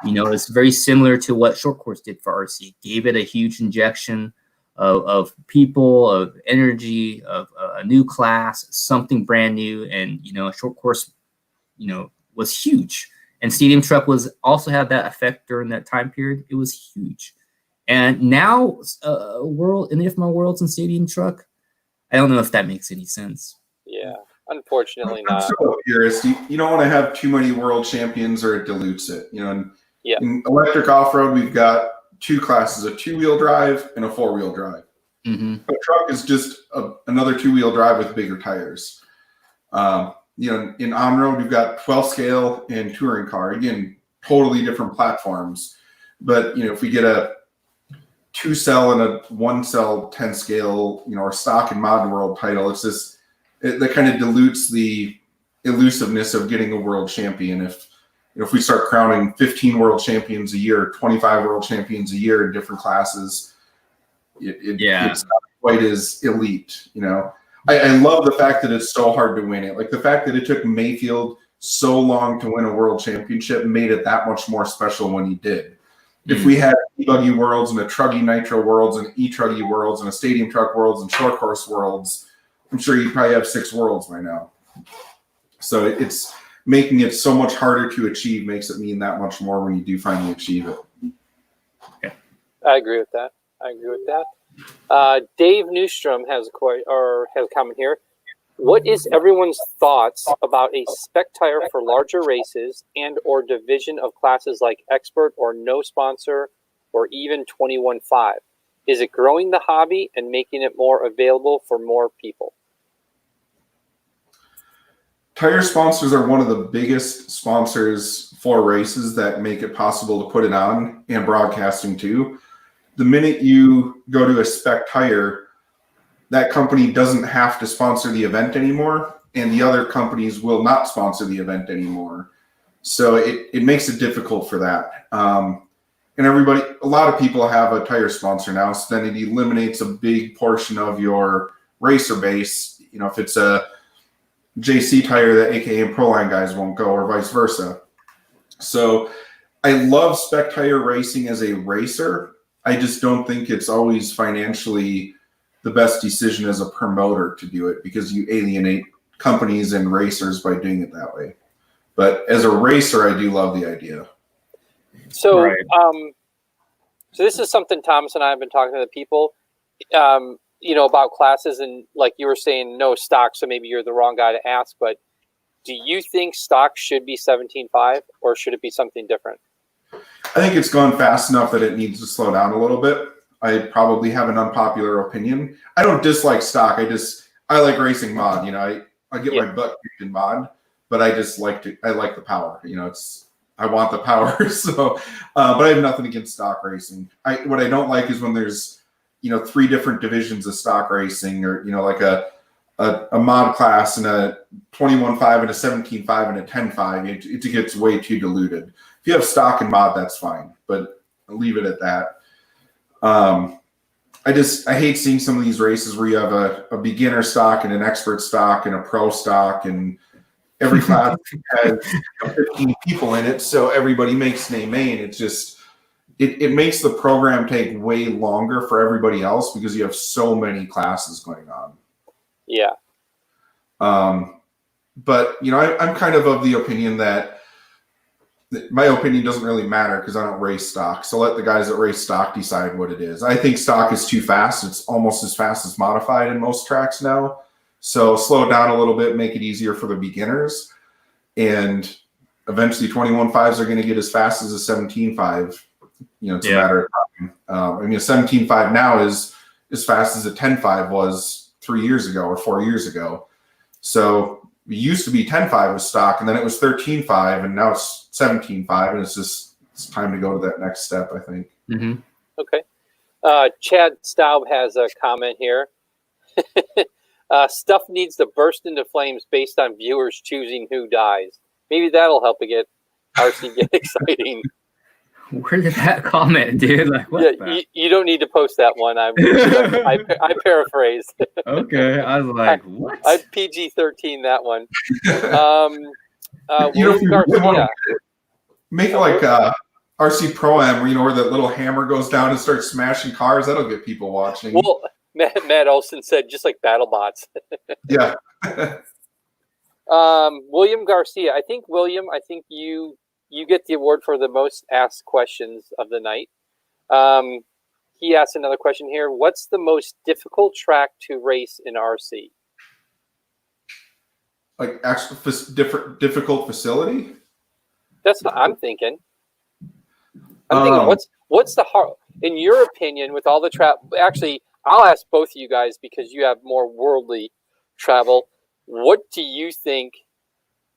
is very similar to what Short Course did for RC. Gave it a huge injection. of people, of energy, of a new class, something brand new. And, a short course, was huge. And Stadium Truck was also had that effect during that time period. It was huge. And now Infinite Worlds and Stadium Truck, I don't know if that makes any sense. Yeah, unfortunately I'm not. so curious. You don't want to have too many world champions or it dilutes it. In electric off-road, we've got two classes, a two-wheel drive and a four-wheel drive. Mm-hmm. A truck is just another two-wheel drive with bigger tires. In on-road, we've got 12 scale and touring car. Again, totally different platforms. But, if we get a 2-cell and a 1-cell 10 scale, or stock and mod world title, it's just, that kind of dilutes the elusiveness of getting a world champion. If we start crowning 15 world champions a year, 25 world champions a year in different classes, it's not quite as elite, I love the fact that it's so hard to win it. Like the fact that it took Mayfield so long to win a world championship made it that much more special when he did. If we had E-Buggy Worlds and a Truggy Nitro Worlds and E-Truggy Worlds and a Stadium Truck Worlds and Short Course Worlds, I'm sure you'd probably have 6 worlds by now. So it's making it so much harder to achieve makes it mean that much more when you do finally achieve it. Okay. I agree with that. Dave Newstrom has a comment here. What is everyone's thoughts about a spec tire for larger races and or division of classes like expert or no sponsor or even 21.5? Is it growing the hobby and making it more available for more people? Tire sponsors are one of the biggest sponsors for races that make it possible to put it on, and broadcasting too. The minute you go to a spec tire, that company doesn't have to sponsor the event anymore, and the other companies will not sponsor the event anymore. So it makes it difficult for that. And a lot of people have a tire sponsor now, so then it eliminates a big portion of your racer base. If it's a JC tire, that AKA and Proline guys won't go, or vice versa. So I love spec tire racing as a racer. I just don't think it's always financially the best decision as a promoter to do it, because you alienate companies and racers by doing it that way. But as a racer, I do love the idea. So, right. So this is something Thomas and I have been talking to the people, about classes, and like you were saying, no stock, so maybe you're the wrong guy to ask, but do you think stock should be 17.5 or should it be something different? I think it's gone fast enough that it needs to slow down a little bit. I probably have an unpopular opinion. I don't dislike stock. I like racing mod. I get my butt kicked in mod, but I like the power. I want the power. So, but I have nothing against stock racing. What I don't like is when there's 3 different divisions of stock racing, or like a mod class and a 21.5 and a 17.5 and a 10.5. It gets way too diluted. If you have stock and mod, that's fine, but I'll leave it at that. I hate seeing some of these races where you have a beginner stock and an expert stock and a pro stock, and every class has 15 people in it, so everybody makes an main. It's just it makes the program take way longer for everybody else because you have so many classes going on. Yeah. But I'm kind of the opinion that my opinion doesn't really matter because I don't race stock. So let the guys that race stock decide what it is. I think stock is too fast. It's almost as fast as modified in most tracks now. So slow it down a little bit, make it easier for the beginners. And eventually 21.5s are going to get as fast as a 17.5. It's a matter of time. A 17.5 now is as fast as a 10.5 was 3 years ago or 4 years ago. So it used to be 10.5 was stock, and then it was 13.5, and now it's 17.5, and it's time to go to that next step, I think. Mm-hmm. Okay. Chad Staub has a comment here. Stuff needs to burst into flames based on viewers choosing who dies. Maybe that'll help it get RC get exciting. Where did that comment, dude? Like, what? Yeah, you don't need to post that one. I paraphrased. Okay, I was like, what? I PG-13 that one. Make it like RC Pro-Am, where that little hammer goes down and starts smashing cars. That'll get people watching. Well, Matt Olson said just like BattleBots. Yeah. William Garcia. I think you get the award for the most asked questions of the night. He asked another question here. What's the most difficult track to race in RC? Like actual difficult facility? That's what I'm thinking. I'm thinking, what's the hard, in your opinion, with all the actually, I'll ask both of you guys because you have more worldly travel. What do you think,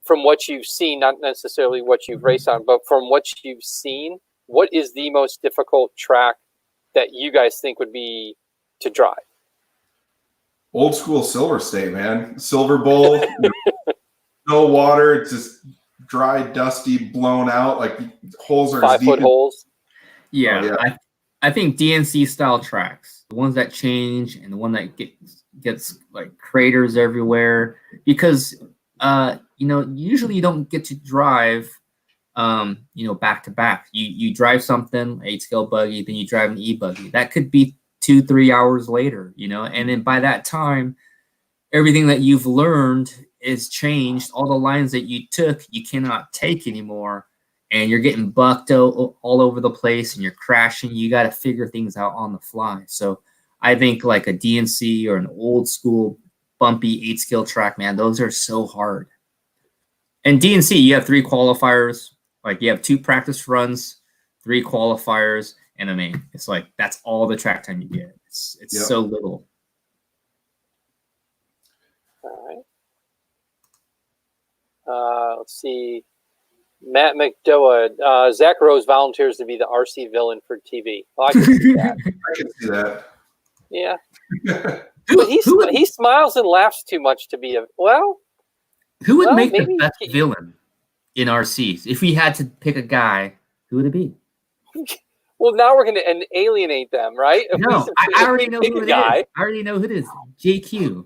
from what you've seen, not necessarily what you've raced on, but from what you've seen, what is the most difficult track that you guys think would be to drive? Old school Silver State, man. Silver Bowl, no water, it's just dry, dusty, blown out. Like holes are 5 foot holes. Yeah, oh, yeah. I think DNC style tracks, the ones that change and the one that gets like craters everywhere, because usually you don't get to drive back to back. You drive something, 8-scale buggy, then you drive an e-buggy. That could be 2-3 hours later, and then by that time, everything that you've learned is changed. All the lines that you took, you cannot take anymore, and you're getting bucked all over the place, and you're crashing. You got to figure things out on the fly. So I think like a DNC or an old school bumpy 8-scale track, man, those are so hard. And DNC, you have 3 qualifiers. Like you have 2 practice runs, 3 qualifiers, and a main. It's like that's all the track time you get. It's yep. So little. All right. Let's see. Matt McDowell. Zach Rose volunteers to be the RC villain for TV. Well, I can see that. I can see that. Yeah. But he smiles and laughs too much to be a Who would make the best villain in RCs? If we had to pick a guy, who would it be? Well, now we're going to alienate them, right? No, I already know who it is. I already know who it is. JQ.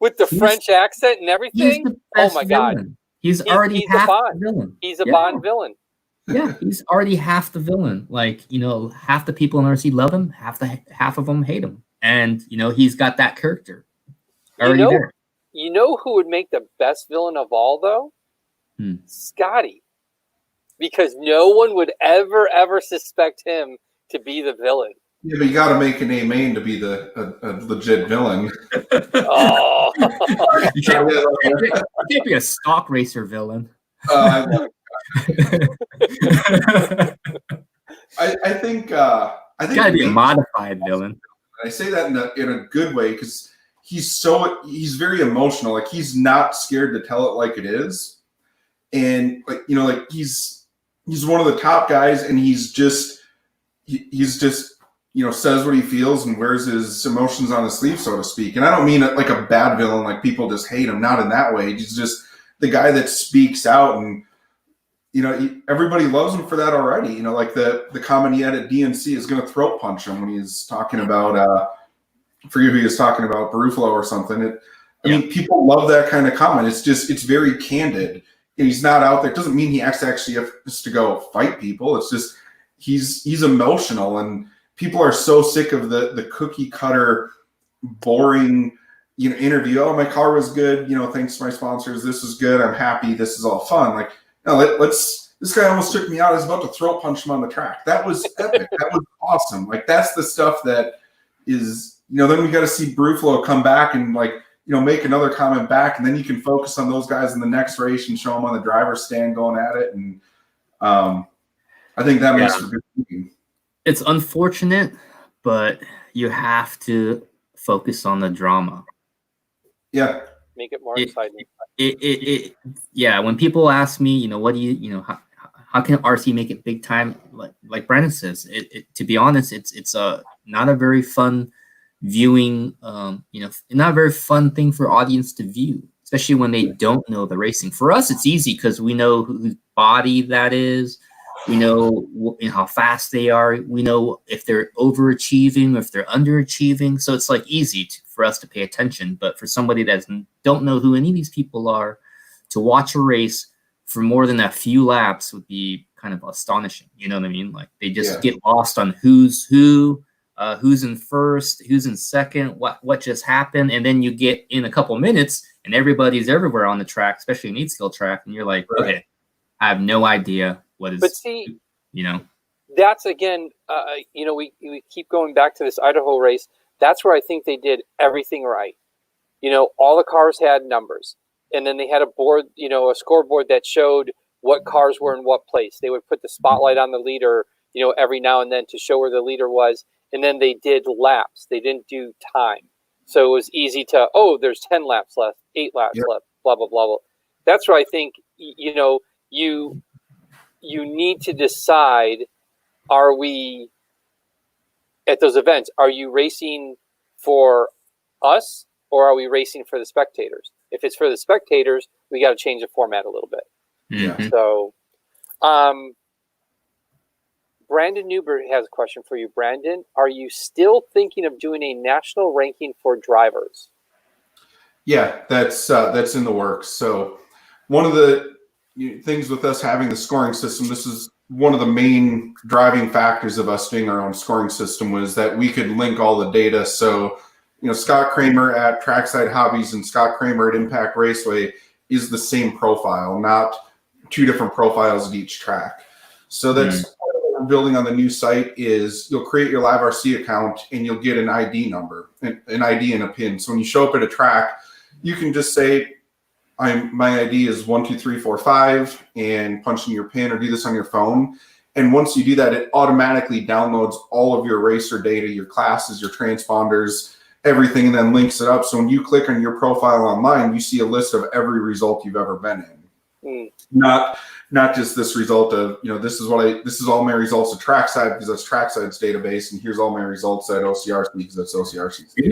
With the French accent and everything? Oh, my God. He's already half the villain. He's a Bond villain. Yeah, he's already half the villain. Like, half the people in RC love him, half of them hate him. And, he's got that character already there. You know who would make the best villain of all, though? Scotty. Because no one would ever suspect him to be the villain. Yeah, but you got to make an A-main to be a legit villain. Oh. You can't be a stock racer villain. I think gotta be a modified villain. I say that in a good way because he's very emotional. Like he's not scared to tell it like it is, and he's one of the top guys, and he's just says what he feels and wears his emotions on his sleeve, so to speak. And I don't mean like a bad villain, like people just hate him. Not in that way. He's just the guy that speaks out, and everybody loves him for that already. Like the comment he had at DNC is going to throat punch him when he's talking about I forget who he was talking about, Barufalo or something. I mean, people love that kind of comment. It's very candid. And he's not out there. It doesn't mean he actually has to go fight people. It's just he's emotional, and people are so sick of the cookie cutter, boring, interview. Oh, my car was good. Thanks to my sponsors. This is good. I'm happy. This is all fun. Like, no, let's. This guy almost took me out. I was about to throat punch him on the track. That was epic. That was awesome. Like that's the stuff that is. Then we got to see Barufalo come back and make another comment back, and then you can focus on those guys in the next race and show them on the driver's stand going at it. And I think that makes for good thinking. It's unfortunate, but you have to focus on the drama. Yeah. Make it more exciting. When people ask me, what do you, how can RC make it big time? Like Brandon says, to be honest, it's not a very fun viewing, not a very fun thing for audience to view, especially when they don't know the racing. For us, it's easy because we know whose body that is. We know how fast they are. We know if they're overachieving or if they're underachieving. So it's easy for us to pay attention. But for somebody that don't know who any of these people are, to watch a race for more than a few laps would be kind of astonishing. You know what I mean? Like they just get lost on who's in first, who's in second, what just happened, and then you get in a couple minutes and everybody's everywhere on the track, especially an 8-skill track, and you're like, okay, I have no idea what is. But see, you know, that's again, you know, we keep going back to this Idaho race. That's where I think they did everything right. You know, all the cars had numbers, and then they had a board, you know, a scoreboard that showed what cars were in what place. They would put the spotlight on the leader, you know, every now and then to show where the leader was. And then they did laps. They didn't do time. So it was easy to, oh, there's 10 laps left, 8 laps left, blah, blah, blah, blah. That's where I think, you know, you need to decide, are we, at those events, are you racing for us or are we racing for the spectators? If it's for the spectators, we got to change the format a little bit. Mm-hmm. So, Brandon Newberg has a question for you. Brandon, are you still thinking of doing a national ranking for drivers? Yeah, that's in the works. So one of the things with us having the scoring system, this is one of the main driving factors of us doing our own scoring system, was that we could link all the data. So, you know, Scott Kramer at Trackside Hobbies and Scott Kramer at Impact Raceway is the same profile, not two different profiles at each track. So that's what we're building on the new site. Is you'll create your LiveRC account and you'll get an ID number, an ID and a PIN. So when you show up at a track, you can just say, my ID is 12345 and punch in your PIN, or do this on your phone. And once you do that, it automatically downloads all of your racer data, your classes, your transponders, everything, and then links it up. So when you click on your profile online, you see a list of every result you've ever been in. Not just this result of, you know, this is all my results at Trackside because that's Trackside's database, and here's all my results at OCRC because that's OCRC's database. You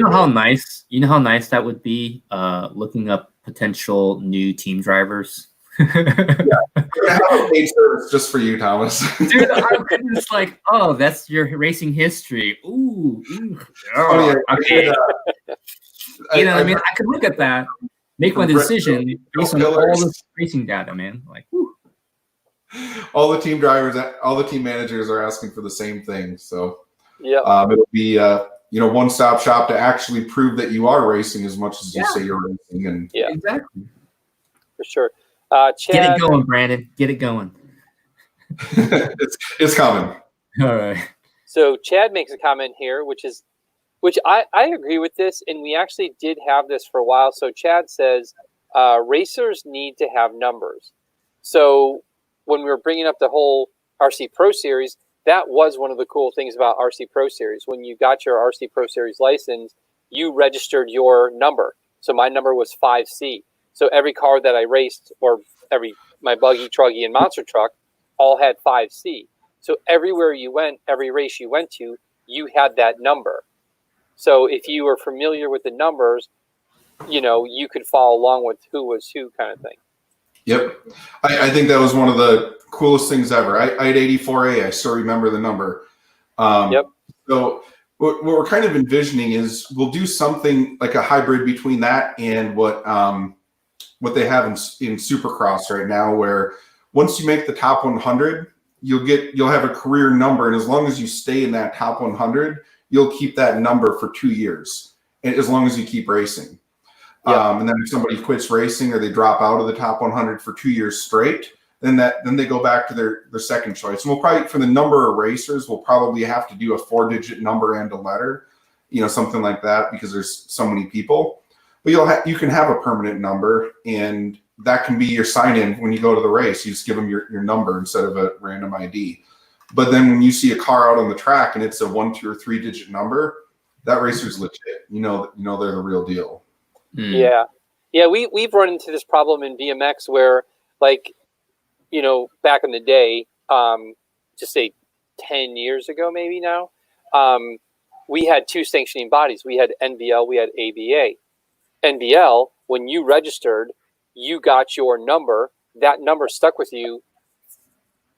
know how nice that would be, looking up potential new team drivers. Yeah, we're gonna have a paid service just for you, Thomas. Dude, I'm just like, oh, that's your racing history. Ooh. Oh, yeah. Okay. You know what I mean? I could look at that, make my decision based on all this racing data, man. Like, whew. All the team drivers, all the team managers are asking for the same thing. So it'll be you know, one-stop shop to actually prove that you are racing as much as you say you're racing. And exactly, for sure. Chad, get it going, Brandon. Get it going. it's coming. All right. So Chad makes a comment here, which I agree with this, and we actually did have this for a while. So Chad says racers need to have numbers. So when we were bringing up the whole RC Pro Series, that was one of the cool things about RC Pro Series. When you got your RC Pro Series license, you registered your number. So my number was 5C. So every car that I raced, or my buggy, truggy, and monster truck, all had 5C. So everywhere you went, every race you went to, you had that number. So if you were familiar with the numbers, you know, you could follow along with who was who kind of thing. Yep. I think that was one of the coolest things ever. I had 84A. I still remember the number. So what we're kind of envisioning is we'll do something like a hybrid between that and what they have in Supercross right now, where once you make the top 100, you'll have a career number, and as long as you stay in that top 100, you'll keep that number for 2 years, and as long as you keep racing. And then if somebody quits racing or they drop out of the top 100 for 2 years straight, then they go back to their second choice. And we'll probably, for the number of racers, we'll probably have to do a 4-digit number and a letter, you know, something like that, because there's so many people. But you can have a permanent number, and that can be your sign-in when you go to the race. You just give them your number instead of a random ID. But then when you see a car out on the track and it's a 1, 2, or 3-digit number, that racer's legit. You know they're the real deal. Yeah. We've run into this problem in BMX where, like, you know, back in the day, just say 10 years ago, maybe now, we had 2 sanctioning bodies. We had NBL, we had ABA. NBL, when you registered, you got your number. That number stuck with you,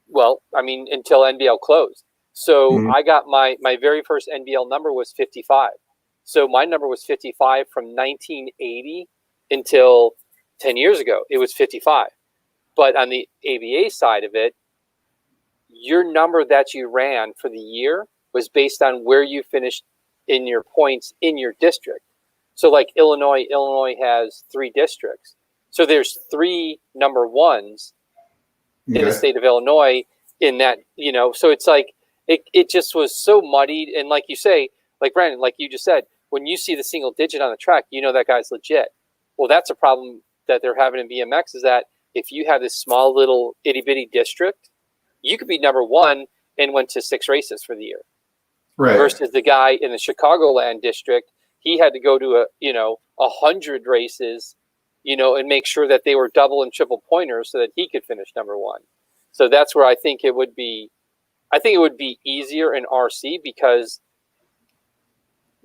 well, I mean, until NBL closed. So I got my very first NBL number was 55. So my number was 55 from 1980 until 10 years ago. It was 55. But on the AVA side of it, your number that you ran for the year was based on where you finished in your points in your district. So like Illinois has 3 districts. So there's 3 number ones in the state of Illinois in that, so it's like, it just was so muddied. And like you say, like Brandon, like you just said, when you see the single digit on the track, that guy's legit. Well, that's a problem that they're having in BMX, is that if you have this small little itty bitty district, you could be number 1 and went to 6 races for the year. Right. Versus the guy in the Chicagoland district, he had to go to 100 races, and make sure that they were double and triple pointers so that he could finish number 1. So that's where I think it would be easier in RC, because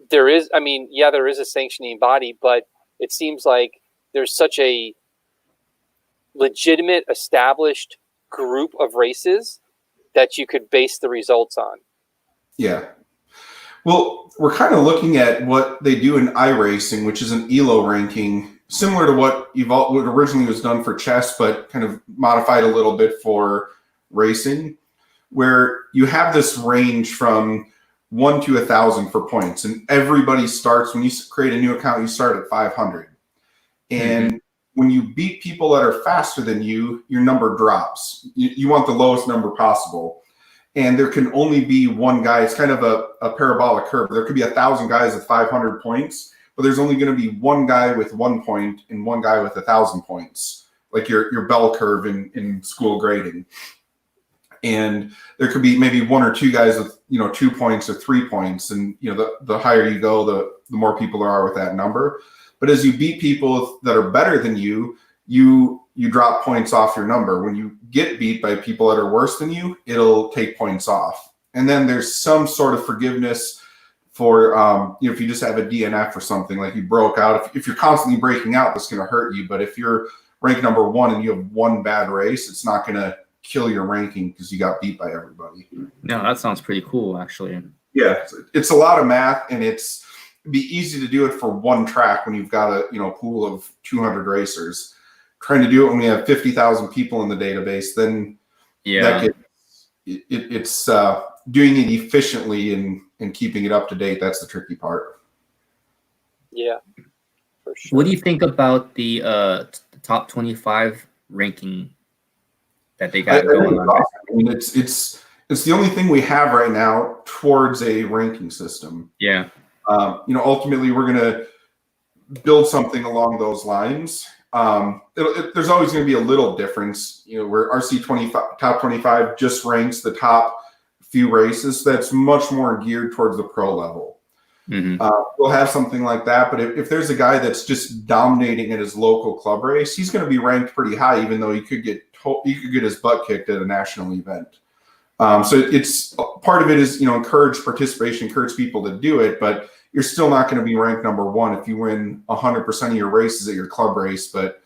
there is a sanctioning body, but it seems like there's such a legitimate established group of races that you could base the results on. Yeah. Well, we're kind of looking at what they do in iRacing, which is an ELO ranking, similar to what originally was done for chess, but kind of modified a little bit for racing, where you have this range from 1 to 1,000 for points, and everybody starts, when you create a new account, you start at 500. And when you beat people that are faster than you, your number drops. You want the lowest number possible. And there can only be one guy. It's kind of a parabolic curve. There could be 1,000 guys with 500 points, but there's only going to be one guy with 1 point and one guy with 1,000 points, like your bell curve in school grading. And there could be maybe 1 or 2 guys with 2 points or 3 points, and the higher you go, the more people there are with that number. But as you beat people that are better than you, you drop points off your number. When you get beat by people that are worse than you, it'll take points off. And then there's some sort of forgiveness for, if you just have a DNF or something, like you broke out. If you're constantly breaking out, that's going to hurt you. But if you're ranked number 1 and you have 1 bad race, it's not going to kill your ranking because you got beat by everybody. No, that sounds pretty cool, actually. Yeah, it's a lot of math, and it'd be easy to do it for 1 track when you've got a pool of 200 racers. Trying to do it when we have 50,000 people in the database, then it's doing it efficiently and keeping it up to date. That's the tricky part. Yeah, for sure. What do you think about the top 25 ranking that they got going on? I mean, it's the only thing we have right now towards a ranking system. Yeah. Ultimately, we're going to build something along those lines. There's always going to be a little difference, where RC top 25 just ranks the top few races. That's much more geared towards the pro level. We'll have something like that, but if there's a guy that's just dominating at his local club race, he's going to be ranked pretty high, even though he could get his butt kicked at a national event. So it's part of it is, encourage participation, encourage people to do it, but you're still not going to be ranked number 1 if you win 100% of your races at your club race. But,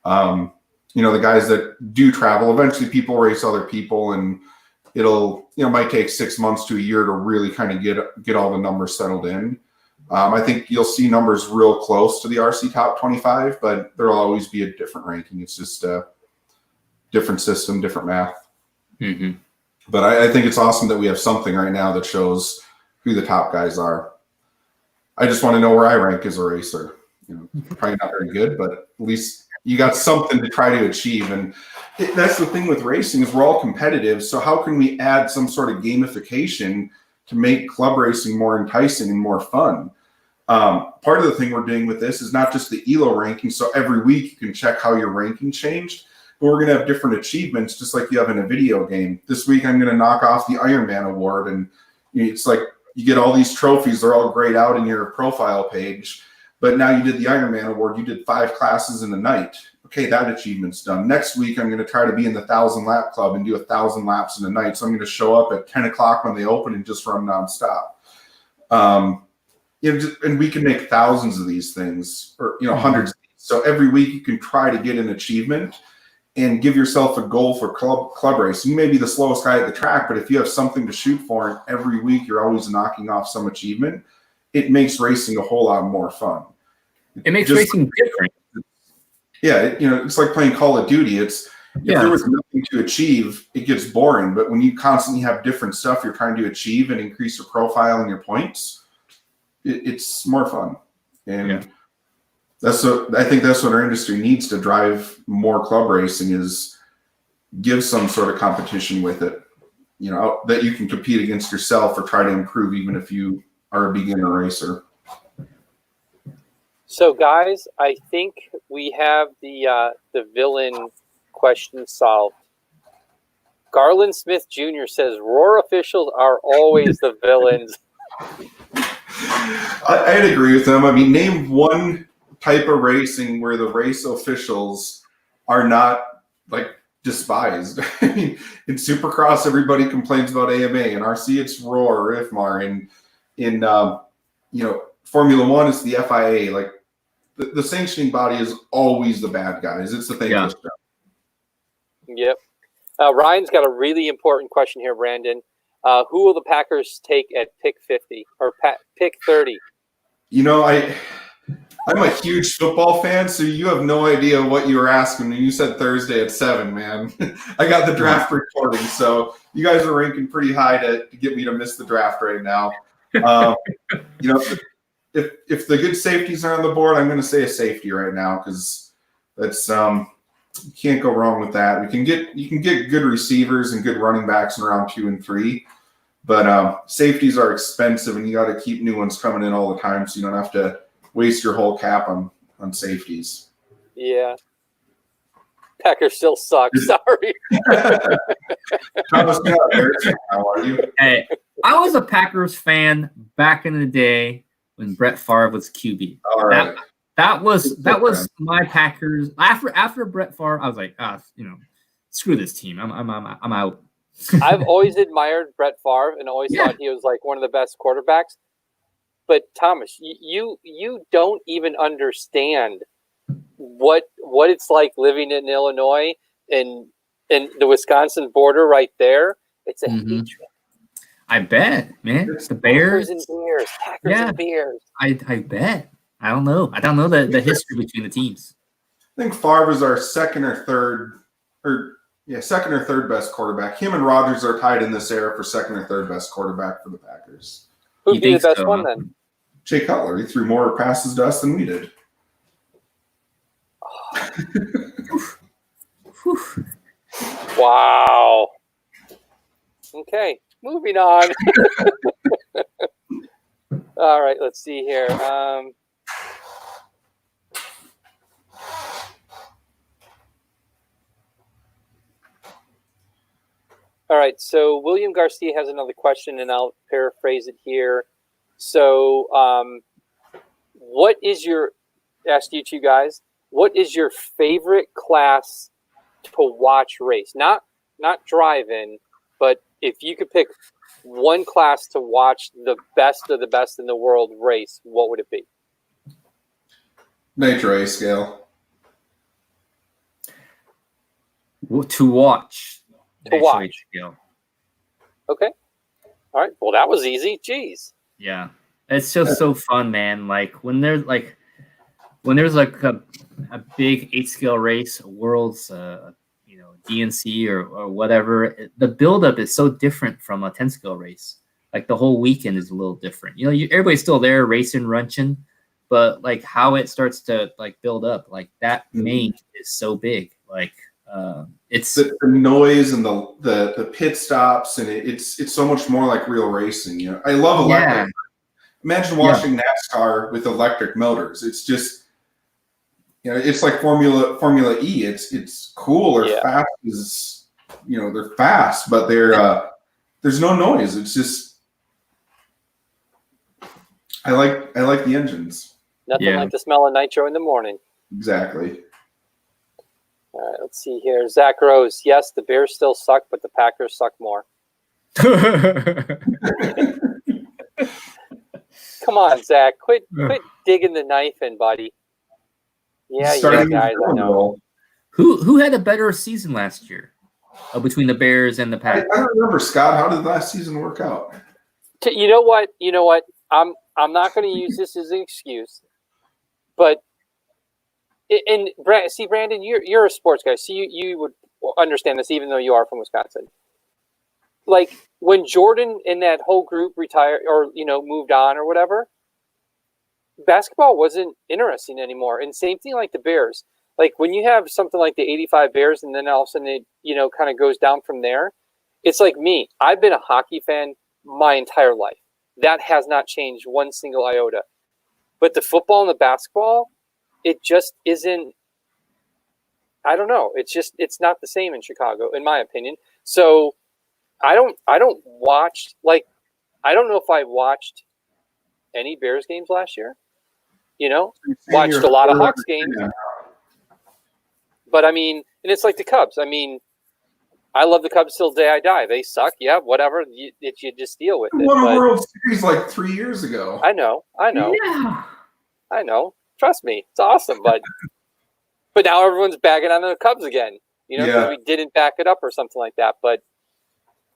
the guys that do travel, eventually people race other people, and it'll, might take 6 months to a year to really kind of get all the numbers settled in. I think you'll see numbers real close to the RC top 25, but there'll always be a different ranking. It's just a different system, different math. But I think it's awesome that we have something right now that shows who the top guys are. I just want to know where I rank as a racer. Probably not very good, but at least you got something to try to achieve. And that's the thing with racing, is we're all competitive. So how can we add some sort of gamification to make club racing more enticing and more fun? Part of the thing we're doing with this is not just the ELO ranking. So every week you can check how your ranking changed. But we're going to have different achievements, just like you have in a video game. This week, I'm going to knock off the Iron Man award. And it's like you get all these trophies. They're all grayed out in your profile page. But now you did the Iron Man award. You did 5 classes in a night. Okay, that achievement's done. Next week, I'm going to try to be in the 1,000 lap club and do 1,000 laps in a night. So I'm going to show up at 10 o'clock when they open and just run nonstop. And we can make thousands of these things, or hundreds of these. So every week you can try to get an achievement and give yourself a goal for club race. You may be the slowest guy at the track, but if you have something to shoot for, and every week you're always knocking off some achievement, it makes racing a whole lot more fun. It makes racing different. Yeah, it's like playing Call of Duty. if there was nothing to achieve, it gets boring. But when you constantly have different stuff you're trying to achieve and increase your profile and your points, it's more fun. And I think that's what our industry needs to drive more club racing, is give some sort of competition with it, you know, that you can compete against yourself or try to improve, even if you are a beginner racer. So, guys, I think we have the villain question solved. Garland Smith Jr. says Roar officials are always the villains. I'd agree with them. I mean, name one type of racing where the race officials are not like despised. I mean, in Supercross, everybody complains about AMA. In RC, it's Roar or IFMAR. In you know, Formula One, it's the FIA. Like the sanctioning body is always the bad guys. It's the thankless job. Yep. Ryan's got a really important question here, Brandon. Who will the Packers take at pick 50 or pick 30? You know, I'm a huge football fan, so you have no idea what you were asking when you said Thursday at 7, man. I got the draft recording, so you guys are ranking pretty high to get me to miss the draft right now. You know, if the good safeties are on the board, I'm going to say a safety right now, because that's you can't go wrong with that. You can get good receivers and good running backs in round 2 and 3, but safeties are expensive, and you got to keep new ones coming in all the time, so you don't have to waste your whole cap on safeties. Yeah. Packers still suck. Sorry. Thomas, how are you? Hey, I was a Packers fan back in the day when Brett Favre was QB. All right. That was my Packers. After Brett Favre, I was like, you know, screw this team. I'm out. I've always admired Brett Favre and always thought he was like one of the best quarterbacks. But Thomas, you don't even understand what it's like living in Illinois and the Wisconsin border right there. It's a hatred. I bet, man. It's the Bears and Bears. Packers and Bears. I bet. I don't know the history between the teams. I think Favre is our second or third best quarterback. Him and Rodgers are tied in this era for second or third best quarterback for the Packers. Who'd be the best one then? Jay Cutler. He threw more passes to us than we did. Wow. Okay, moving on. All right, let's see here. All right, so William Garcia has another question, and I'll paraphrase it here. So, what is ask you two guys, what is your favorite class to watch race? Not drive in, but if you could pick one class to watch the best of the best in the world race, what would it be? Nitro A scale. To watch. Okay. All right. Well, that was easy. Jeez. Yeah. It's just so fun, man. Like when there's like a big 8-scale race, Worlds, you know, DNC or whatever, the buildup is so different from a 10-scale race. Like the whole weekend is a little different. You know, everybody's still there racing, runching, but like how it starts to like build up, like that main is so big. Like it's the noise and the pit stops, and it's so much more like real racing. You know, I love electric. Yeah. Imagine watching NASCAR with electric motors. It's just, you know, it's like Formula E. It's cool or fast is, you know, they're fast, but there's no noise. It's just, I like the engines. Nothing like the smell of nitro in the morning. Exactly. All right, let's see here. Zach Rose, yes, the Bears still suck, but the Packers suck more. Come on, Zach. Quit digging the knife in, buddy. Yeah, guys, I know. Who had a better season last year between the Bears and the Packers? I don't remember, Scott. How did last season work out? You know what? I'm not going to use this as an excuse, but Brandon, you're a sports guy, so you would understand this, even though you are from Wisconsin. Like when Jordan and that whole group retired or, moved on or whatever, basketball wasn't interesting anymore. And same thing like the Bears. Like when you have something like the 85 Bears and then all of a sudden it, kind of goes down from there. It's like me. I've been a hockey fan my entire life. That has not changed one single iota. But the football and the basketball, it just isn't, I don't know. It's not the same in Chicago, in my opinion. So I don't watch, like, I don't know if I watched any Bears games last year. Watched a lot of Hawks games. But I mean, and it's like the Cubs. I mean, I love the Cubs till the day I die. They suck. Yeah, whatever. You just deal with it. Won a World Series like 3 years ago. I know. Yeah. I know. Trust me. It's awesome. But now everyone's bagging on the Cubs again. Because we didn't back it up or something like that. But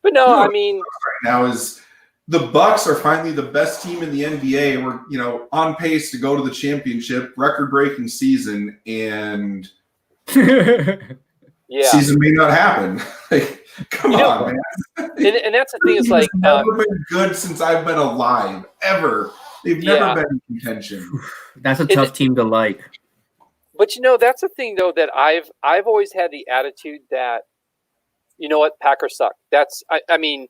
no, I mean. Right now is the Bucks are finally the best team in the NBA. We're, on pace to go to the championship, record-breaking season, and season may not happen. Like, come on, man. And that's the thing is like never been good since I've been alive, ever. They've never been in contention. That's a tough team to like. But that's the thing though that I've always had the attitude that Packers suck. That's I mean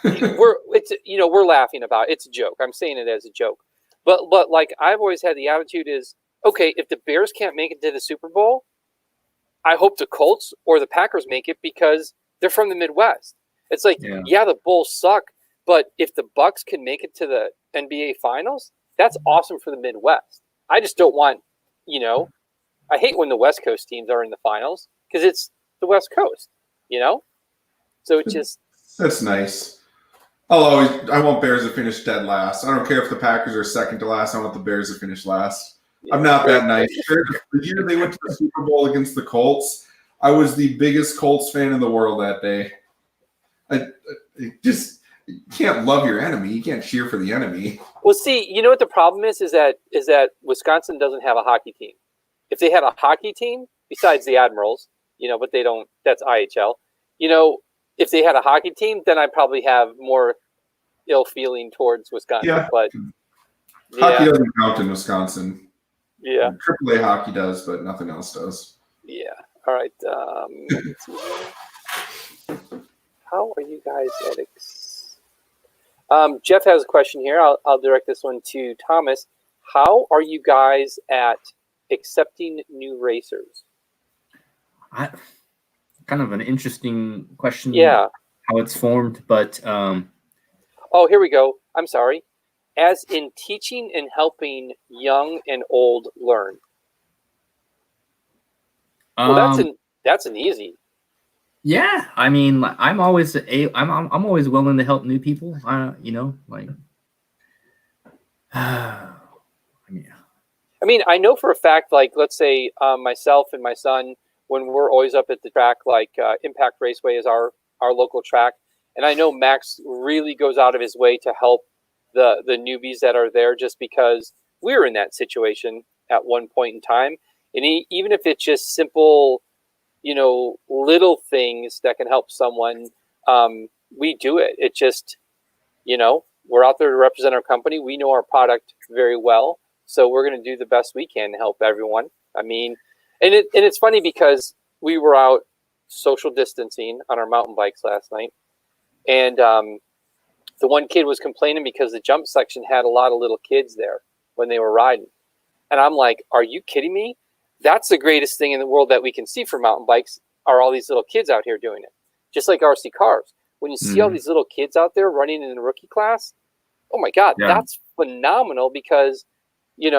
we're laughing about it. It's a joke. I'm saying it as a joke. But like I've always had the attitude is okay, if the Bears can't make it to the Super Bowl, I hope the Colts or the Packers make it because they're from the Midwest. It's like, the Bulls suck, but if the Bucks can make it to the NBA Finals, that's awesome for the Midwest. I just don't want, I hate when the West Coast teams are in the finals because it's the West Coast, So it just that's nice. I want Bears to finish dead last. I don't care if the Packers are second to last. I want the Bears to finish last. I'm not that nice. The year they went to the Super Bowl against the Colts, I was the biggest Colts fan in the world that day. You can't love your enemy. You can't cheer for the enemy. Well, see, you know what the problem is that Wisconsin doesn't have a hockey team. If they had a hockey team, besides the Admirals, but they don't, that's IHL, if they had a hockey team, then I'd probably have more ill feeling towards Wisconsin. Yeah. But hockey doesn't count in Wisconsin. Yeah. AAA hockey does, but nothing else does. Yeah. All right. Let's see. How are you guys at Jeff has a question here. I'll direct this one to Thomas. How are you guys at accepting new racers? Kind of an interesting question. Yeah. How it's formed, but oh, here we go. I'm sorry. As in teaching and helping young and old learn. Well, that's an easy. Yeah, I mean, I'm always willing to help new people. I mean, I know for a fact, like, let's say myself and my son, when we're always up at the track, like Impact Raceway is our local track, and I know Max really goes out of his way to help the newbies that are there, just because we were in that situation at one point in time. And even if it's just simple, little things that can help someone, we do it. It just, we're out there to represent our company. We know our product very well, so we're going to do the best we can to help everyone. I mean, and it's funny because we were out social distancing on our mountain bikes last night, and the one kid was complaining because the jump section had a lot of little kids there when they were riding. And I'm like, are you kidding me? That's the greatest thing in the world that we can see for mountain bikes are all these little kids out here doing it. Just like RC cars. When you see all these little kids out there running in the rookie class, oh my God, that's phenomenal because, I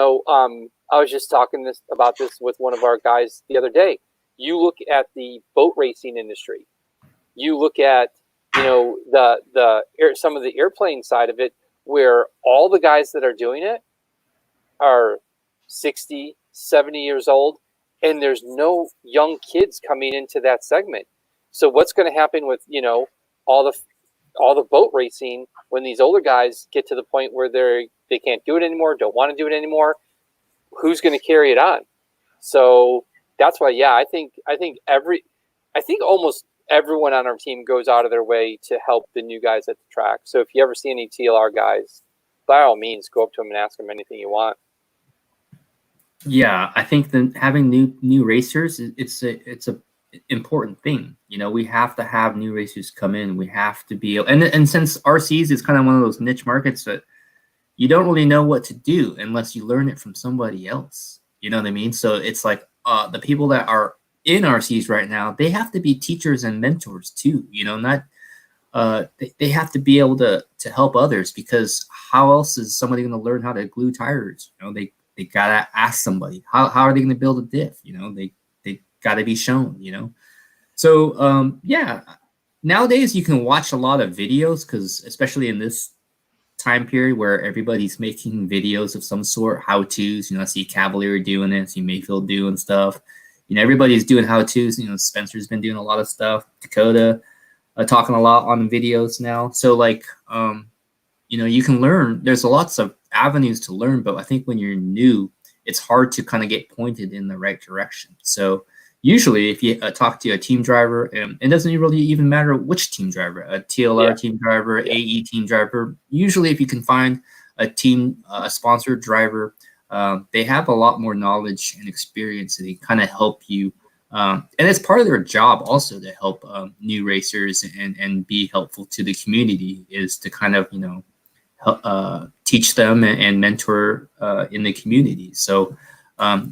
was just talking about this with one of our guys the other day. You look at the boat racing industry. You look at, some of the airplane side of it, where all the guys that are doing it are 60, 70 years old, and there's no young kids coming into that segment. So what's going to happen with, all the boat racing when these older guys get to the point where they can't do it anymore, don't want to do it anymore? Who's going to carry it on? So that's why, I think I think almost everyone on our team goes out of their way to help the new guys at the track. So if you ever see any TLR guys, by all means, go up to them and ask them anything you want. Yeah, I think that having new racers, it's a important thing. You know, we have to have new racers come in. We have to be, and since RCs is kind of one of those niche markets that you don't really know what to do unless you learn it from somebody else. You know what I mean? So it's like the people that are in RCs right now, they have to be teachers and mentors too. You know, not they have to be able to help others, because how else is somebody going to learn how to glue tires? You know, they gotta ask somebody. How are they going to build a diff? You know, they gotta be shown. You know, so yeah. Nowadays you can watch a lot of videos, because especially in this time period where everybody's making videos of some sort, how-tos. You know, I see Cavalier doing it, I see Mayfield doing stuff. You know, everybody's doing how-tos. You know, Spencer's been doing a lot of stuff. Dakota talking a lot on videos now. So like, you know, you can learn. There's lots of avenues to learn, but I think when you're new, it's hard to kind of get pointed in the right direction. So usually if you talk to a team driver, it doesn't really even matter which team driver, a TLR team driver, AE team driver. Usually if you can find a team, a sponsored driver, they have a lot more knowledge and experience, and they kind of help you. And it's part of their job also to help new racers and be helpful to the community, is to kind of, you know, help, teach them and mentor in the community. So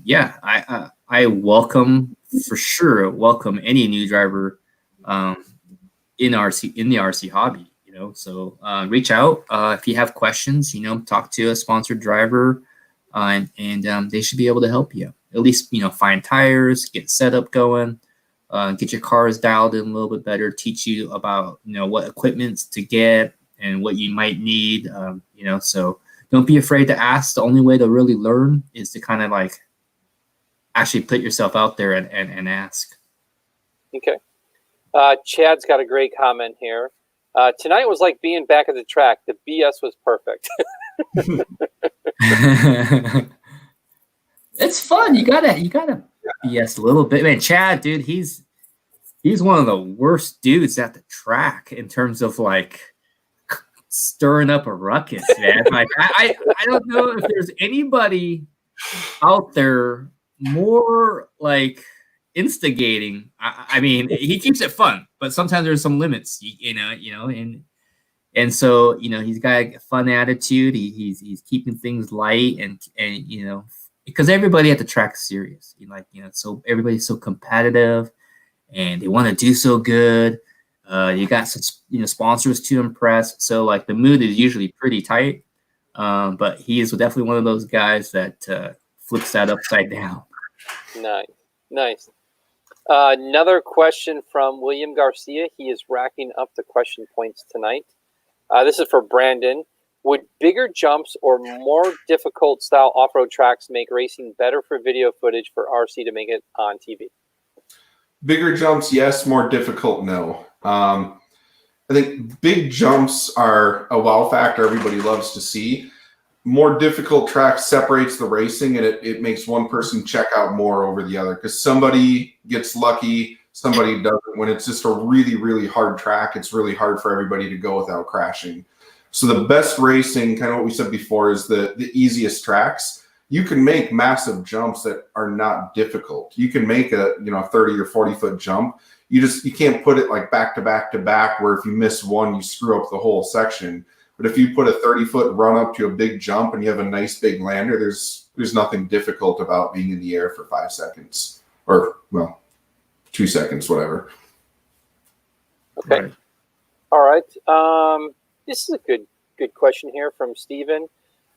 yeah, I welcome, for sure, welcome any new driver in the RC hobby. You know, so reach out if you have questions. You know, talk to a sponsored driver, and they should be able to help you. At least, you know, find tires, get setup going, get your cars dialed in a little bit better, teach you about, you know, what equipments to get and what you might need. You know, so don't be afraid to ask. The only way to really learn is to kind of like actually put yourself out there and ask. Okay. Chad's got a great comment here. Tonight was like being back at the track. The BS was perfect. It's fun. You gotta BS a little bit, man. Chad, dude, he's one of the worst dudes at the track in terms of like stirring up a ruckus, man. Like I don't know if there's anybody out there more like instigating. I mean, he keeps it fun, but sometimes there's some limits, you know, and so, you know, he's got a fun attitude. He's keeping things light, and you know, because everybody at the track is serious. You know, so everybody's so competitive, and they want to do so good. You got some, you know, sponsors to impress. So like the mood is usually pretty tight, but he is definitely one of those guys that flips that upside down. Nice. Another question from William Garcia. He is racking up the question points tonight. This is for Brandon. Would bigger jumps or more difficult style off-road tracks make racing better for video footage for RC to make it on TV? Bigger jumps, yes. More difficult, no. I think big jumps are a wow factor everybody loves to see. More difficult track separates the racing, and it makes one person check out more over the other, because somebody gets lucky, somebody doesn't. When it's just a really, really hard track, it's really hard for everybody to go without crashing. So the best racing, kind of what we said before, is the easiest tracks. You can make massive jumps that are not difficult. You can make a 30 or 40 foot jump. You can't put it like back to back to back, where if you miss one, you screw up the whole section. But if you put a 30-foot run up to a big jump and you have a nice big lander, there's nothing difficult about being in the air for 5 seconds, or 2 seconds, whatever. Okay. Right. All right. This is a good question here from Steven.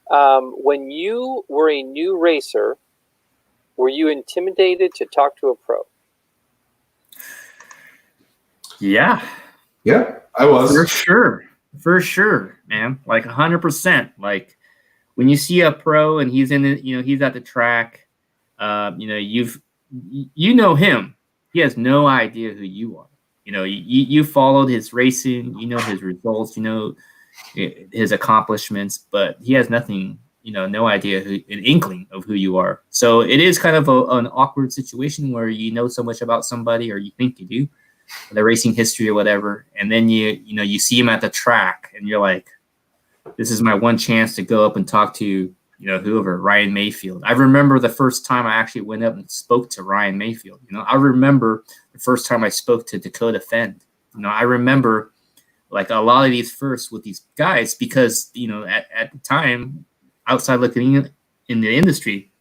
When you were a new racer, were you intimidated to talk to a pro? Yeah, I was. For sure, man. Like 100%. Like when you see a pro and he's in it, you know, he's at the track, you know him. He has no idea who you are. You know, you followed his racing, you know his results, you know his accomplishments, but he has nothing no idea, an inkling of who you are. So it is kind of an awkward situation where you know so much about somebody, or you think you do, their racing history or whatever, and then you see him at the track, and you're like, this is my one chance to go up and talk to whoever, Ryan Mayfield. I remember the first time I actually went up and spoke to Ryan Mayfield. I remember the first time I spoke to Dakota Fend. I remember like a lot of these firsts with these guys because at the time, outside looking in the industry,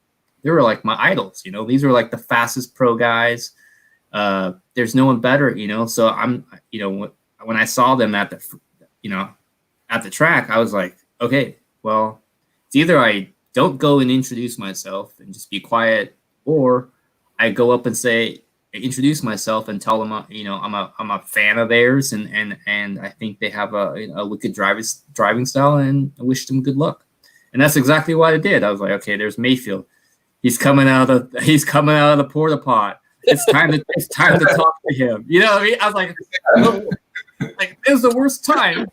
they were like my idols. These were like the fastest pro guys. There's no one better. So I'm when I saw them at the track, I was like, okay, well, it's either I don't go and introduce myself and just be quiet, or I go up and introduce myself and tell them, I'm a fan of theirs, and I think they have a wicked driving style, and I wish them good luck. And that's exactly what I did. I was like, okay, there's Mayfield. He's coming out of the porta pot. It's time to talk to him. You know what I mean? I was like, it was the worst time.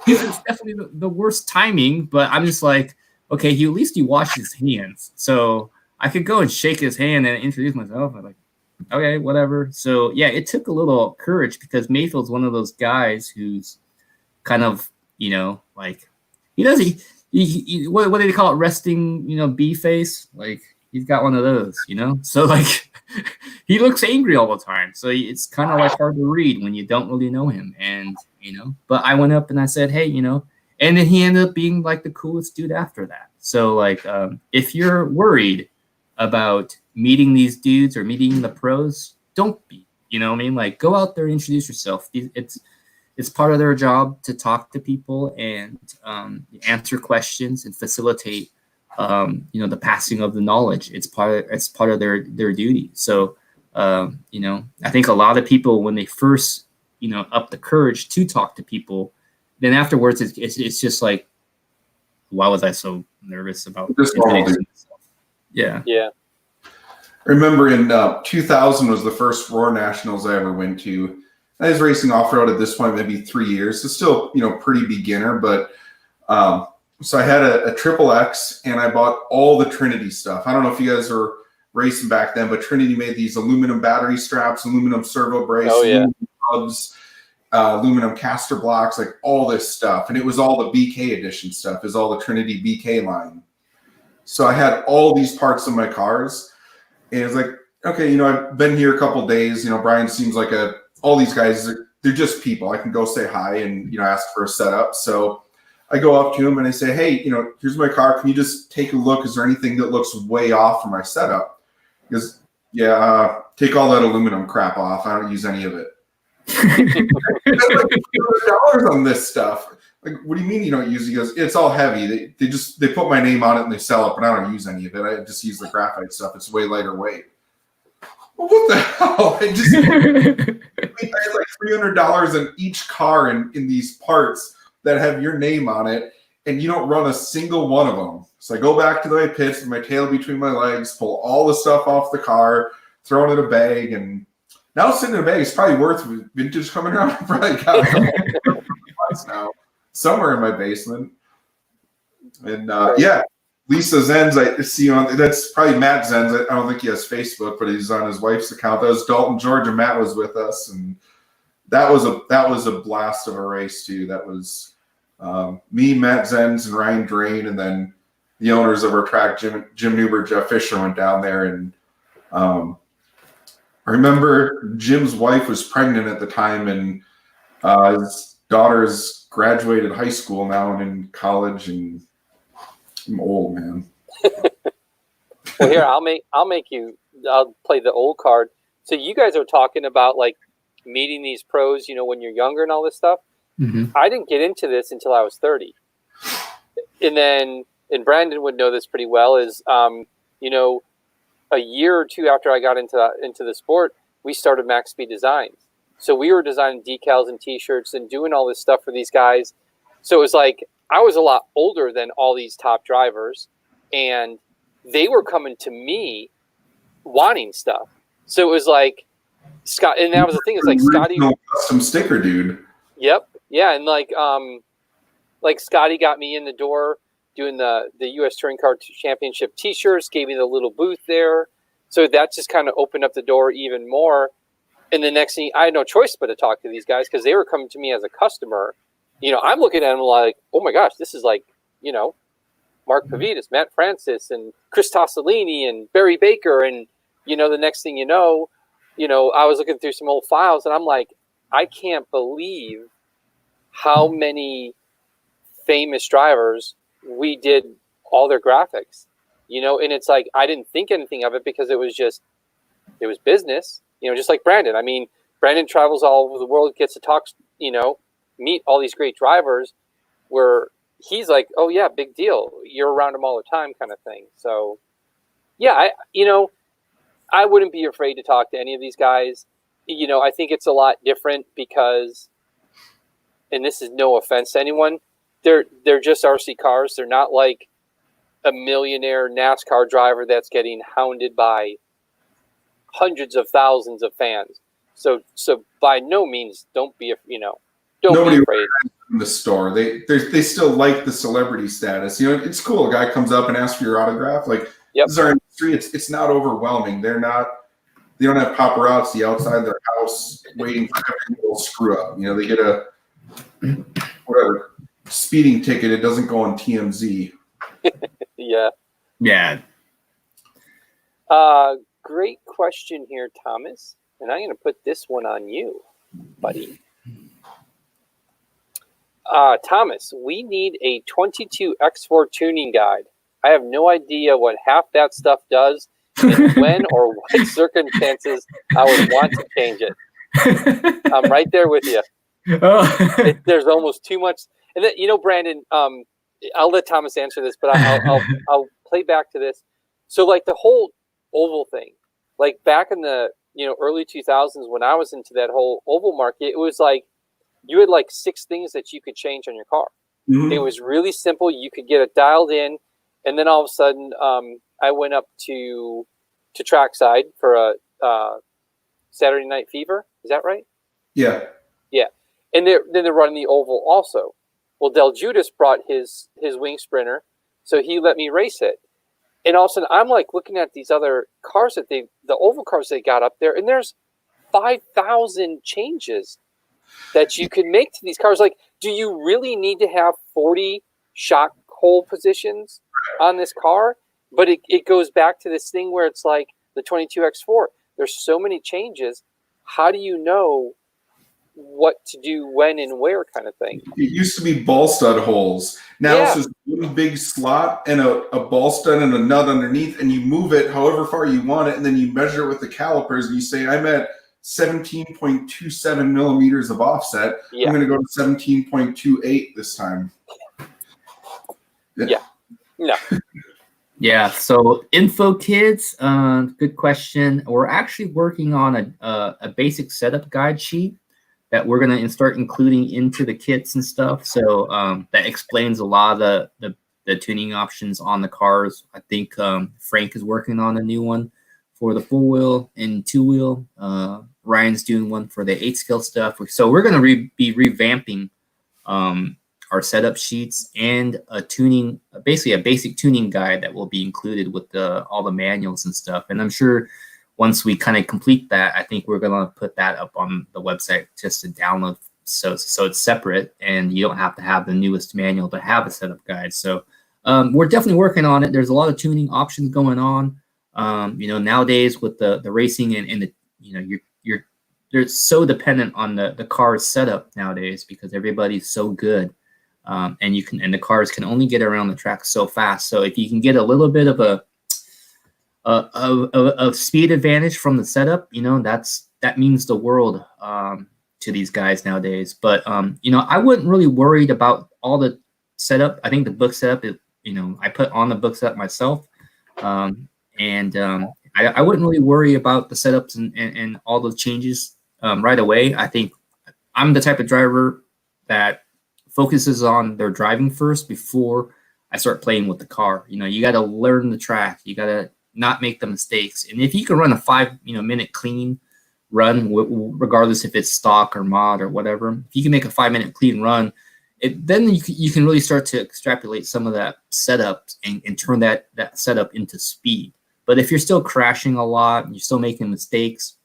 It's definitely the worst timing, but I'm just like, okay, at least he washed his hands, so I could go and shake his hand and introduce myself. I'm like, okay, whatever. So yeah, it took a little courage because Mayfield's one of those guys who's kind of, like he what do they call it? Resting, bee face. Like he's got one of those, So like he looks angry all the time. So it's kind of like hard to read when you don't really know him. And but I went up and I said, hey, and then he ended up being like the coolest dude after that. So like if you're worried about meeting these dudes or meeting the pros, don't be. You know what I mean? Like go out there and introduce yourself. It's part of their job to talk to people and answer questions and facilitate the passing of the knowledge. It's part of their duty. So I think a lot of people, when they first up the courage to talk to people, then afterwards it's just like, why was I so nervous about introducing myself? Yeah. I remember in 2000 was the first Roar Nationals I ever went to. I was racing off-road at this point, maybe 3 years. So still, pretty beginner, but so I had a Triple X, and I bought all the Trinity stuff. I don't know if you guys were racing back then, but Trinity made these aluminum battery straps, aluminum servo brace, aluminum hubs, aluminum caster blocks, like all this stuff. And it was all the BK edition stuff, is all the Trinity BK line. So I had all these parts in my cars, and it was like, okay, I've been here a couple of days. Brian seems like all these guys, they're just people. I can go say hi and, ask for a setup. So I go up to him and I say, hey, here's my car. Can you just take a look? Is there anything that looks way off from my setup? He goes, yeah, take all that aluminum crap off. I don't use any of it. Like $200 on this stuff. Like, what do you mean you don't use it? He goes, it's all heavy. They put my name on it and they sell it, but I don't use any of it. I just use the graphite stuff. It's way lighter weight. Well, what the hell? I had like $300 in each car in these parts that have your name on it, and you don't run a single one of them. So I go back to my pits with my tail between my legs, pull all the stuff off the car, throw it in a bag, and now sitting in a bag is probably worth, with vintage coming around, I probably got it now somewhere in my basement. And Lisa Zenz, I see that's probably Matt Zenz. I don't think he has Facebook, but he's on his wife's account. That was Dalton, Georgia. Matt was with us, and that was a blast of a race too. That was me, Matt Zenz, and Ryan Drain, and then the owners of our track, Jim Newberg, Jeff Fisher, went down there. And I remember Jim's wife was pregnant at the time, and his daughter's graduated high school now and in college, and I'm old, man. Well, here I'll play the old card. So you guys are talking about like meeting these pros, when you're younger and all this stuff. Mm-hmm. I didn't get into this until I was 30. And Brandon would know this pretty well, is, a year or two after I got into the sport, we started Max Speed Designs. So we were designing decals and T-shirts and doing all this stuff for these guys. So it was like, I was a lot older than all these top drivers, and they were coming to me wanting stuff. So it was like Scott, and that was the thing. It's like Scotty, custom sticker dude. Yep, yeah, and like Scotty got me in the door doing the U.S. Touring Car Championship T-shirts, gave me the little booth there. So that just kind of opened up the door even more. And the next thing, I had no choice but to talk to these guys because they were coming to me as a customer. You know, I'm looking at them like, oh my gosh, this is like, you know, Mark Pavidis, Matt Francis, and Chris Tosolini, and Barry Baker. And, you know, the next thing you know, I was looking through some old files and I'm like, I can't believe how many famous drivers we did all their graphics, you know, and it's like, I didn't think anything of it because it was business, you know, just like Brandon. I mean, Brandon travels all over the world, gets to talk, you know, meet all these great drivers where he's like, oh yeah, big deal. You're around them all the time kind of thing. So yeah, I wouldn't be afraid to talk to any of these guys. You know, I think it's a lot different because, and this is no offense to anyone, they're just RC cars. They're not like a millionaire NASCAR driver that's getting hounded by hundreds of thousands of fans. So by no means, don't be afraid. Nobody be afraid. In the store, they still like the celebrity status. You know, it's cool. A guy comes up and asks for your autograph. Like, This is our industry. It's not overwhelming. They don't have paparazzi outside their house waiting for every little screw up. You know, they get a whatever speeding ticket. It doesn't go on TMZ. Yeah. Great question here, Thomas. And I'm going to put this one on you, buddy. Thomas, we need a 22 X4 tuning guide. I have no idea what half that stuff does and when or what circumstances I would want to change it. I'm right there with you. There's almost too much. And then, you know, Brandon, I'll let Thomas answer this, but I'll play back to this. So like the whole oval thing, like back in the, early 2000s when I was into that whole oval market, it was like, you had like 6 things that you could change on your car. Mm-hmm. It was really simple. You could get it dialed in. And then all of a sudden, I went up to trackside for a Saturday Night Fever. Is that right? Yeah. Yeah. And then they're running the oval also. Well, Del Judas brought his wing sprinter, so he let me race it. And all of a sudden, I'm like looking at these other cars the oval cars they got up there, and there's 5,000 changes that you can make to these cars. Like, do you really need to have 40 shock hole positions on this car? But it goes back to this thing where it's like the 22X4. There's so many changes. How do you know what to do when and where kind of thing? It used to be ball stud holes. Now it's just one big slot and a ball stud and a nut underneath, and you move it however far you want it, and then you measure it with the calipers, and you say, I'm at 17.27 millimeters of offset. I'm going to go to 17.28 this time. Yeah. No. Yeah. So info kids, good question. We're actually working on a basic setup guide sheet that we're going to start including into the kits and stuff. So that explains a lot of the tuning options on the cars. I think Frank is working on a new one for the 4-wheel and 2-wheel. Ryan's doing one for the 8-scale stuff. So we're going to be revamping our setup sheets and basically a basic tuning guide that will be included with all the manuals and stuff. And I'm sure once we kind of complete that, I think we're going to put that up on the website just to download. So it's separate and you don't have to have the newest manual to have a setup guide. So we're definitely working on it. There's a lot of tuning options going on. Nowadays with the racing and the, you're so dependent on the car's setup nowadays because everybody's so good. And the cars can only get around the track so fast. So if you can get a little bit of a speed advantage from the setup, that means the world to these guys nowadays. But I wasn't really worried about all the setup. I think the book setup is, I put on the book setup myself, I wouldn't really worry about the setups and all the changes right away. I think I'm the type of driver that focuses on their driving first before I start playing with the car. You got to learn the track. You got to not make the mistakes. And if you can run a 5-minute clean run, regardless if it's stock or mod or whatever, if you can make a 5-minute clean run then you can really start to extrapolate some of that setup and turn that setup into speed. But if you're still crashing a lot and you're still making mistakes,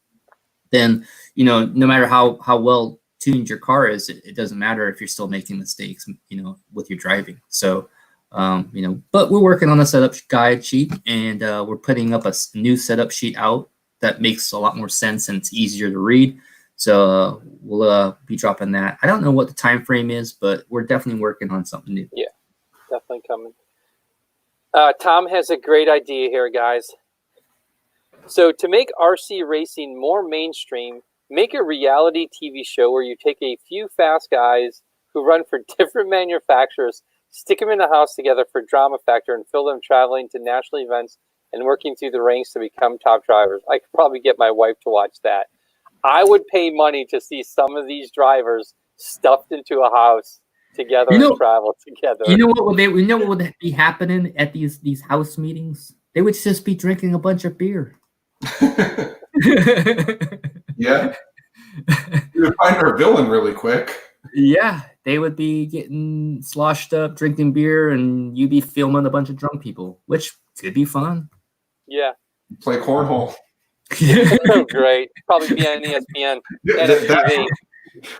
then no matter how well tuned your car is, it doesn't matter if you're still making mistakes, with your driving. So, but we're working on a setup guide sheet, and we're putting up a new setup sheet out that makes a lot more sense and it's easier to read. So we'll be dropping that. I don't know what the time frame is, but we're definitely working on something new. Yeah, definitely coming. Tom has a great idea here, guys. So to make RC racing more mainstream, make a reality TV show where you take a few fast guys who run for different manufacturers, stick them in a house together for drama factor, and fill them traveling to national events and working through the ranks to become top drivers. I could probably get my wife to watch that. I would pay money to see some of these drivers stuffed into a house together and travel together. What would be happening at these house meetings? They would just be drinking a bunch of beer. Yeah. You would find our villain really quick. Yeah, they would be getting sloshed up, drinking beer, and you'd be filming a bunch of drunk people, which could be fun. Yeah. Play cornhole. Great. Probably be on ESPN.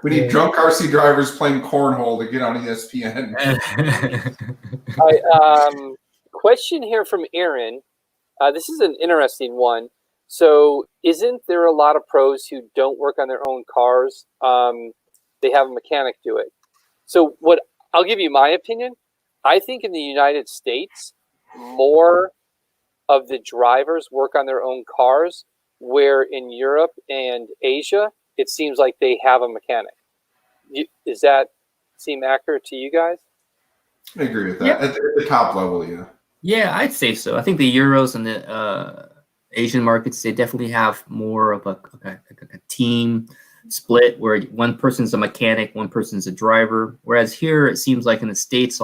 We need drunk RC drivers playing cornhole to get on ESPN. Question here from Aaron. This is an interesting one. So isn't there a lot of pros who don't work on their own cars? They have a mechanic do it. So I'll give you my opinion. I think in the United States, more of the drivers work on their own cars, where in Europe and Asia, it seems like they have a mechanic. Does that seem accurate to you guys? I agree with that. Yeah. At the top level, yeah. Yeah, I'd say so. I think the Euros and the Asian markets, they definitely have more of a team split where one person's a mechanic, one person's a driver. Whereas here, it seems like in the States,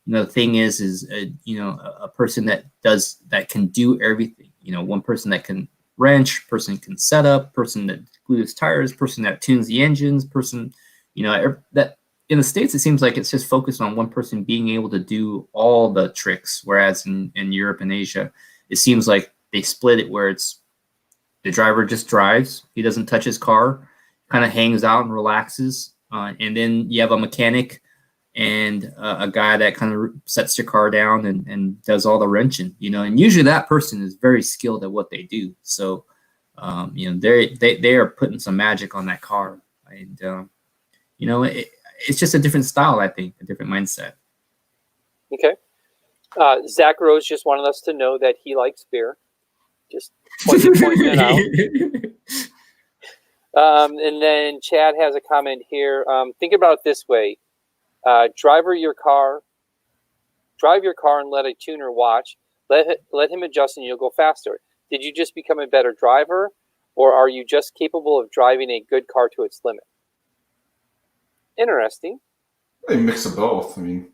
the thing is a person that can do everything. One person that can wrench, person can set up, person that glues tires, person that tunes the engines, person, that in the States, it seems like it's just focused on one person being able to do all the tricks. Whereas in Europe and Asia, it seems like they split it where it's the driver just drives. He doesn't touch his car, kind of hangs out and relaxes. And then you have a mechanic and a guy that kind of sets your car down and does all the wrenching, and usually that person is very skilled at what they do. So, they are putting some magic on that car. And, it's just a different style, I think, a different mindset. Okay. Zach Rose just wanted us to know that he likes beer. Just pointing it out. And then Chad has a comment here. Think about it this way. Drive your car and let a tuner watch. Let him adjust and you'll go faster. Did you just become a better driver, or are you just capable of driving a good car to its limit? Interesting. A mix of both. I mean,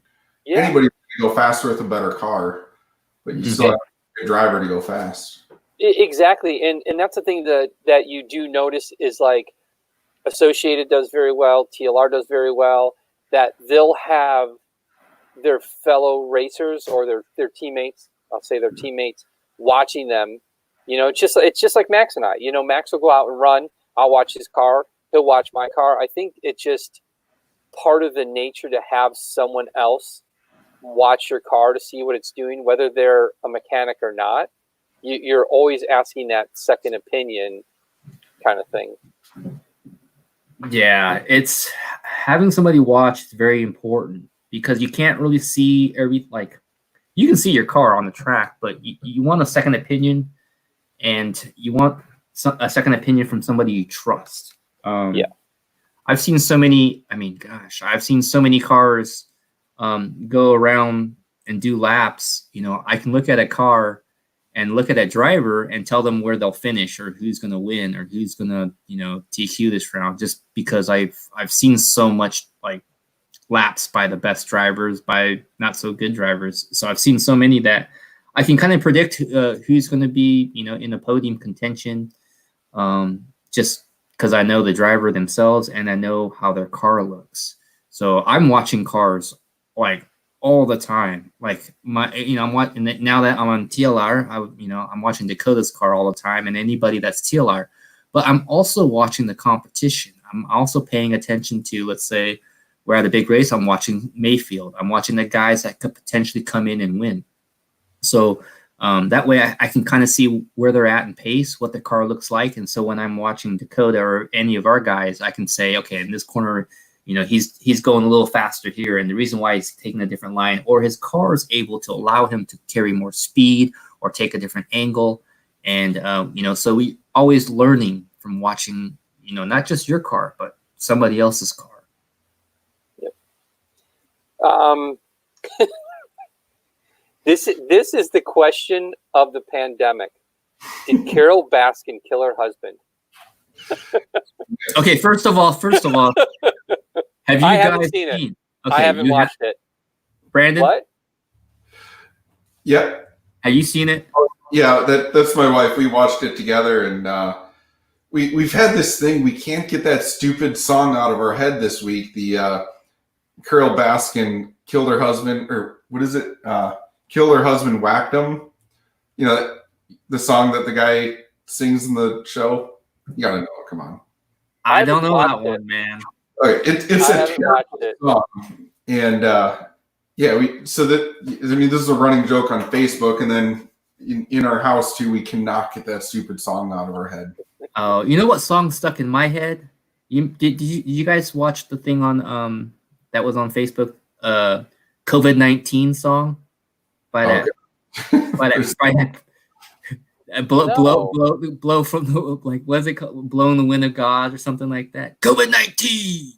anybody can go faster with a better car, but you still have to be a good driver to go fast. Exactly. And that's the thing that you do notice is like Associated does very well, TLR does very well, that they'll have their fellow racers or their teammates, I'll say their teammates, watching them. It's just like Max and I. Max will go out and run. I'll watch his car. He'll watch my car. I think it's just part of the nature to have someone else watch your car to see what it's doing, whether they're a mechanic or not. You're always asking that second opinion kind of thing. Yeah, it's having somebody watch is very important because you can't really see you can see your car on the track, but you want a second opinion, and you want a second opinion from somebody you trust. I've seen so many. I've seen so many cars go around and do laps. I can look at a car and look at a driver and tell them where they'll finish or who's going to win or who's going to, TQ this round, just because I've seen so much laps by the best drivers, by not so good drivers. So I've seen so many that I can kind of predict who's going to be, in a podium contention, just because I know the driver themselves and I know how their car looks. So I'm watching cars like all the time. Like I'm watching now that I'm on TLR. I'm watching Dakota's car all the time, and anybody that's TLR. But I'm also watching the competition. I'm also paying attention to, let's say, we're at a big race. I'm watching Mayfield. I'm watching the guys that could potentially come in and win. So that way I can kind of see where they're at in pace, what the car looks like. And so when I'm watching Dakota or any of our guys, I can say, okay, in this corner, he's going a little faster here. And the reason why he's taking a different line, or his car is able to allow him to carry more speed or take a different angle. And, so we always learning from watching, not just your car, but somebody else's car. Yep. This is the question of the pandemic. Did Carol Baskin kill her husband? Okay, first of all, have you guys seen it? Okay, I haven't watched it. Brandon? What? Yeah. Have you seen it? Yeah, that's my wife. We watched it together, and we've had this thing. We can't get that stupid song out of our head this week. The Carol Baskin killed her husband, or what is it? Killed her husband, whacked him. The song that the guy sings in the show. You gotta know it. Come on. I don't know that one, man. Okay, it's a terrible song, and this is a running joke on Facebook, and then in our house too, we cannot get that stupid song out of our head. Oh, you know what song stuck in my head? Did you guys watch the thing on that was on Facebook? COVID-19 song by that. Blow from the, like, what's it called? Blow in the Wind of God or something like that. COVID-19.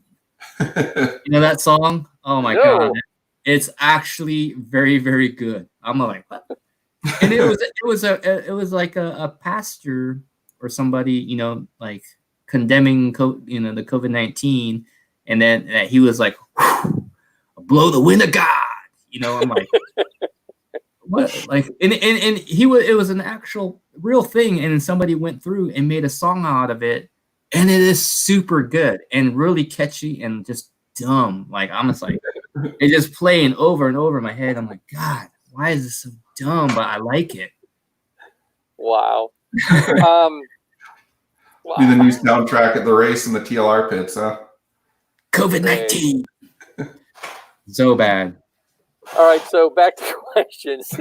That song? Oh my God. It's actually very, very good. I'm like, what? And it was like a pastor or somebody, like condemning the COVID-19, and then he was like, blow the wind of God. I'm like, what? Like, and it was an actual real thing, and somebody went through and made a song out of it, and it is super good and really catchy and just dumb. Like, I'm just like, it's just playing over and over in my head. I'm like, God, why is this so dumb? But I like it. Wow. Be the new soundtrack at the race in the TLR pits, huh? COVID-19. So bad. All right, so back to questions.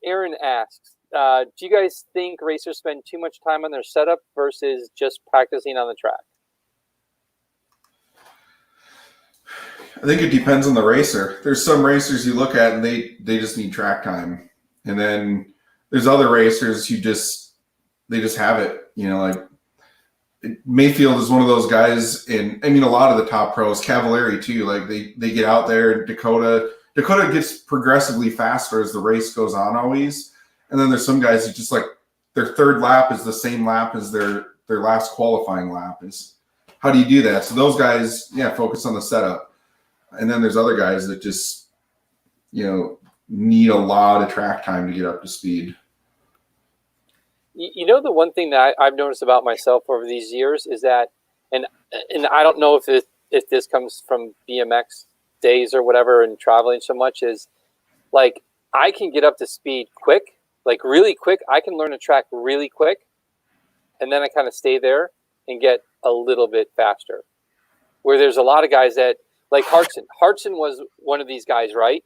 Aaron asks, do you guys think racers spend too much time on their setup versus just practicing on the track? I think it depends on the racer. There's some racers you look at and they just need track time. And then there's other racers who they just have it. Like Mayfield is one of those guys, and I mean a lot of the top pros, Cavallari too, like they get out there. Dakota gets progressively faster as the race goes on always. And then there's some guys who just, like, their third lap is the same lap as their last qualifying lap is. How do you do that? So those guys, focus on the setup. And then there's other guys that just, need a lot of track time to get up to speed. The one thing that I've noticed about myself over these years is that, and I don't know if this comes from BMX days or whatever and traveling so much, is like I can get up to speed quick, like really quick. I can learn a track really quick, and then I kind of stay there and get a little bit faster. Where there's a lot of guys that, like Hartson. Hartson was one of these guys, right?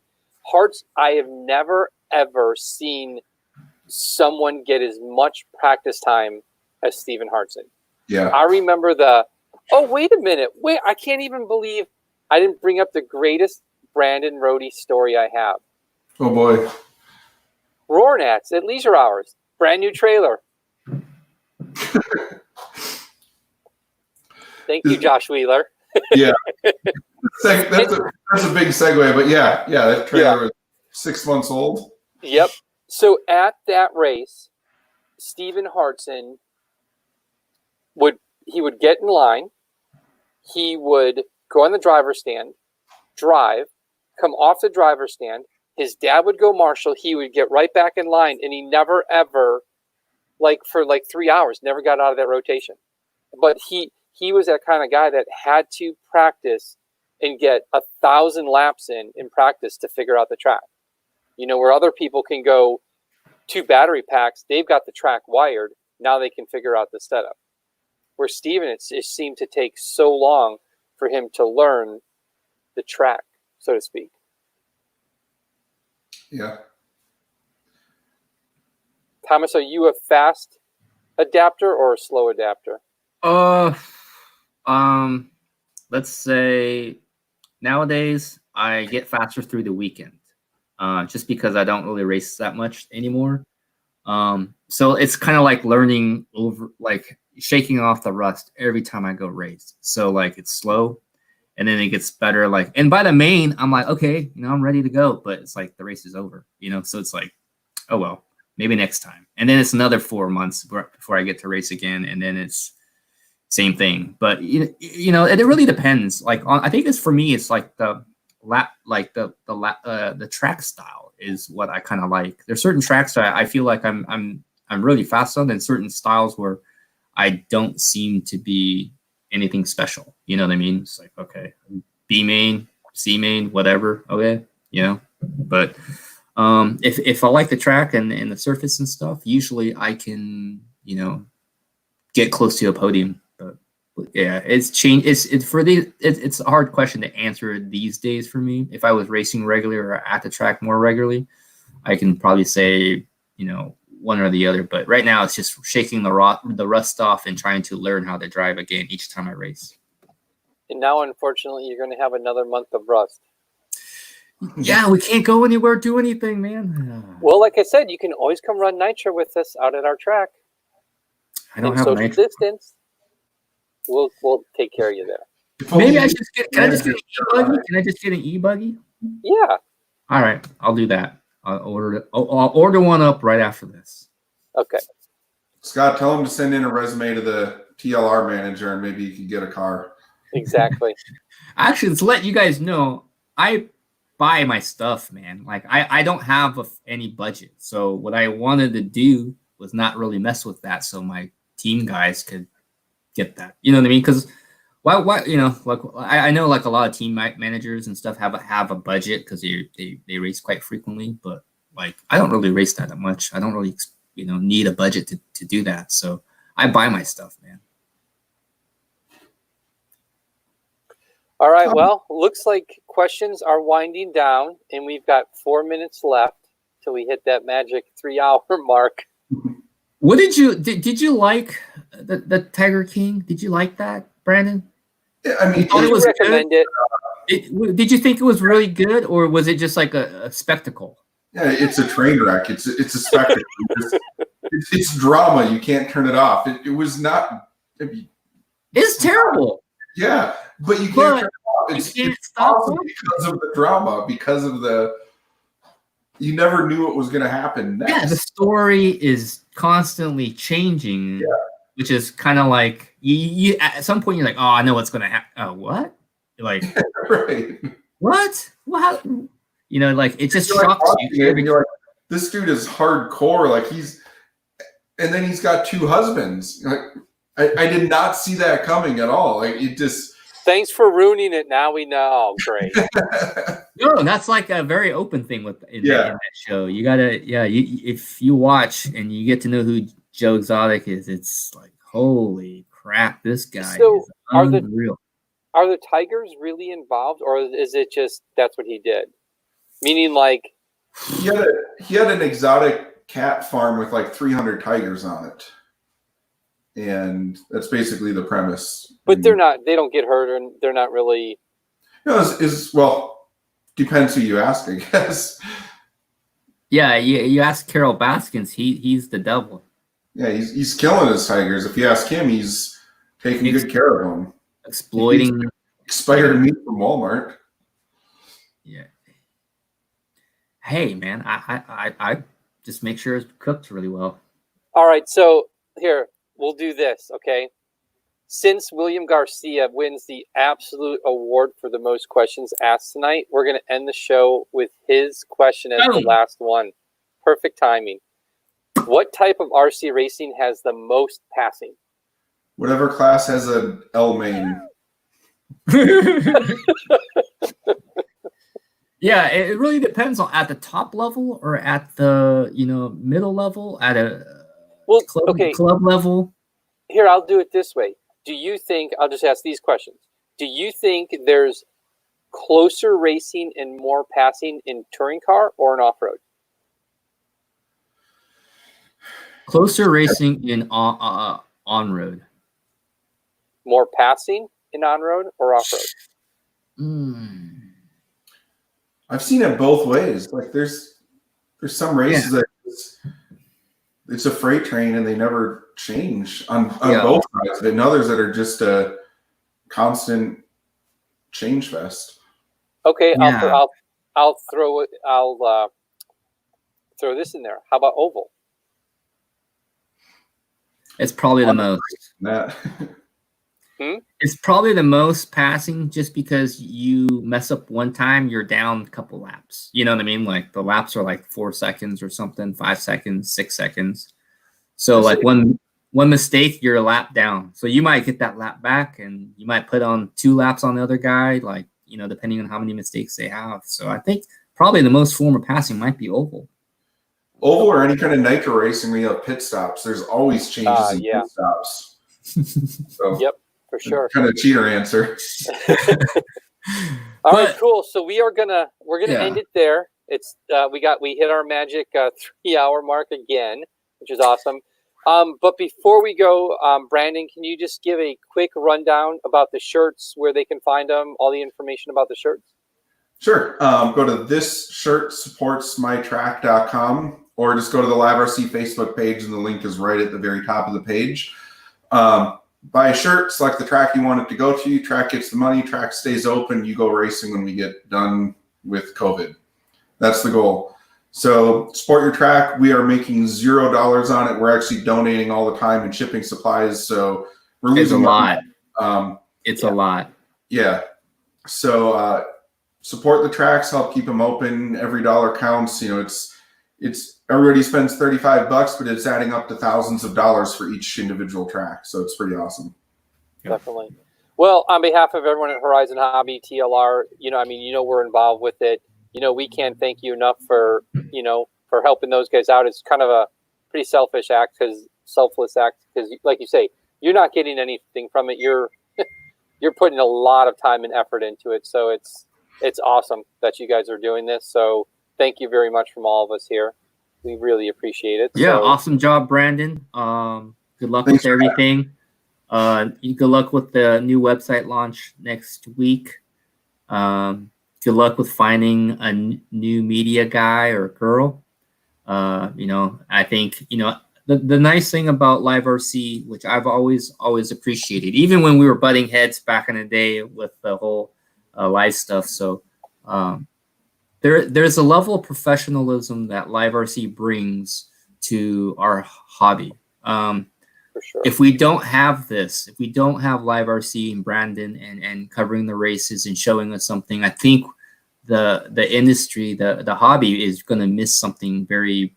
I have never ever seen someone get as much practice time as Stephen Hartson. Yeah. I remember wait a minute. I can't even believe I didn't bring up the greatest Brandon Rohde story I have. Oh boy. Roarnats at leisure hours. Brand new trailer. Thank you, Josh Wheeler. Yeah. That's a big segue, but yeah, that trailer was 6 months old. Yep. So at that race, Stephen Hartson would get in line. He would go on the driver's stand, drive, come off the driver's stand. His dad would go marshal. He would get right back in line, and he never ever, for 3 hours, never got out of that rotation. But he was that kind of guy that had to practice and get 1,000 laps in practice to figure out the track. Where other people can go 2 battery packs, they've got the track wired. Now they can figure out the setup. Where Steven, it seemed to take so long for him to learn the track, so to speak. Yeah. Thomas, are you a fast adapter or a slow adapter? Let's say nowadays I get faster through the weekend, just because I don't really race that much anymore. So it's kind of like learning like shaking off the rust every time I go race. So like it's slow, and then it gets better. Like, and by the main, I'm like, okay, I'm ready to go. But it's like the race is over, So it's like, oh well, maybe next time. And then it's another 4 months before I get to race again, and then it's same thing. But it really depends. Like I think for me, it's like the track style is what I kind of like. There's certain tracks that I feel like I'm really fast on, and certain styles where I don't seem to be anything special. You know what I mean? It's like, okay, B main, C main, whatever. Okay, But if I like the track and the surface and stuff, usually I can get close to a podium. But yeah, it's changed. It's a hard question to answer these days for me. If I was racing regularly or at the track more regularly, I can probably say one or the other. But right now, it's just shaking the rust off and trying to learn how to drive again each time I race. And now, unfortunately, you're going to have another month of rust. Yeah, we can't go anywhere, do anything, man. Well, like I said, you can always come run nitro with us out at our track. I don't have social nitro. distance. We'll take care of you there. Maybe I should Can I just get an e-buggy? Can I just get an e-buggy? Yeah. All right, I'll do that. I'll order one up right after this. Okay. Scott, tell him to send in a resume to the TLR manager, and maybe you can get a car. Exactly. Actually, to let you guys know, I buy my stuff, man. Like I don't have any budget, so what I wanted to do was not really mess with that, so my team guys could get that. You know what I mean? Because why? Like I know like a lot of team managers and stuff have a budget because they race quite frequently, but like I don't really race that much. I don't really need a budget to do that, so I buy my stuff, man. All right. Well, looks like questions are winding down, and we've got 4 minutes left till we hit that magic 3-hour mark. What did you like the Tiger King? Did you like that, Brandon? Yeah, I mean, I would recommend it. Did you think it was really good, or was it just like a spectacle? Yeah, it's a train wreck. It's a spectacle. it's drama. You can't turn it off. It was not. It's terrible. Yeah, but you can't turn it off. It's awesome it. because of the drama, because of you never knew what was going to happen next. Yeah, the story is constantly changing, which is kind of like you at some point you're like, oh, I know what's going to happen. What? You're like, right? What? Like it just shocks you. You're like, this dude is hardcore. Like and then he's got 2 husbands. Like I did not see that coming at all. Like it just. Thanks for ruining it. Now we know. Great. No, that's like a very open thing in that show. You gotta, if you watch and you get to know who Joe Exotic is, it's like, holy crap, this guy is unreal. Are the tigers really involved, or is it just that's what he did? Meaning, like he had an exotic cat farm with like 300 tigers on it. And that's basically the premise. But they don't get hurt, and they're not really. Well, depends who you ask, I guess. Yeah, you ask Carol Baskins, he's the devil. Yeah, he's killing his tigers. If you ask him, he's taking good care of them. Exploiting expired meat from Walmart. Yeah. Hey, man, I just make sure it's cooked really well. All right, so here. We'll do this, okay? Since William Garcia wins the absolute award for the most questions asked tonight, we're going to end the show with his question as the last one. Perfect timing. What type of RC racing has the most passing? Whatever class has an L main. Yeah, it really depends on at the top level or at the middle level, at a club level. Here, I'll do it this way. Do you think, I'll just ask these questions. Do you think there's closer racing and more passing in touring car or in off-road? Closer racing in on-road. More passing in on-road or off-road? I've seen it both ways. Like there's some races that it's a freight train and they never change on both sides of it, and others that are just a constant change fest. Okay, I'll throw this in there. How about oval? It's probably the most. It's probably the most passing, just because you mess up one time, you're down a couple laps. You know what I mean? Like the laps are like 4 seconds or something, 5 seconds, 6 seconds. So like one mistake, you're a lap down. So you might get that lap back, and you might put on 2 laps on the other guy, like, depending on how many mistakes they have. So I think probably the most form of passing might be oval. Oval or any kind of nitro racing where you have pit stops, there's always changes in pit stops. So, yep, for sure. Kind of cheater answer. All right, cool. So we're gonna end it there. It's we hit our magic 3-hour mark again, which is awesome. But before we go, Brandon, can you just give a quick rundown about the shirts, where they can find them, all the information about the shirts? Sure. Go to thisshirtsupportsmytrack.com, or just go to the LiveRC Facebook page, and the link is right at the very top of the page. Buy a shirt, select the track you want it to go to. Track gets the money, track stays open. You go racing when we get done with COVID. That's the goal. So support your track. We are making $0 on it. We're actually donating all the time and shipping supplies. So we're losing a lot. It's a lot. Yeah. So support the tracks, help keep them open. Every dollar counts. It's everybody spends $35, but it's adding up to thousands of dollars for each individual track. So it's pretty awesome. Definitely. Well, on behalf of everyone at Horizon Hobby, TLR, we're involved with it. We can't thank you enough for helping those guys out. It's kind of a pretty selfless act, because like you say, you're not getting anything from it. You're putting a lot of time and effort into it. So it's awesome that you guys are doing this. So thank you very much from all of us here. We really appreciate it. Yeah, awesome job, Brandon. Good luck with everything. Good luck with the new website launch next week. Good luck with finding a new media guy or girl. I think, the nice thing about LiveRC, which I've always appreciated, even when we were butting heads back in the day with the whole live stuff. So there's a level of professionalism that LiveRC brings to our hobby. For sure. If we don't have this, if we don't have LiveRC and Brandon and covering the races and showing us something, I think the industry, the hobby is going to miss something very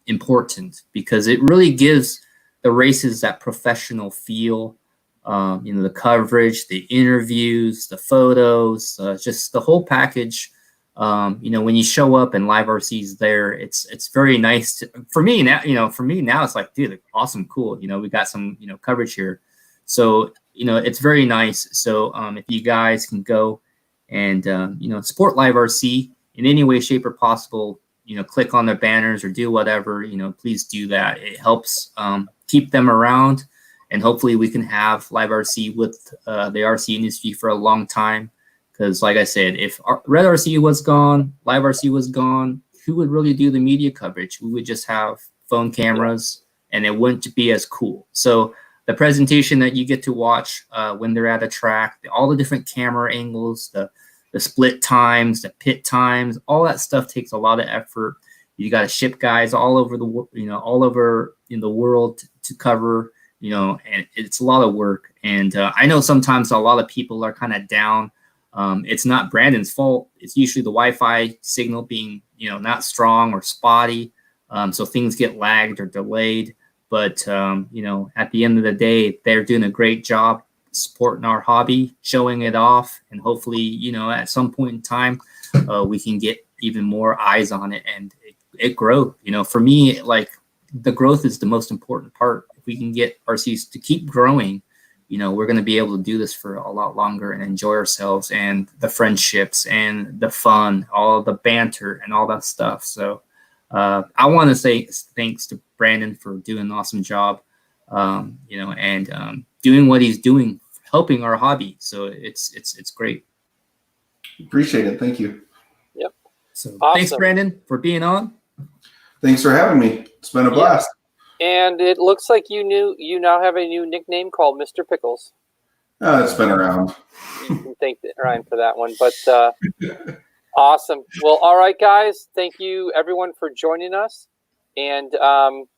important, because it really gives the races that professional feel. The coverage, the interviews, the photos, just the whole package. When you show up and LiveRC's there, it's very nice for me now. It's like, dude, awesome, cool. We got some coverage here, so it's very nice. So if you guys can go and support LiveRC in any way, shape, or possible, click on their banners or do whatever, please do that. It helps keep them around, and hopefully we can have LiveRC with the RC industry for a long time. Because like I said, if Red RC was gone, LiveRC was gone, who would really do the media coverage? We would just have phone cameras, and it wouldn't be as cool. So the presentation that you get to watch when they're at a track, all the different camera angles, the split times, the pit times, all that stuff takes a lot of effort. You got to ship guys all over in the world to cover, and it's a lot of work. And I know sometimes a lot of people are kind of down. It's not Brandon's fault. It's usually the Wi-Fi signal being, not strong or spotty. So things get lagged or delayed. But, at the end of the day, they're doing a great job supporting our hobby, showing it off, and hopefully, you know, at some point in time, we can get even more eyes on it and it grow. You know, for me, like the growth is the most important part. If we can get RCs to keep growing, you know, we're going to be able to do this for a lot longer and enjoy ourselves and the friendships and the fun, all the banter and all that stuff. So I want to say thanks to Brandon for doing an awesome job, you know, and doing what he's doing, helping our hobby. So it's great. Appreciate it. Thank you. Yep. So awesome. Thanks, Brandon, for being on. Thanks for having me. It's been a blast. And it looks like you now have a new nickname called Mr. Pickles. It's been around. You can thank Ryan for that one. But awesome. Well, all right, guys. Thank you, everyone, for joining us. And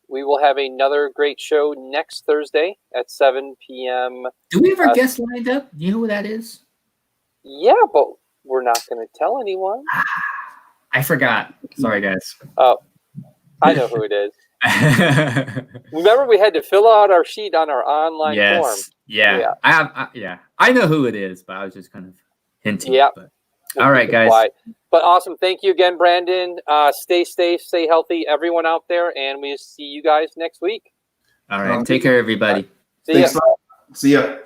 we will have another great show next Thursday at 7 p.m. Do we have our guest lined up? Do you know who that is? Yeah, but we're not going to tell anyone. I forgot. Sorry, guys. Oh, I know who it is. Remember, we had to fill out our sheet on our online form. Yeah. I know who it is, but I was just kind of hinting. Yeah. But. All right, guys. But awesome. Thank you again, Brandon. Stay safe, stay healthy, everyone out there, and we'll see you guys next week. All right. Take care, everybody. See ya. Thanks. See ya.